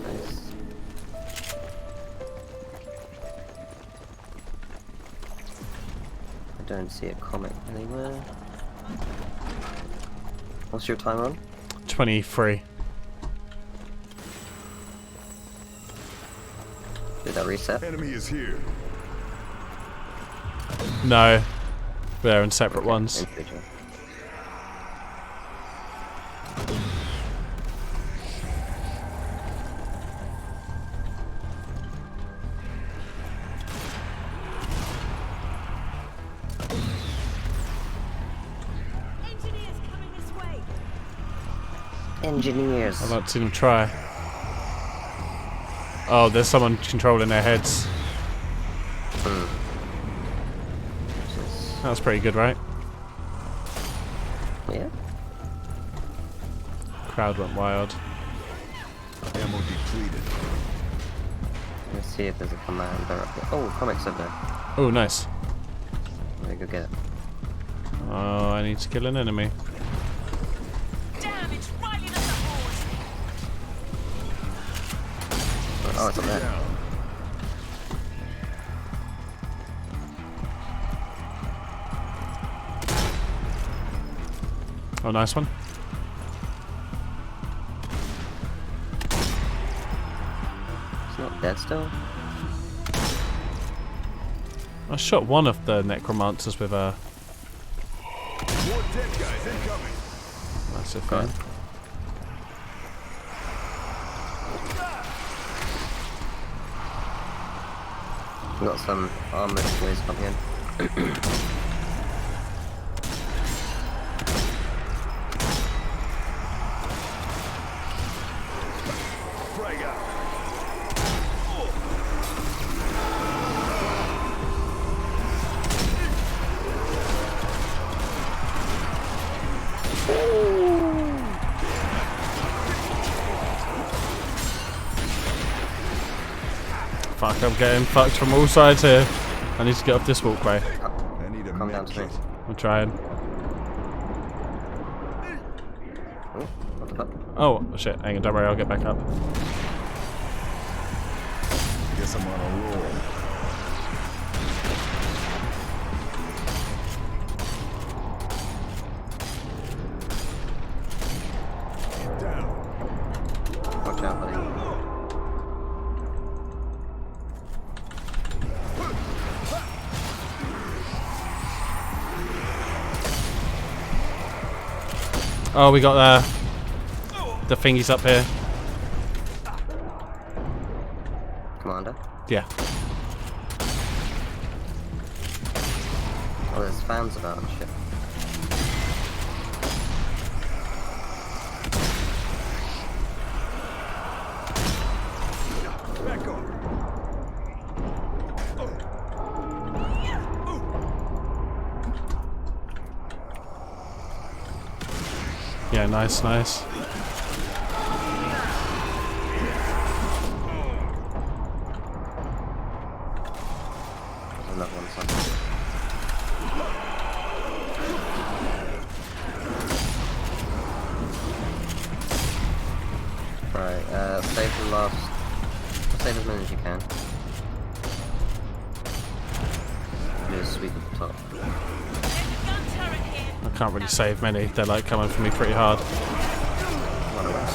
Nice. I don't see a comic anywhere. What's your time on? 23. Did that reset? Enemy is here. No. They're in separate ones. Individual. Engineers coming this way. Engineers. I'd like to see them try. Oh, there's someone controlling their heads. That was pretty good, right? Yeah. Crowd went wild. Ammo depleted. Let's see if there's a commander up there. Oh, comics up there. Oh, nice. Let me go get it. Oh, I need to kill an enemy. Damn, it's riling us aboard. Oh, it's up there. Down. Oh, nice one. It's not dead still. I shot one of the necromancers with a More dead guys incoming. massive thing. Got some armored boys coming in. Frag out. Fuck, I'm getting fucked from all sides here. I need to get off this walkway. I need a Come down med to me. kit. I'm trying. Oh, what the fuck? Oh, shit. Hang on, don't worry, I'll get back up. Guess I'm on a roll. Down. Watch out, buddy. Oh, we got the thingies up here. Commander. Yeah. Oh, there's fans about and shit. Back on. Yeah, nice, nice. There's another one somewhere. Right, save the last. Save as many as you can. Just sweep at the top. Gun turret here. I can't really save many. They're like coming for me pretty hard. Run away.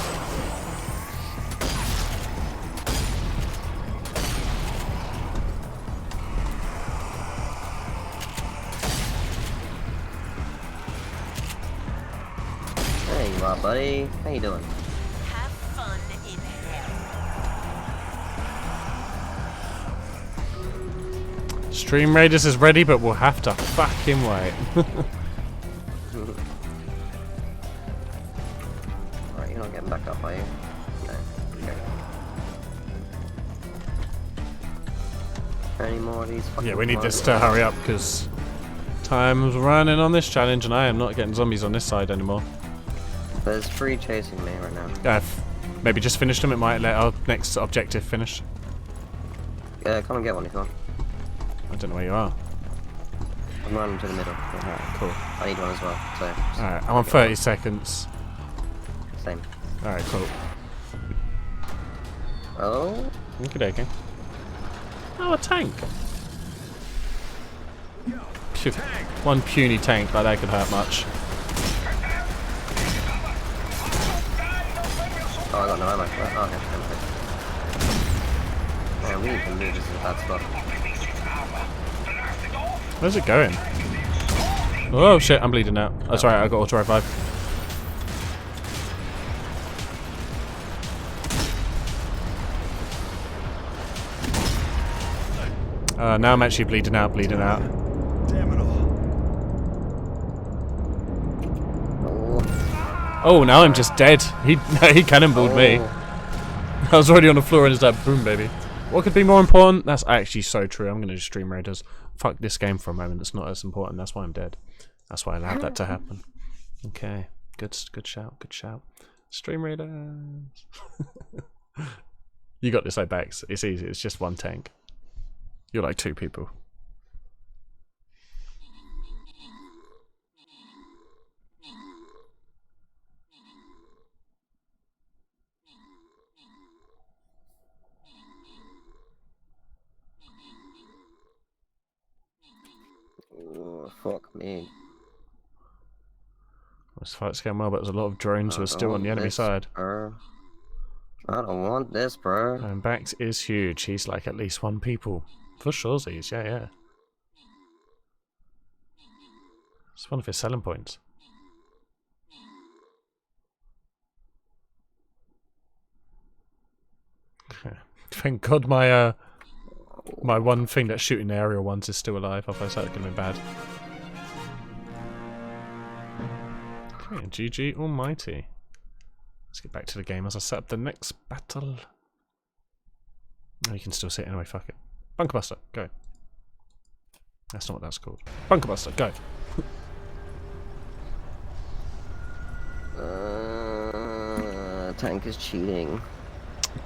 There you are, buddy. How you doing? Have fun in hell. Stream Raiders is ready, but we'll have to fucking wait. Alright, you're not getting back up, are you? No. Okay. Any more of these fucking Yeah, we need this commanders? to hurry up because time's running on this challenge, and I am not getting zombies on this side anymore. There's 3 chasing me right now. Maybe just finish them. It might let our next objective finish. Come and get one if you want. I don't know where you are. I'm running to the middle. Alright, cool. I need one as well, so. Alright, I'm on 30 seconds. Same. Alright, cool. Oh? Okie dokie. Oh, a tank. Phew. One puny tank, like that could hurt much. Oh, I got no ammo. Oh, okay. Man, we need to move. This is a bad spot. Where's it going? Oh shit, I'm bleeding out. That's right, I got auto revive. Now I'm actually bleeding out. Damn it all. Oh. Oh, now I'm just dead. He cannonballed me. I was already on the floor and it's like, boom, baby. What could be more important? That's actually so true. I'm going to just stream Raiders. Fuck this game for a moment. It's not as important. That's why I'm dead. That's why I allowed that to happen. Okay. Good shout. Good shout. Stream Raiders. You got this, Bex. It's easy. It's just one tank. You're like 2 people. Oh, fuck me. This fight's going well, but there's a lot of drones who are still on the enemy side. Bro. I don't want this, bro. And Bax is huge. He's like at least 1 people. For sure, yeah. It's one of his selling points. Thank God my my one thing that's shooting the aerial ones is still alive, otherwise that would have been bad. Okay, GG almighty. Let's get back to the game as I set up the next battle. No, you can still see it anyway, fuck it. Bunker Buster, go. That's not what that's called. Bunker Buster, go. Tank is cheating.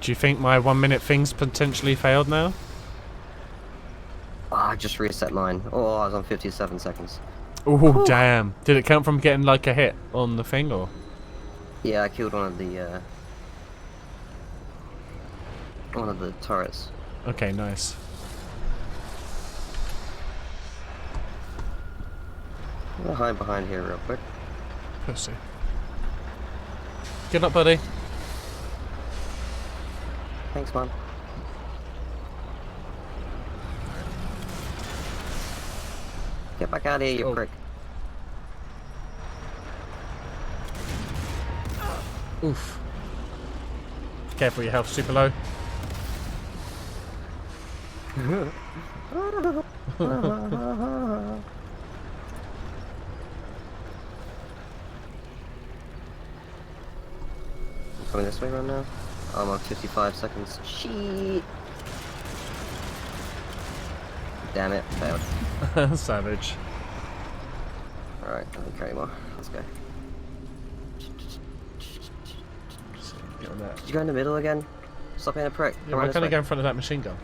Do you think my 1 minute thing's potentially failed now? Oh, I just reset mine. Oh, I was on 57 seconds. Oh, damn. Did it count from getting like a hit on the thing or? Yeah, I killed one of the turrets. Okay, nice. I'm gonna hide behind here real quick. Pussy. Good luck, buddy. Thanks, man. Get back out of here, you prick. Oof. Careful, your health's super low. Coming this way right now? I'm on 55 seconds. Shit! Damn it, failed. Savage. Alright, let me carry more. Let's go. Get on that. Did you go in the middle again? Stop being a prick. Yeah, why can't I go in front of that machine gun?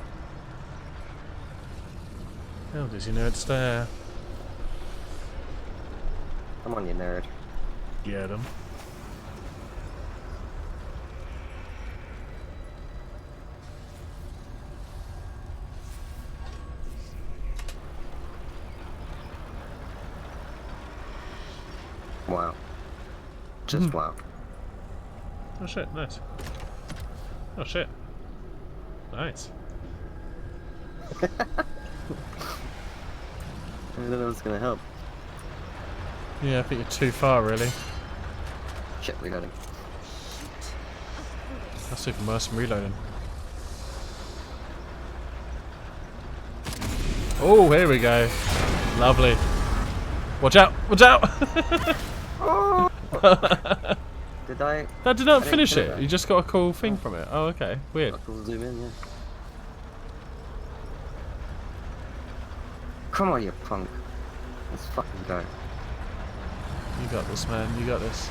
Hell, does you nerds there? Come on, you nerd. Get them. Wow. Just wow. Oh shit, nice. Oh shit. Nice. I don't know what's gonna help. Yeah, I think you're too far, really. Shit, reloading. That's even worse than reloading. Oh, here we go. Lovely. Watch out! Watch out! Did I? That did not I finish didn't kill it. that. You just got a cool thing from it. Oh, okay. Weird. I'll zoom in, yeah. Come on, you punk. Let's fucking go. You got this, man. You got this.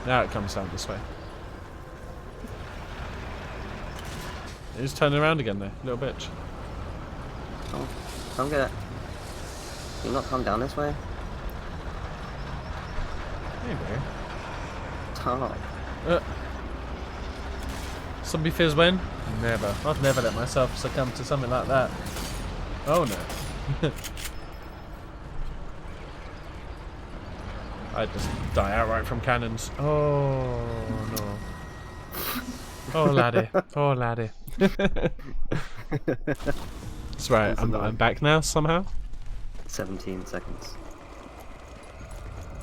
Now it comes down this way. He's turning around again, though. Little bitch. Oh, I'm gonna. Can you not come down this way? Maybe. Oh. Zombie Fizz win? Never. I'd never let myself succumb to something like that. Oh no. I'd just die outright from cannons. Oh no. Oh laddie. Oh laddie. That's right, I'm back now somehow. 17 seconds.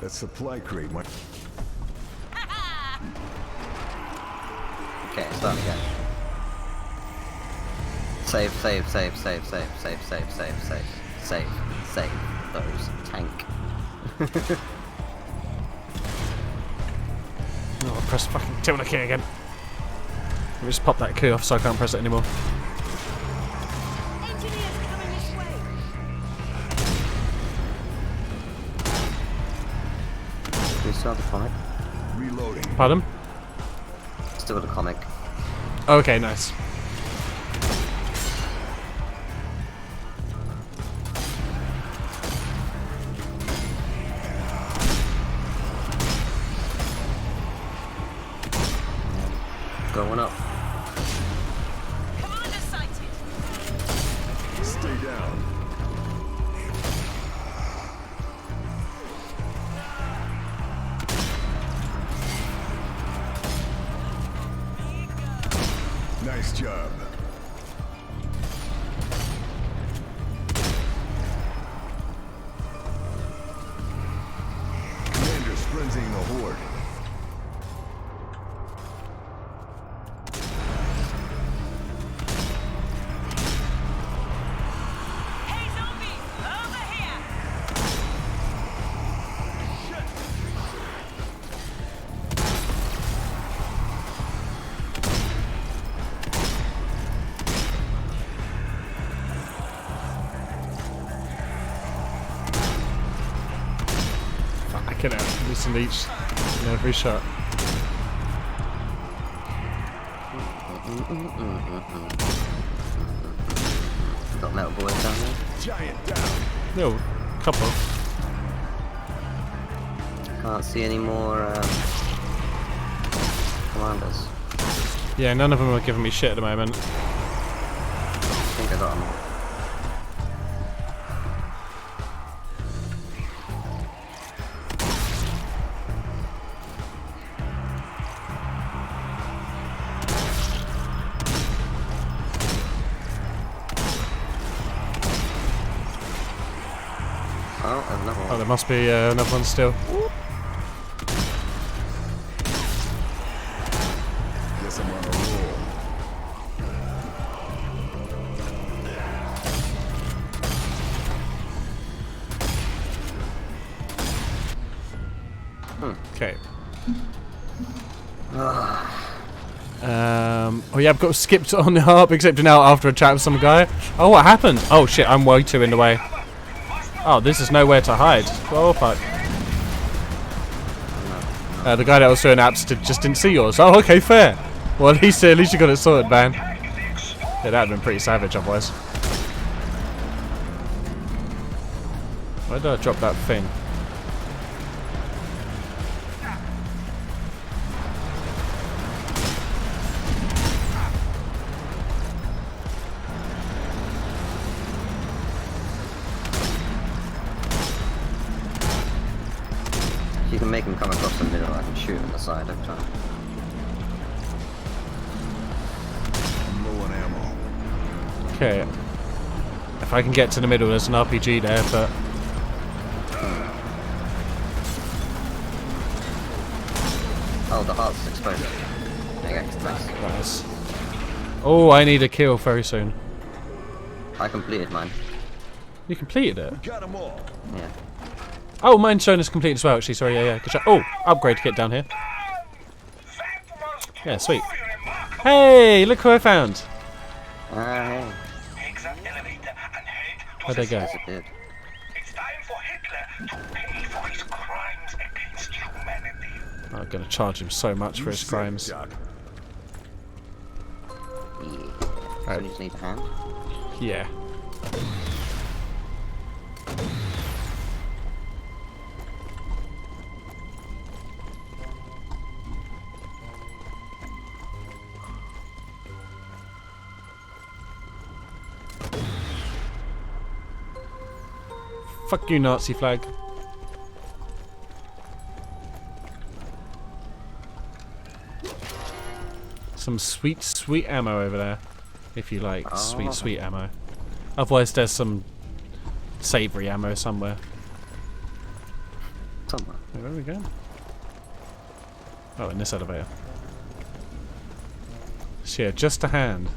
That supply crate might... Okay, start again. Save, save, save, save, save, save, save, save, save, save, save those tank. Oh, I pressed fucking tilde key again. Let me just pop that key off so I can't press it anymore. Engineers coming this way. Do we still have the comic? Reloading. Pardon? Still the comic. Okay, nice. Going up. Commander sighted. Stay down. Nice job. Fucking hell, missing each in every shot. Got metal boys down there. Giant down. No, couple. Can't see any more commanders. Yeah, none of them are giving me shit at the moment. I think I got them all. Oh, there's another one. Oh, there must be another one still. Guess I'm on a roll. Okay. Oh yeah, I've got skipped on the harp, except now after a chat with some guy. Oh, what happened? Oh shit, I'm way too in the way. Oh, this is nowhere to hide. Oh fuck. The guy that was doing apps just didn't see yours. Oh, okay, fair. Well, at least you got it sorted, man. Yeah, that'd have been pretty savage otherwise. Where did I drop that thing? If you can make him come across the middle, I can shoot him on the side every time. I'm low on ammo. Okay. If I can get to the middle, there's an RPG there, but... Oh, the heart's exploded. There you go, nice. Nice. Oh, I need a kill very soon. I completed mine. You completed it? Got them all. Yeah. Oh, mine's shown as complete as well, actually. Sorry, yeah. Good shot. Oh, upgrade to get down here. Yeah, sweet. Hey, look who I found. Hey. Take that elevator and head to Where'd they go? Disappeared. It's time for Hitler to pay for his crimes against humanity. I'm gonna charge him so much for his crimes. Doc. Yeah. Right. So you just need a hand. Yeah. Fuck you, Nazi flag. Some sweet, sweet ammo over there. If you like sweet, sweet ammo. Otherwise, there's some savoury ammo somewhere. Somewhere. Where are we going? Oh, in this elevator. So yeah, just a hand.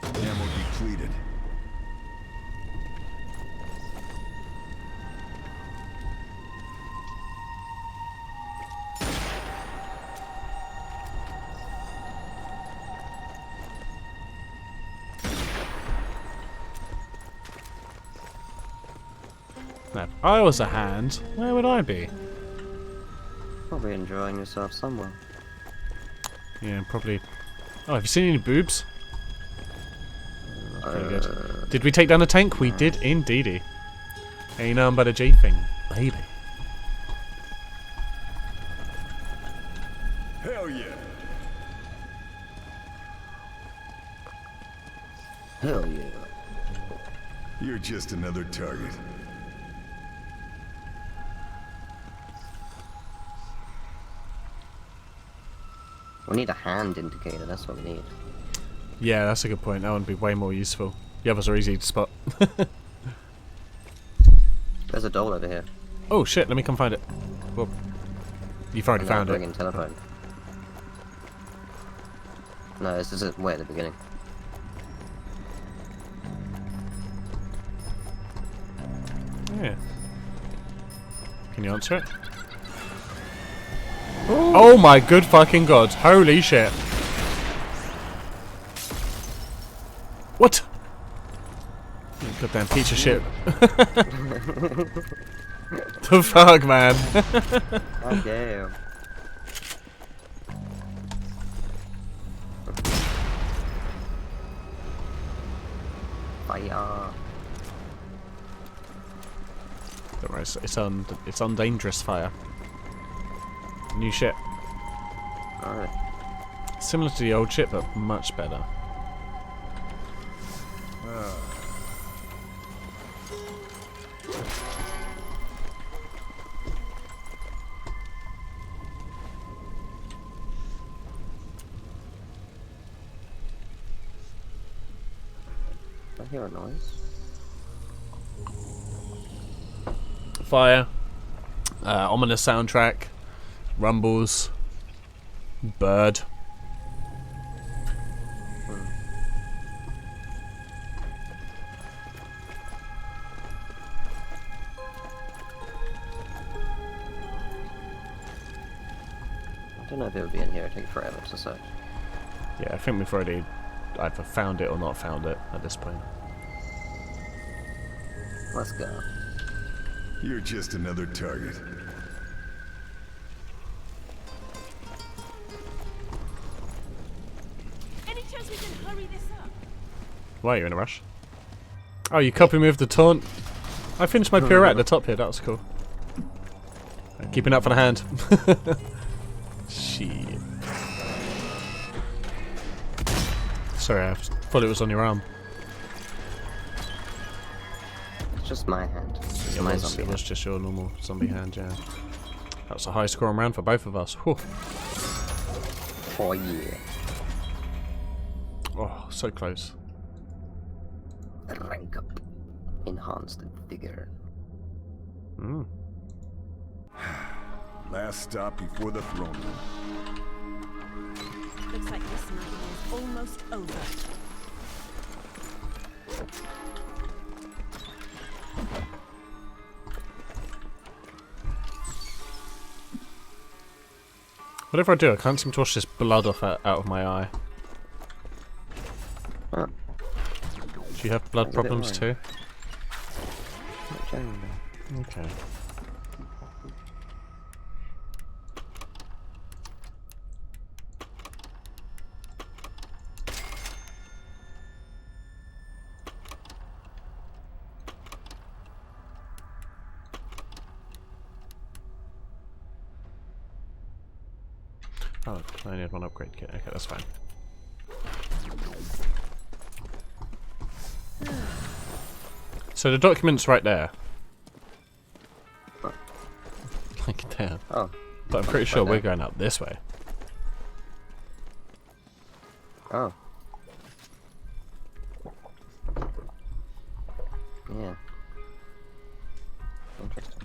Ammo depleted. Now, if I was a hand, where would I be? Probably enjoying yourself somewhere. Yeah, probably. Oh, have you seen any boobs? Pretty good. Did we take down a tank? We did indeedy. Ain't none but a G thing, baby. Hell yeah. Hell yeah. You're just another target. We need a hand indicator, that's what we need. Yeah, that's a good point. That would be way more useful. The others are easy to spot. There's a doll over here. Oh shit, let me come find it. Well, you've already found it. Ringing telephone. No, this is way at the beginning. Yeah. Can you answer it? Oh my good fucking god. Holy shit. What? You goddamn piece of shit. Fuck, man. Oh, damn. Fire. Don't worry, it's on dangerous fire. New ship. Alright. Similar to the old ship, but much better. I hear a noise. Fire. Ominous soundtrack. Rumbles. Bird. I don't know if it would be in here. It'd take forever to search. Yeah, I think we've already either found it or not found it at this point. Let's go. You're just another target. Any chance we can hurry this up? Why are you in a rush? Oh, you copy me with the taunt? I finished my pirouette at the top here, that was cool. Keeping up for the hand. Shit. Sorry, I thought it was on your arm. It's just my hand. It's It my was, zombie it was hand. just your normal zombie hand, yeah. That was a high scoring round for both of us. Whew. Oh yeah. Oh, so close. Rank up. Enhanced vigor. Mm. Last stop before the throne room. Looks like this night is almost over. Whatever I do, I can't seem to wash this blood off out of my eye. Oh, Do you have blood That's a bit problems too? worrying. not generally. Okay. Oh, I only had one upgrade kit. Okay, that's fine. So the document's right there. Like, damn. Oh, But I'm pretty sure right we're there. going out this way. oh. Yeah. Interesting.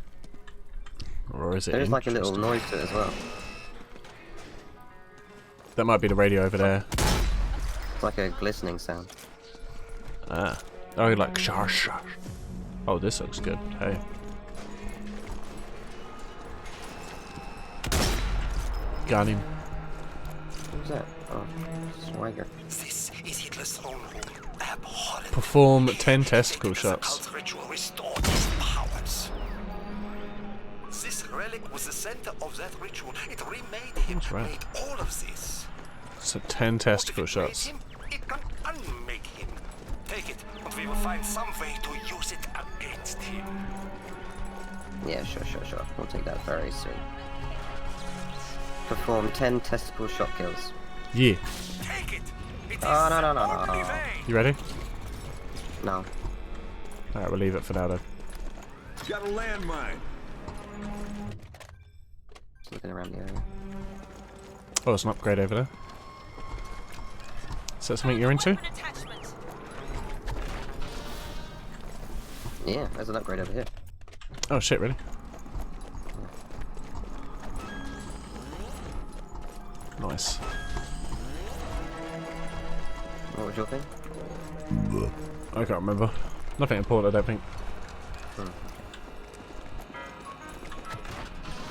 Or is it There's like a little interesting? noise to it as well. That might be the radio over there. It's like a glistening sound. Ah. Oh, like shar shar. Oh, this looks good. Hey. Got him. Who's that? Oh, Swagger. This is Hitler's throne room. Abhorrent. Perform 10 testicle Hitler's shots. occult ritual restored his powers. This relic was the center of that ritual. It remade him, That's right. made all of this. So 10 testicle What if it made shots. him, it can unmake him. Take it, and we will find some way to use it against him. Yeah, sure. We'll take that very soon. Perform 10 testicle shot kills. Yeah. Take it. It is Oh, no. the only way. You ready? No. Alright, we'll leave it for now then. Got a landmine. Just looking around the area. Oh, there's an upgrade over there. Is that something you're into? Weapon attachment. Yeah, there's an upgrade over here. Oh shit, really? Nice. What was your thing? I can't remember. Nothing important, I don't think.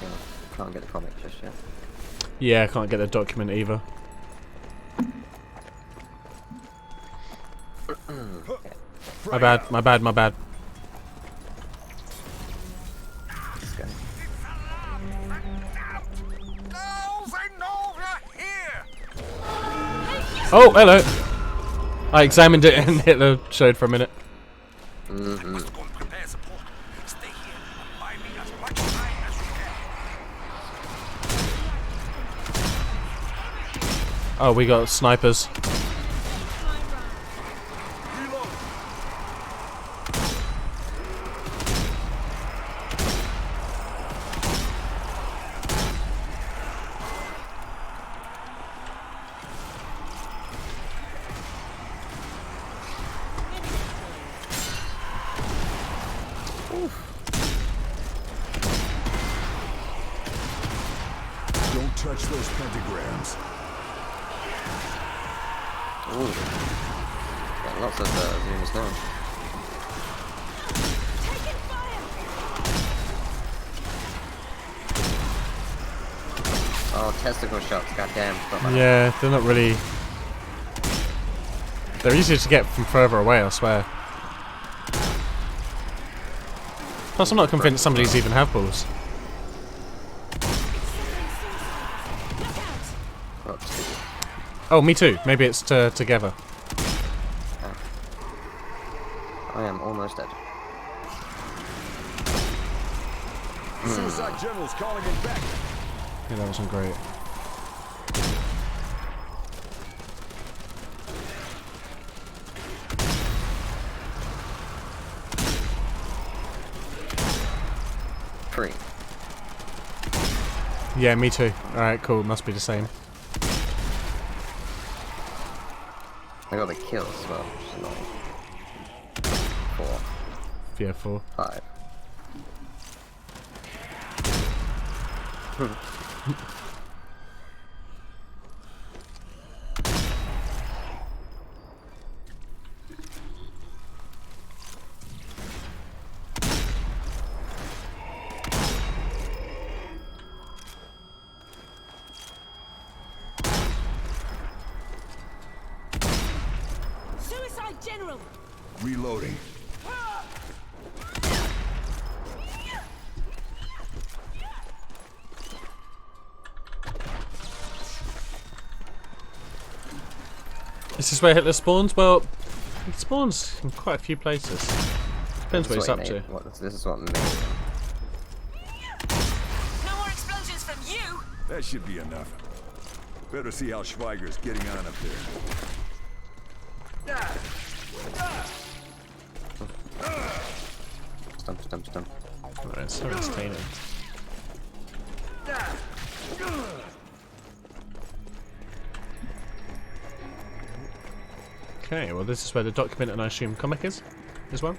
Yeah, can't get the comic just yet. Yeah, I can't get the document either. My bad. Let's go. Oh, hello. I examined it and Hitler showed for a minute. Must go and prepare support. Stay here and buy me as much time as you can. Oh, we got snipers. Don't touch those pentagrams. Ooh. Got lots of zooms now. Oh, testicle shots, goddamn. Yeah, they're not really... They're easier to get from further away, I swear. Plus, I'm not convinced some of these even have balls. Oh, me too. Maybe it's together. I am almost dead. Suicide General's calling him back. Yeah, that wasn't great. Free. Yeah, me too. Alright, cool. Must be the same. I got the kills as well, which is annoying. 4. Yeah, 4. 5. Suicide General! Reloading. Is this where Hitler spawns? Well, he spawns in quite a few places. Depends what he's up to. This is what made him. No more explosions from you! That should be enough. Better see how Schweiger's getting on up there. Stump. Right, it's so entertaining. Okay, well this is where the document and I assume comic is as well.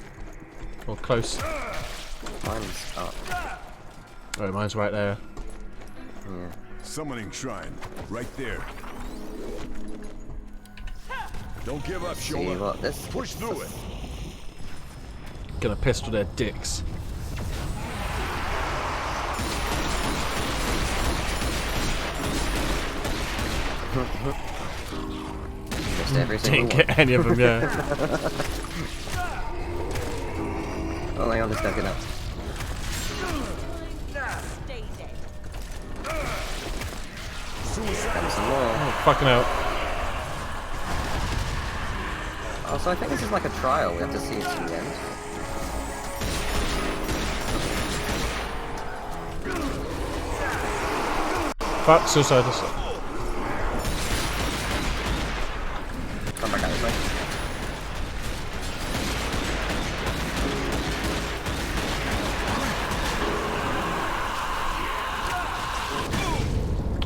Or close. Mine's up. Oh, mine's right there. Yeah. Summoning shrine, right there. Don't give up, See Shola. what this Push through it. Gonna pistol their dicks. Missed every single Didn't one. get any of them, yeah. Oh, hang on, it's stuck it up. Stay dead. And some more. Oh, fucking hell. Oh, so I think this is like a trial. We have to see it to the end. Fuck, suicide. Come back out this way.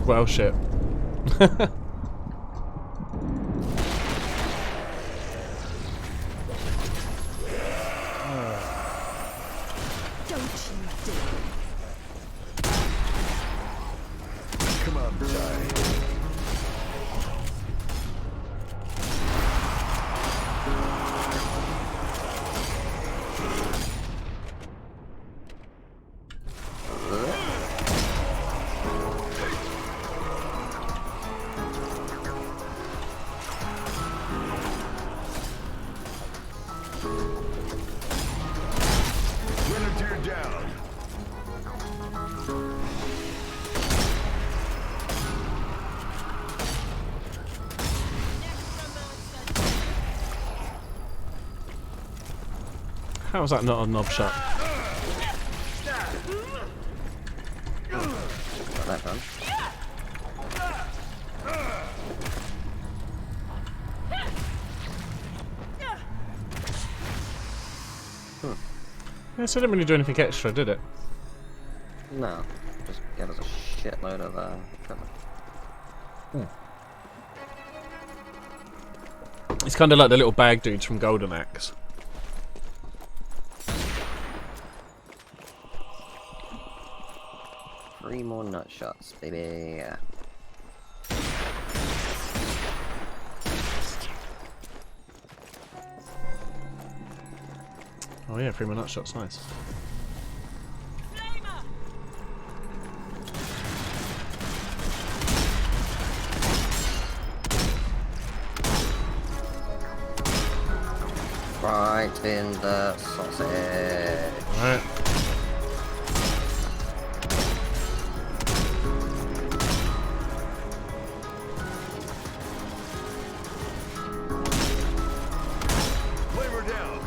Well, shit. Don't you dare. Come on, die. How was that not a knob shot? Got that done. Yeah, so it didn't really do anything extra, did it? No, just gave us a shitload of equipment. It's kind of like the little bag dudes from Golden Axe. 3 more nut shots, baby. Oh yeah, 3 more nut shots, nice. Right in the sausage. Alright. Flavor down.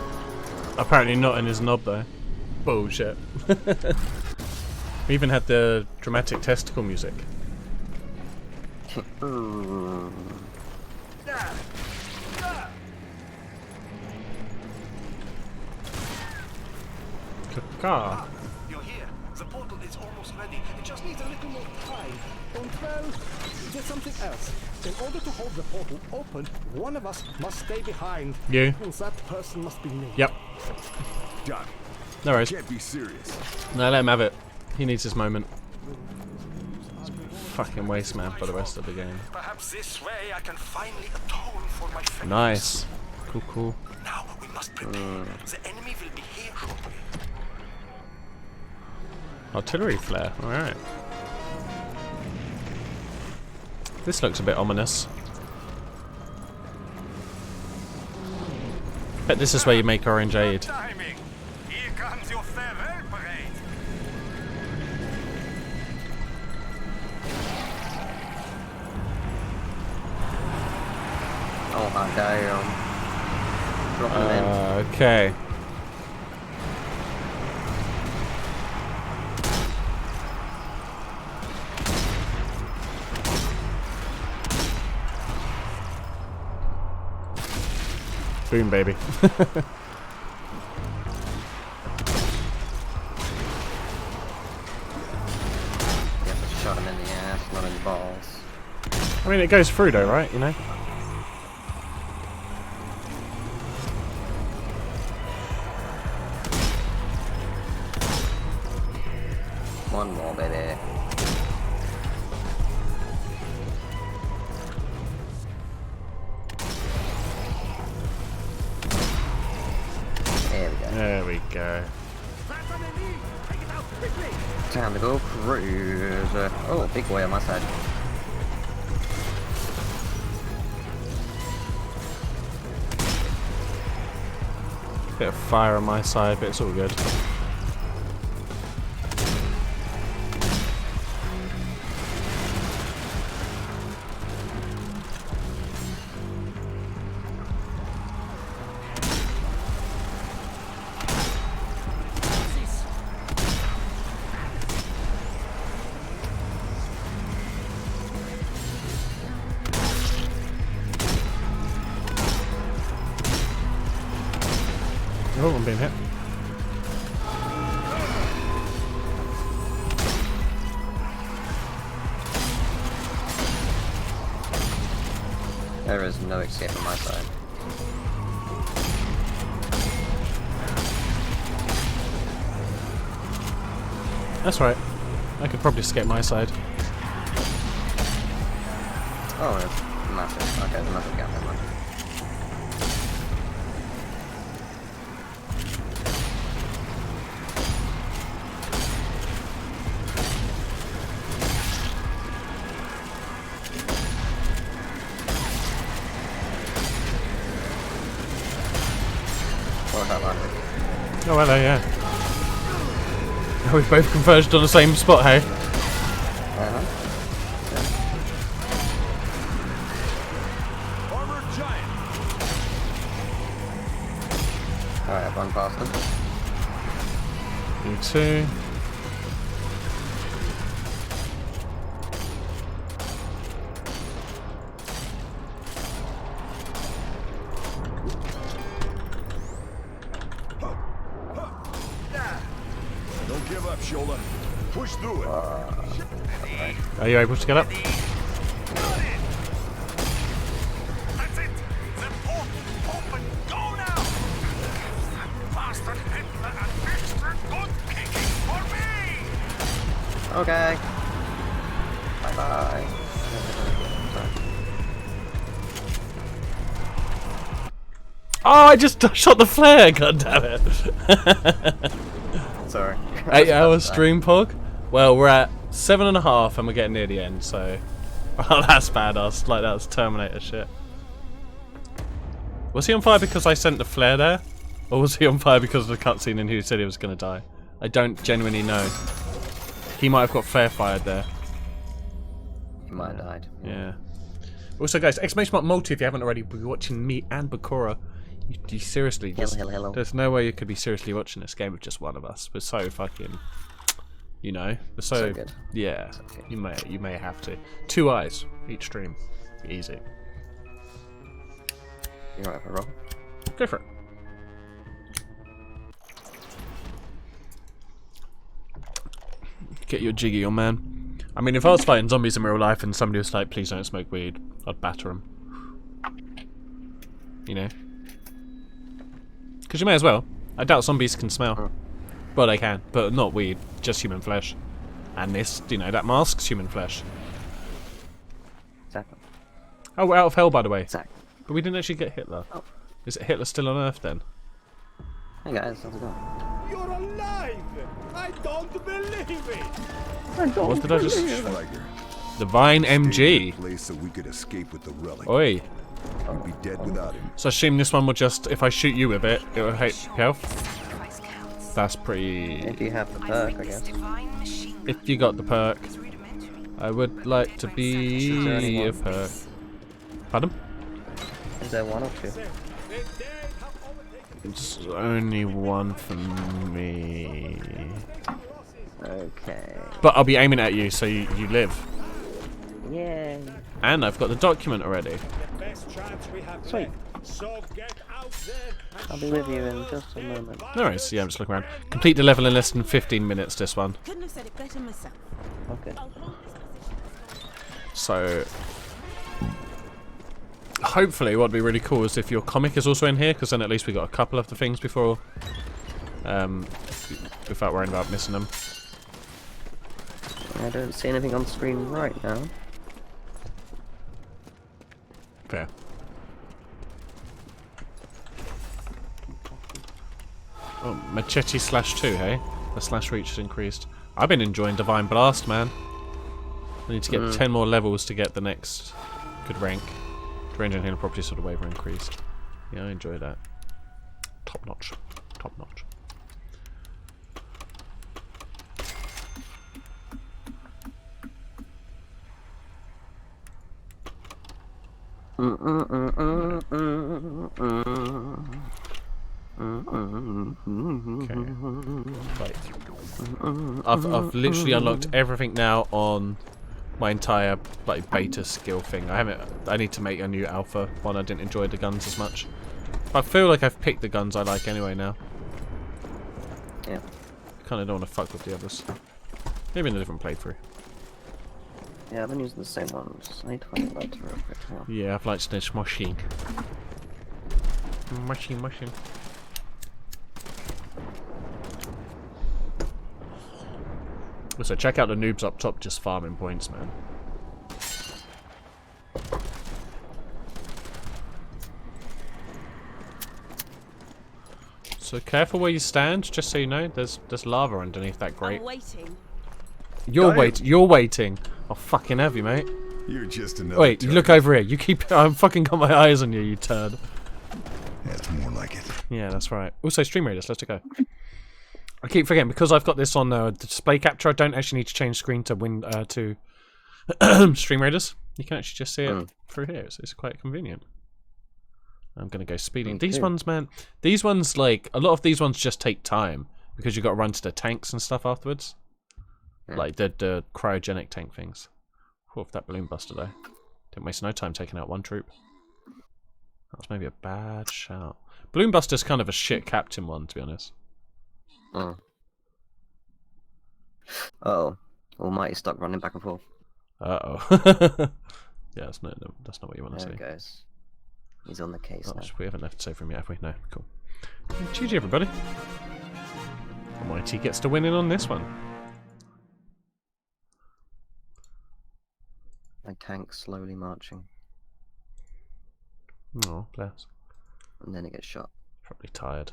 Apparently not in his knob though. Bullshit. We even had the dramatic testicle music. Caca. You're here. The portal is almost ready. It just needs a little more time. And well, there's something else. In order to hold the portal open, one of us must stay behind. You. And that person must be me. Yep. Doc, No worries. can't be serious. No, let him have it. He needs his moment. Fucking waste man for the rest of the game. Perhaps this way I can finally atone for my failures. Nice. Cool, cool. Now we must prepare. The enemy will be here shortly. Artillery flare, alright. This looks a bit ominous. Bet this is where you make orange aid. Timing. Here comes your farewell parade. Oh my damn. Dropping them in. Okay. Boom, baby. Yeah, just shot him in the ass, not in the balls. I mean, it goes through though, right? You know? One more, baby. There we go. There we go. Time to go cruise. Oh, big boy on my side. Bit of fire on my side, but it's all good. Oh, I'm being hit. There is no escape on my side. That's right. I could probably skip my side. Oh, it's massive. Okay, there's a massive gap in mine. What about that? Oh, hello, yeah. We've both converged on the same spot, hey? Armored giant. Alright, run past them. You too. Don't give up, Shola. Push through it. Are you able to get up? That's it! The port open! Go now! That bastard Hitler an extra good kicking for me! Okay. Bye bye. Oh, I just shot the flare. God damn it! Sorry. 8-hour stream pog. Well, we're at 7.5 and we're getting near the end. So, oh, that's badass. Like that's Terminator shit. Was he on fire because I sent the flare there, or was he on fire because of the cutscene and who said he was gonna die? I don't genuinely know. He might have got flare fired there. He might have died. Yeah. Also, guys, exclamation mark multi if you haven't already. Be watching me and Bakura. You seriously just, Hello. there's no way you could be seriously watching this game with just one of us. We're so fucking, you know, we're so good. yeah. So good. You may have to. 2 eyes each stream, easy. You right for a roll? Go for it. Get your jiggy on, man. I mean, if I was fighting zombies in real life and somebody was like, "Please don't smoke weed," I'd batter them. You know. Because you may as well. I doubt zombies can smell. Well, they can, but not weed, just human flesh. And this, you know, that mask's human flesh. Exactly. Oh, we're out of hell, by the way. Exactly. But we didn't actually get Hitler. Oh. Is it Hitler still on Earth then? Hey guys, how's it going? You're alive! I don't believe it! What did I just... Schweiger. Divine Stayed in MG. that place so we could escape with the relic. Oi. We'd be dead without him. So I assume this one will just, if I shoot you with it, it will hit health? Sacrifice counts. That's pretty... If you have the I've perk, I witnessed guess. divine machine If you got the perk, is rudimentary. I would like to be a perk. Pardon? Is there one or two? It's only one for me. Okay. But I'll be aiming at you so you live. Yay. And I've got the document already. Sweet. I'll be with you in just a moment. No worries, yeah, I'm just looking around. Complete the level in less than 15 minutes, this one. Couldn't have said it better myself. Okay. So... hopefully what would be really cool is if your comic is also in here, because then at least we got a couple of the things before... without worrying about missing them. I don't see anything on screen right now. Fair. Oh, machete /2, hey? The slash reach has increased. I've been enjoying Divine Blast, man. I need to get 10 more levels to get the next good rank. Range and healing properties of the waiver increased. Yeah, I enjoy that. Top notch. Top notch. Okay. Right. I've literally unlocked everything now on my entire like beta skill thing. I need to make a new alpha one. I didn't enjoy the guns as much. But I feel like I've picked the guns I like anyway now. Yeah. Kinda don't want to fuck with the others. Maybe in a different playthrough. Yeah, I've been using the same ones. I need to find a lighter real quick. Hang on. Yeah, I've liked this machine. Machine. So check out the noobs up top just farming points, man. So careful where you stand, just so you know. There's lava underneath that grate. I'm waiting. You're waiting. I'll fucking have you, mate. You're just another Wait, you look target. over here. You keep. I'm fucking got my eyes on you, you turd. That's more like it. Yeah, that's right. Also, Stream Raiders, let's go. I keep forgetting because I've got this on display capture. I don't actually need to change screen to Stream Raiders. You can actually just see it through here. So it's quite convenient. I'm gonna go speeding. Me These too. ones, man. These ones, like a lot of these ones, just take time because you got to run to the tanks and stuff afterwards, like the cryogenic tank things. Off that balloon buster though. Didn't waste no time taking out one troop. That was maybe a bad shout. Balloon buster's kind of a shit captain one, to be honest. Oh. Oh. Almighty stuck running back and forth. Uh-oh. Yeah, that's not what you want to There see. he goes. He's on the case Oh, now. we haven't left to say from yet, have we? No, cool. GG, everybody. Almighty gets to win in on this one. My tank slowly marching. Oh, bless. And then it gets shot. Probably tired.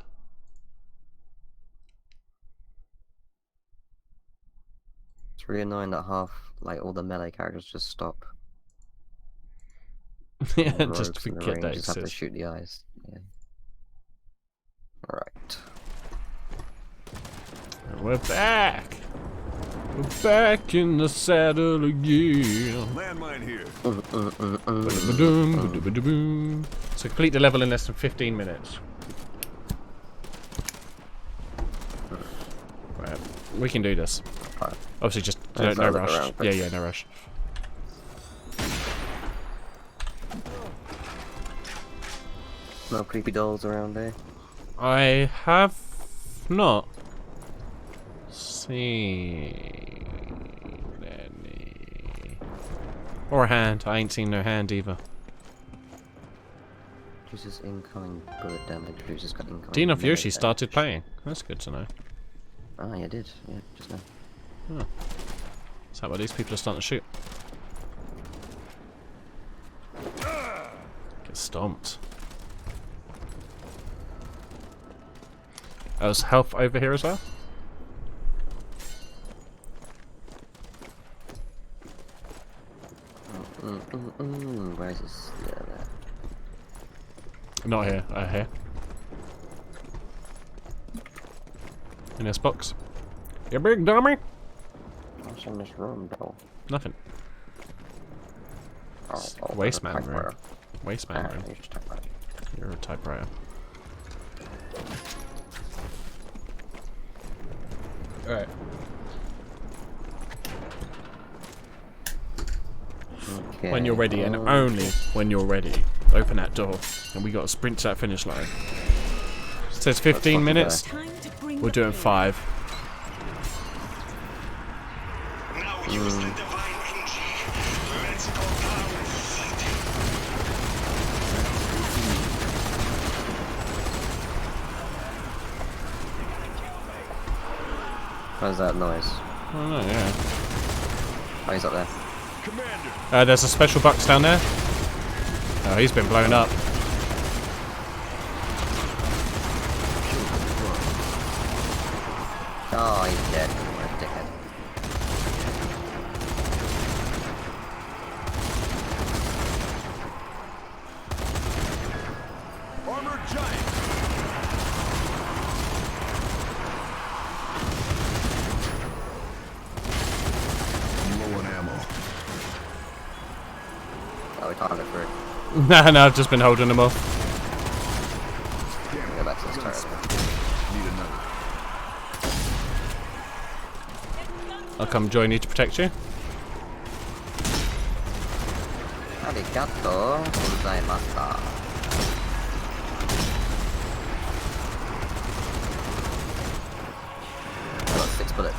It's really annoying that like all the melee characters just stop. Yeah, And the just rogues and the forget that rangers have to exists. shoot the eyes. Yeah. Alright. And we're back! We're back in the saddle again. Landmine here. Ba-da-ba-dum, ba-da-ba-da-boom. So complete the level in less than 15 minutes. Right, we can do this. Obviously, just no look rush. around, Yeah, no rush. No creepy dolls around there. I have not seen any. Or a hand. I ain't seen no hand either. Reduces incoming bullet damage. Reduces incoming Dean of melee Yoshi damage. started playing. That's good to know. Ah, yeah, I did. Yeah, just now. Huh. Is that why these people are starting to shoot? Get stomped. There's health over here as well. Where is this? Yeah, there. Not here. Here. In this box. You big dummy. What's in this room, though? Nothing. Oh, Wasteman room. typewriter. Wasteman room. Here's a typewriter. You're a typewriter. Alright. Okay. When you're ready, and only when you're ready, open that door. And we got to sprint to that finish line. It says 15 fucking minutes. Time to bring We're the doing pain. 5. Now use the divine energy. Let's go down and fight. How's that noise? I don't know, yeah. Oh, he's up there. Commander. There's a special box down there. Oh, he's been blown up. Oh, he's dead. What a dickhead. Armored giant. I'm low on ammo. Oh, we target for it. No, I've just been holding them off. Go back to this turret. Need another. I'll come join you to protect you. Arigato gozaimashita. I got 6 bullets.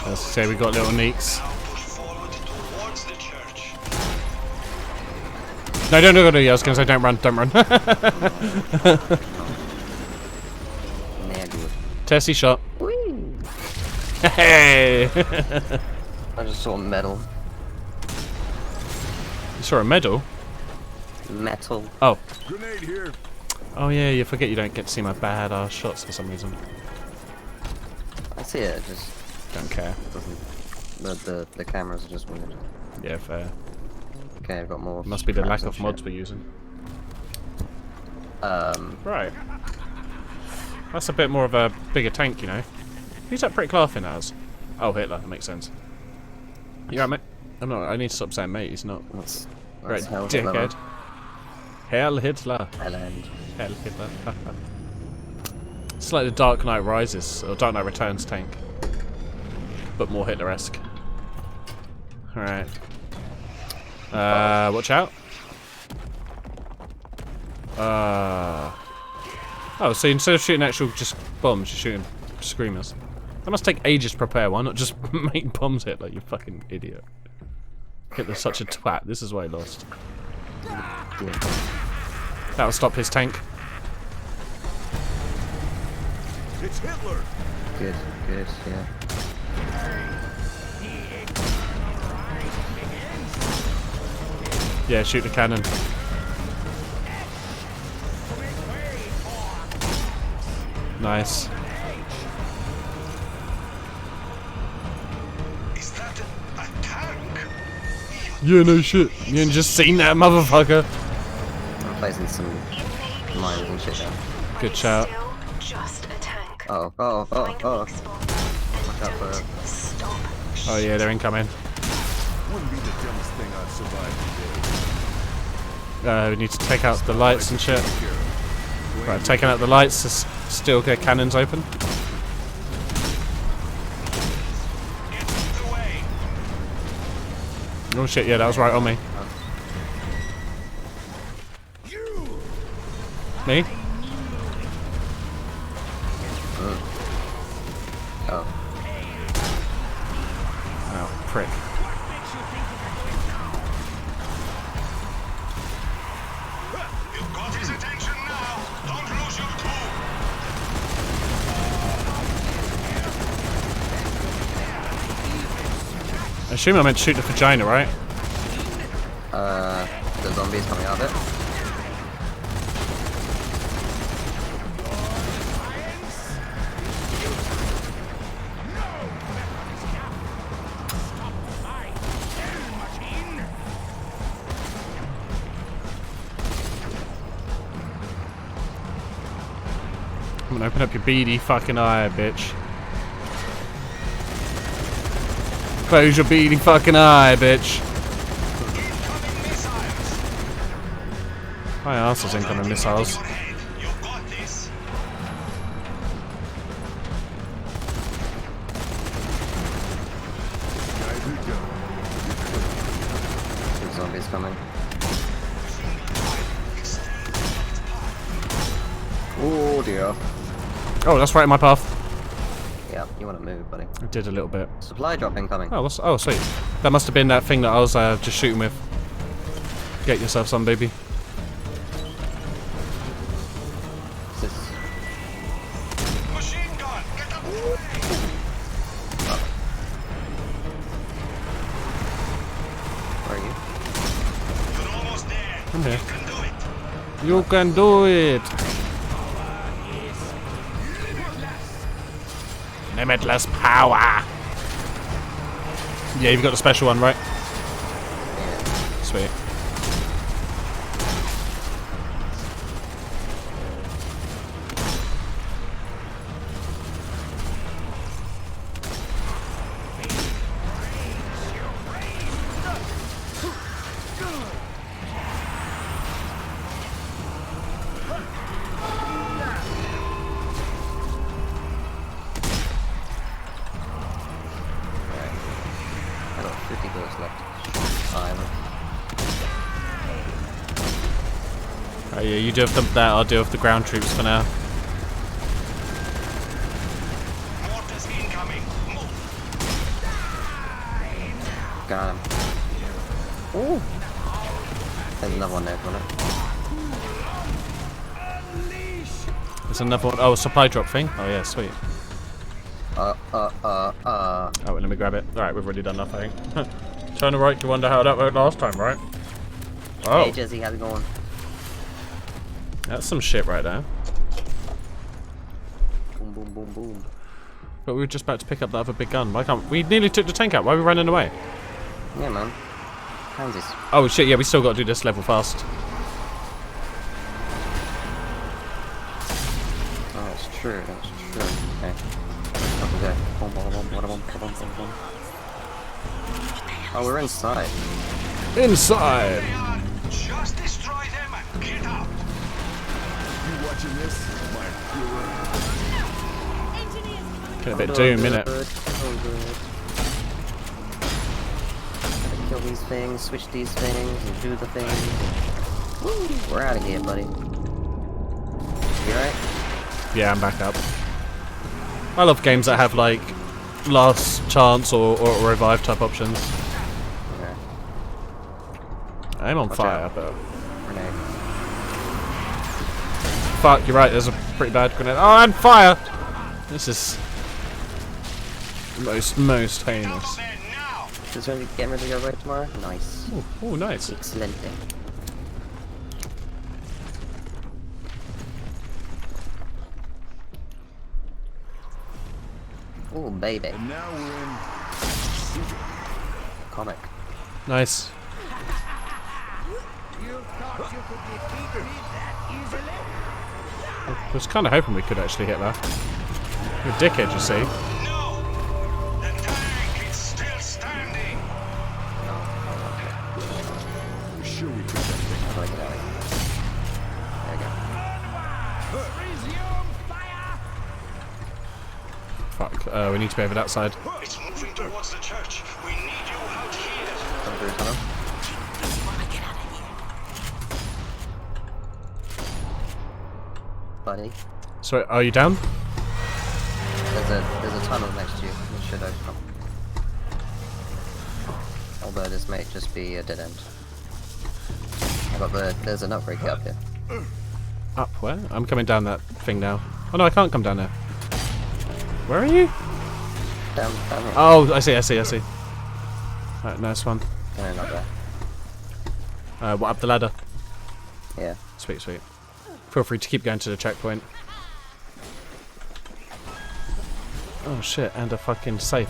Let's say we got little neeks. Now push forward towards the church. No, don't go. I was going to say don't run. Nah, good. Tessie shot. Whee! Hey! I just saw metal. You saw a medal? Metal. Oh. Grenade here. Oh yeah, you forget you don't get to see my badass shots for some reason. I see it, just Don't care. doesn't. The cameras are just weird. Yeah, fair. Okay, I've got more. Must be the lack traps of and mods shit. we're using. Right. That's a bit more of a bigger tank, you know. Who's that prick laughing at us? Oh, Hitler. That makes sense. You right, mate? I'm not. I need to stop saying mate. He's not. That's Right, Hell Hitler. dickhead. Hell Hitler. Hell end. Hell Hitler. It's like the Dark Knight Rises or Dark Knight Returns tank, but more Hitler-esque. All right. Watch out. Oh, so instead of shooting actual just bombs, you're shooting screamers. That must take ages to prepare. Why not just make bombs, Hitler? You fucking idiot. Hitler's such a twat. This is why he lost. That'll stop his tank. It's Hitler! Good, good, yeah. Yeah, shoot the cannon. Nice. Is that a tank? Yeah, no shit. You ain't just seen that motherfucker. I'm placing some mines and shit down. Good shout. Just a tank. Oh. Watch out for... Oh yeah, they're incoming. Wouldn't be the dumbest thing I've survived today. We need to take out the lights and shit. Right, taking out the lights to still get cannons open. Oh shit, yeah, that was right on me. Me? Oh. Oh, prick. You've got his attention now! Don't lose your cool! I assume I meant to shoot the vagina, right? The zombies coming out of it. I'm gonna open up your beady fucking eye, bitch. Close your beady fucking eye, bitch. My ass is incoming missiles. You've got this! Two zombies coming. Oh dear. Oh, that's right in my path. Yeah, you want to move, buddy. I did a little bit. Supply drop incoming. Oh, oh, sweet. That must have been that thing that I was just shooting with. Get yourself some, baby. Is this... Machine gun! Get up! Where are you? You're almost there! I'm here. You can do it! You can do it! Limitless power! Yeah, you've got the special one, right? Sweet. I got 50 bullets left. Yeah, you deal with that, I'll deal with the ground troops for now. Mortars incoming! Move! Got him. Ooh! There's another one there, wasn't it? There's another one. Oh, a supply drop thing? Oh yeah, sweet. Oh, wait, let me grab it. Alright, we've already done nothing. Turn the right to wonder how that went last time, right? Oh, Hey Jesse, how's it going? that's some shit right there. Boom, boom, boom, boom. But we were just about to pick up that other big gun. Why can't we? Nearly took the tank out. Why are we running away? Yeah, man. Kansas. Oh shit! Yeah, we still got to do this level fast. Oh, that's true. That's true. Okay. Okay. Boom, boom, boom, boom, boom, boom, boom, boom. Oh, we're inside. Inside! Just destroy them and get out. You watching this, my hero? Been a bit doom, innit? Good. Gotta kill these things, switch these things, and do the things. Woo! We're out of here, buddy. You alright? Yeah, I'm back up. I love games that have like last chance or revive type options. Okay. I'm on Watch fire, out. but Grenade. fuck, you're right. There's a pretty bad grenade. Oh, and fire! This is most heinous. This is when getting ready to go right tomorrow? Nice. Oh, nice. Excellent. Oh, baby. And now we're in. Comic. Nice. I was kind of hoping we could actually hit that. You're a dickhead, you see. No! The tank is still standing! We're sure we took that thing. How do I get out of here? There we go. Fuck. We need to be over that side. It's moving towards the church. We need you out here. Come through, tunnel. Buddy. So, are you down? There's a tunnel next to you. It should open up. Although this may just be a dead end. There's an upgrade kit up here. Up where? I'm coming down that thing now. Oh no, I can't come down there. Where are you? Down here. Oh, I see. Alright, nice one. No, not there. What, up the ladder? Yeah. Sweet. Feel free to keep going to the checkpoint. Oh shit, and a fucking safe.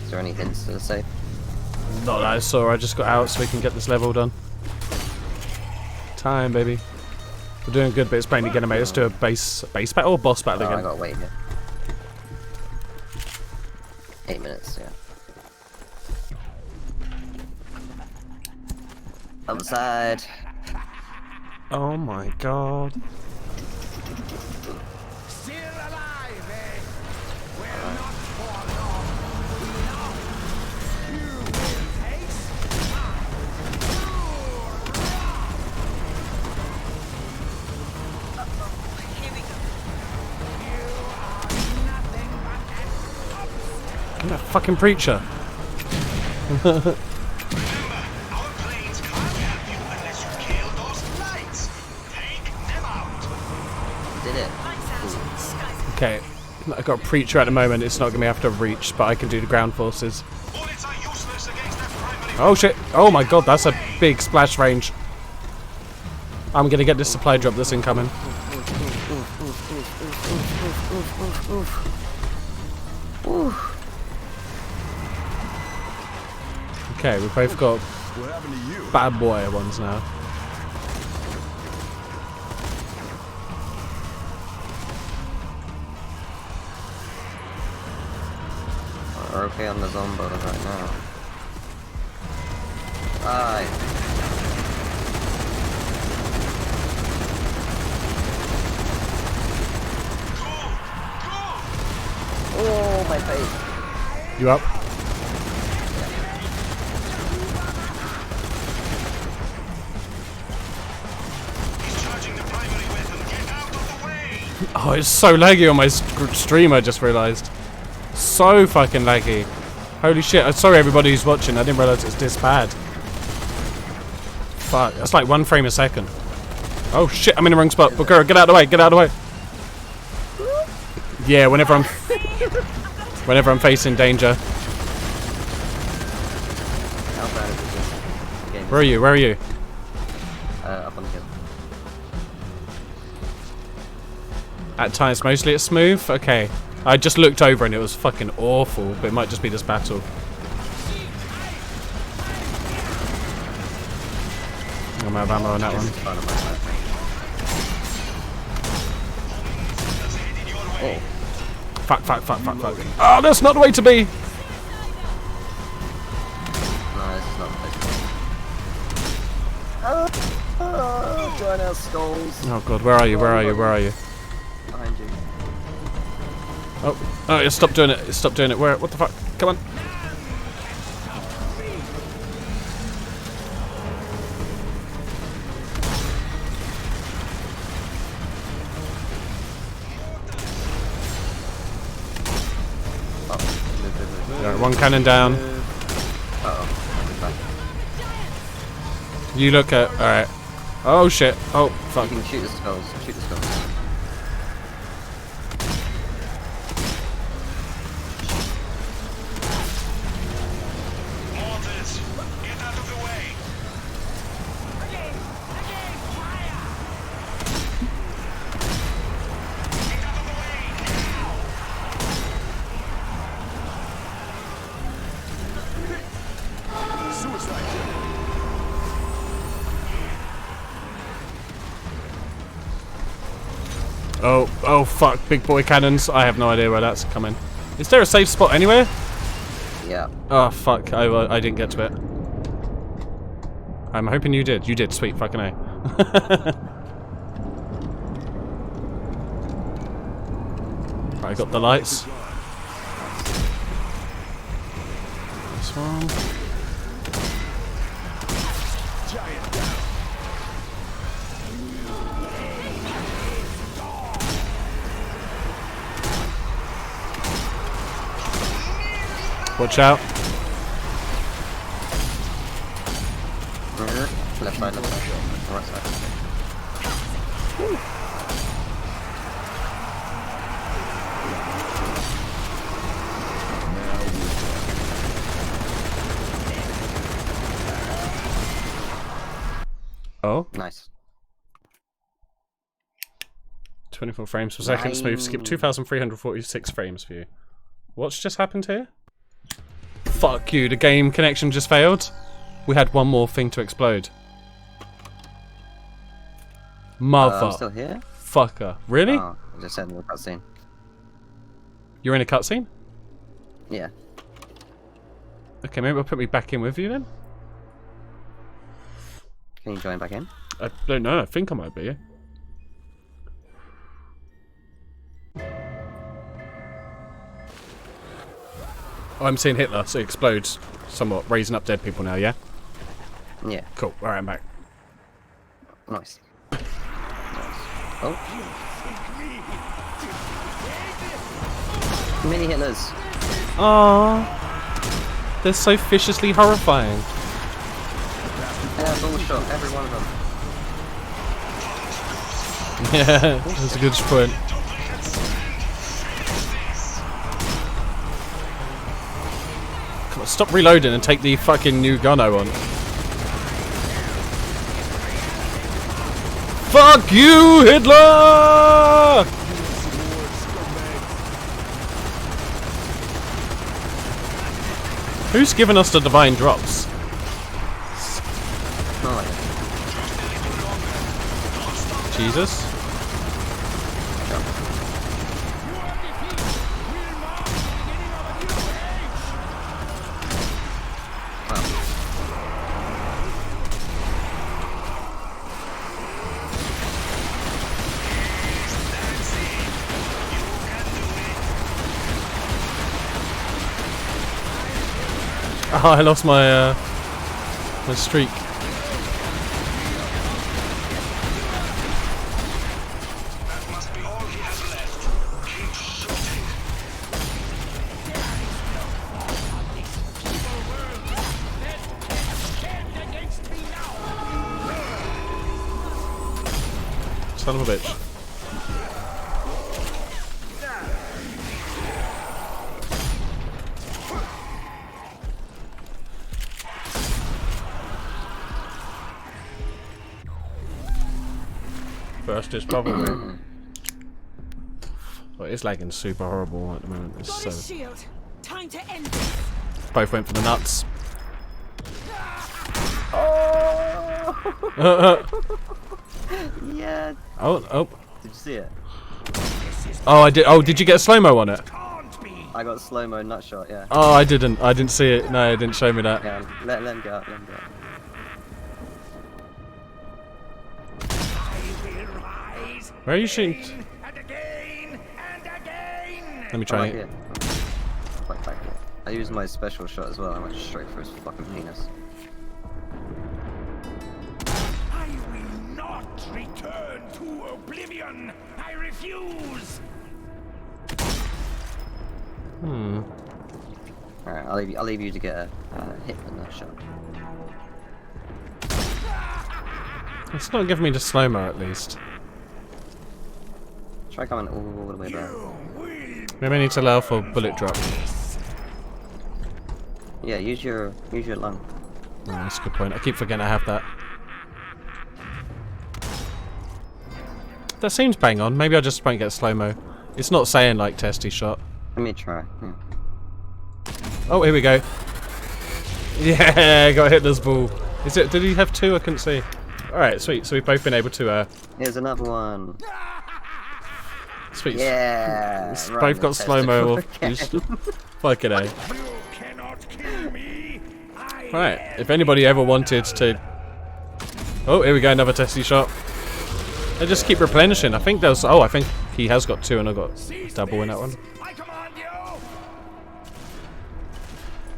Is there any hints to the safe? Not that I saw, I just got out so we can get this level done. Time, baby. We're doing good, but it's plainly gonna make us do a base battle or boss battle Oh, I again? gotta wait here. 8 minutes, yeah. Other side. Oh my god. Still alive, eh? Well, not for long. You will taste Here we go. nothing but I'm that fucking preacher. Our planes can't help you unless you kill those lights. Take them out. Did it. Lights out. Skies. Okay, I've got a preacher at the moment, it's not gonna be after reach, but I can do the ground forces. Bullets are useless against their primary. Oh shit, oh my god, that's a big splash range. I'm gonna get this supply drop that's incoming. Okay, we've both got What happened to you? bad boy ones now. We're okay on the Zombo right now. Aye. Oh, my face. You up? He's charging the primary weapon. Get out of the way. Oh, it's so laggy on my stream, I just realised. So fucking laggy. Holy shit, I'm sorry everybody who's watching, I didn't realise it's this bad. Fuck, that's like 1 frame a second. Oh shit, I'm in the wrong spot. Bakura, get out of the way, get out of the way. Yeah, whenever I'm facing danger. How bad is this game? Where are you, where are you? Up on the hill. At times, mostly it's smooth? Okay. I just looked over and it was fucking awful, but it might just be this battle. I'm out of ammo on that one. Fun on my side. way. Fuck. Oh, that's not the way to be! No, this is not the join our skulls. Oh god, where are you? Behind you. Oh, yeah, stop doing it. Stop doing it. Where? What the fuck? Come on. Alright, one cannon down. You look at. Alright. Oh shit. Oh, fuck. You can shoot the skulls. Shoot the skulls. Mortars, get out of the way. Get out of the way. Suicide jet. Oh fuck, big boy cannons. I have no idea where that's coming. Is there a safe spot anywhere? Yeah. Oh fuck, I didn't get to it. I'm hoping you did. You did, sweet fucking A. Right, I got the lights. This one. Giant down. Watch out. Left side, right side. Oh, Nice. 24 frames per second. Smooth skip. 2,346 frames for you. What's just happened here? Fuck you, the game connection just failed. We had one more thing to explode. I'm still here? Fucker. Really? Oh, I just said in the cutscene. You're in a cutscene? Yeah. Okay, maybe I'll put me back in with you then? Can you join back in? I don't know, I think I might be. Oh, I'm seeing Hitler, so it explodes somewhat, raising up dead people now, yeah? Yeah. Cool, alright, I'm back. Nice. Oh. Mini Hitlers. Aww. They're so viciously horrifying. Yeah, full shot, every one of them. Yeah, that's a good point. Come on, stop reloading and take the fucking new gun I want. Fuck you, Hitler! Who's given us the divine drops? Oh, Jesus? Oh, I lost my my streak. That must be all he has left. Keep shooting. Son of a bitch. First is probably. Well, it's lagging super horrible at the moment. It's Got so. a shield. Time to end this. Both went for the nuts. yeah. Oh. Did you see it? Oh, I did. Oh, did you get a slow-mo on it? I got slow-mo nut shot, yeah. Oh, I didn't. I didn't see it. No, it didn't show me that. Yeah, let him go up, let him go up. Where are you shooting? Let me try Right it. here. Quite back here. I used my special shot as well, I went straight for his fucking penis. I will not return to oblivion. I refuse. Alright, I'll leave you to get a hit with that shot. It's not giving me the slow-mo at least. Try coming all the way back. Maybe I need to allow for bullet drop. Yeah, use your lung. Oh, that's a good point. I keep forgetting I have that. That seems bang on. Maybe I just won't get slow-mo. It's not saying like testy shot. Let me try. Yeah. Oh, here we go. Yeah, got Hitler's ball. Is it? Did he have two? I couldn't see. All right, sweet. So we've both been able to. Here's another one. Sweet. Yeah. It's right, both got let's test slow-mo. it again. Fucking A. You cannot kill me. Right. If anybody ever wanted to. Oh, here we go. Another testy shot. They just keep replenishing. I think there's. Oh, I think he has got two, and I got double in that one. I command you.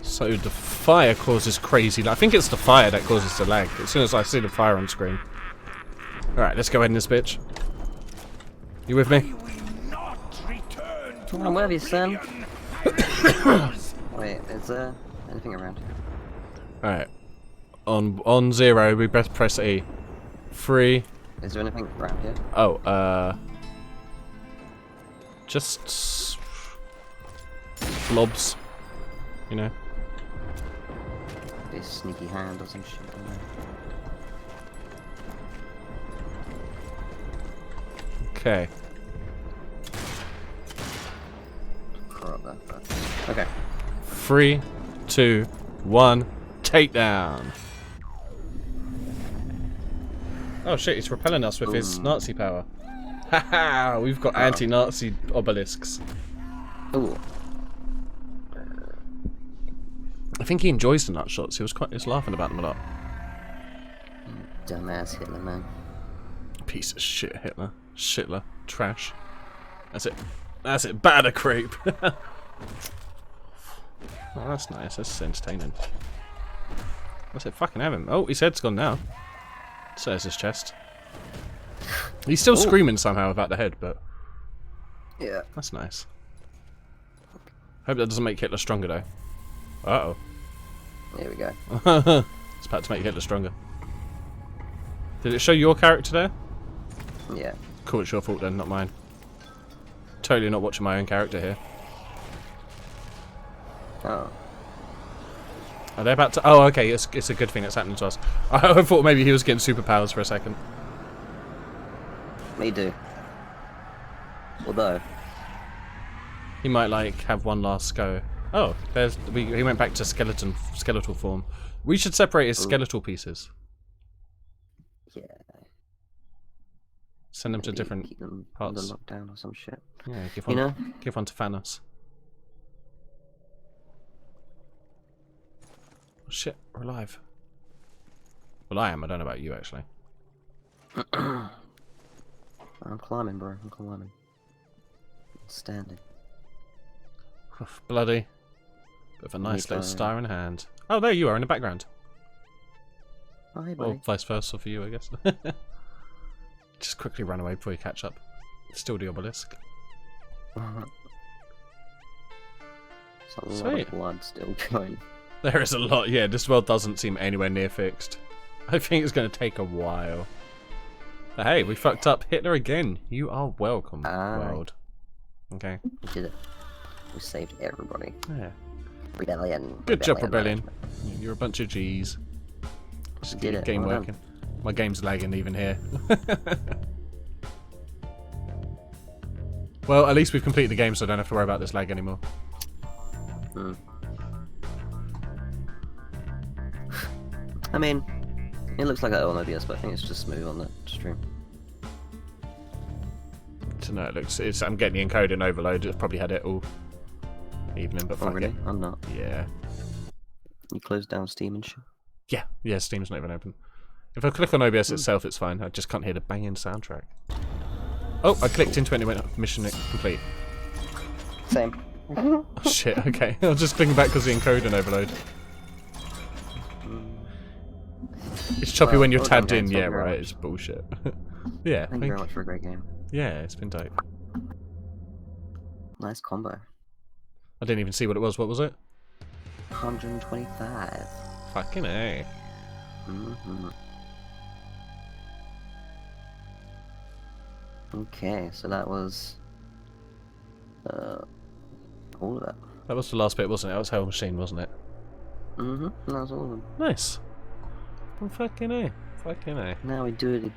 So the fire causes crazy. I think it's the fire that causes the lag. As soon as I see the fire on screen. All right, let's go ahead in this bitch. You with me? I'm with you, son. Wait, is there anything around here? All right. On 0, we best press E. 3. Is there anything around here? Oh, just blobs. You know. This sneaky hand or some shit in there. Okay. Okay. 3, 2, 1, takedown. Oh shit, he's repelling us with his Nazi power. Haha, we've got anti-Nazi obelisks. Ooh. I think he enjoys the nut shots. He was laughing about them a lot. Dumbass Hitler, man. Piece of shit, Hitler. Shitler. Trash. That's it. That's it. Batter creep. Oh, that's nice. That's entertaining. That's it. Fucking have him. Oh, his head's gone now. So there's his chest. He's still screaming somehow about the head, but Yeah. that's nice. Hope that doesn't make Hitler stronger though. Uh-oh. Here we go. It's about to make Hitler stronger. Did it show your character there? Yeah. Cool, it's your fault then, not mine. Totally not watching my own character here. Oh. Are they about to... Oh, okay, it's a good thing that's happening to us. I thought maybe he was getting superpowers for a second. Me too. Although. He might, like, have one last go. Oh, he went back to skeletal form. We should separate his skeletal pieces. Yeah. Send them to Maybe different keep them parts. under lockdown or some shit. Yeah, give You one, know? give one to Thanos. Oh, shit, we're alive. Well, I am. I don't know about you, actually. I'm climbing, bro. I'm climbing. Standing. Bloody. With a nice little star in hand. Oh, there you are in the background. Oh, hey, Or buddy. vice versa for you, I guess. Just quickly run away before you catch up. Still the obelisk. It's a lot Sweet. of blood still going. There is a lot. Yeah, this world doesn't seem anywhere near fixed. I think it's going to take a while. But hey, we fucked up Hitler again. You are welcome, world. Okay. We did it. We saved everybody. Yeah. Rebellion. Good job, Rebellion. You're a bunch of G's. Just Get did your it. game Well working. My game's lagging even here. Well, at least we've completed the game, so I don't have to worry about this lag anymore. I mean, it looks like that on OBS, but I think it's just smooth on the stream. So no, it looks. I'm getting the encoding overload. It's probably had it all evening, but Oh fuck really? it. I'm not. Yeah. You closed down Steam and shit. Yeah. Steam's not even open. If I click on OBS itself, it's fine. I just can't hear the banging soundtrack. Oh, I clicked into it and it went mission complete. Same. Oh, shit. Okay, I was just clicking back because the encoding overload. It's choppy when you're well done, tabbed in. guys. Yeah, Thank you very right. much. It's bullshit. Yeah. Thank you very much for a great game. Yeah, it's been dope. Nice combo. I didn't even see what it was. What was it? 125. Fucking A. Okay, so that was all of it. That was the last bit, wasn't it? That was Hell Machine, wasn't it? That was all of them. Nice. Well, fucking A. Fucking A. Now we do it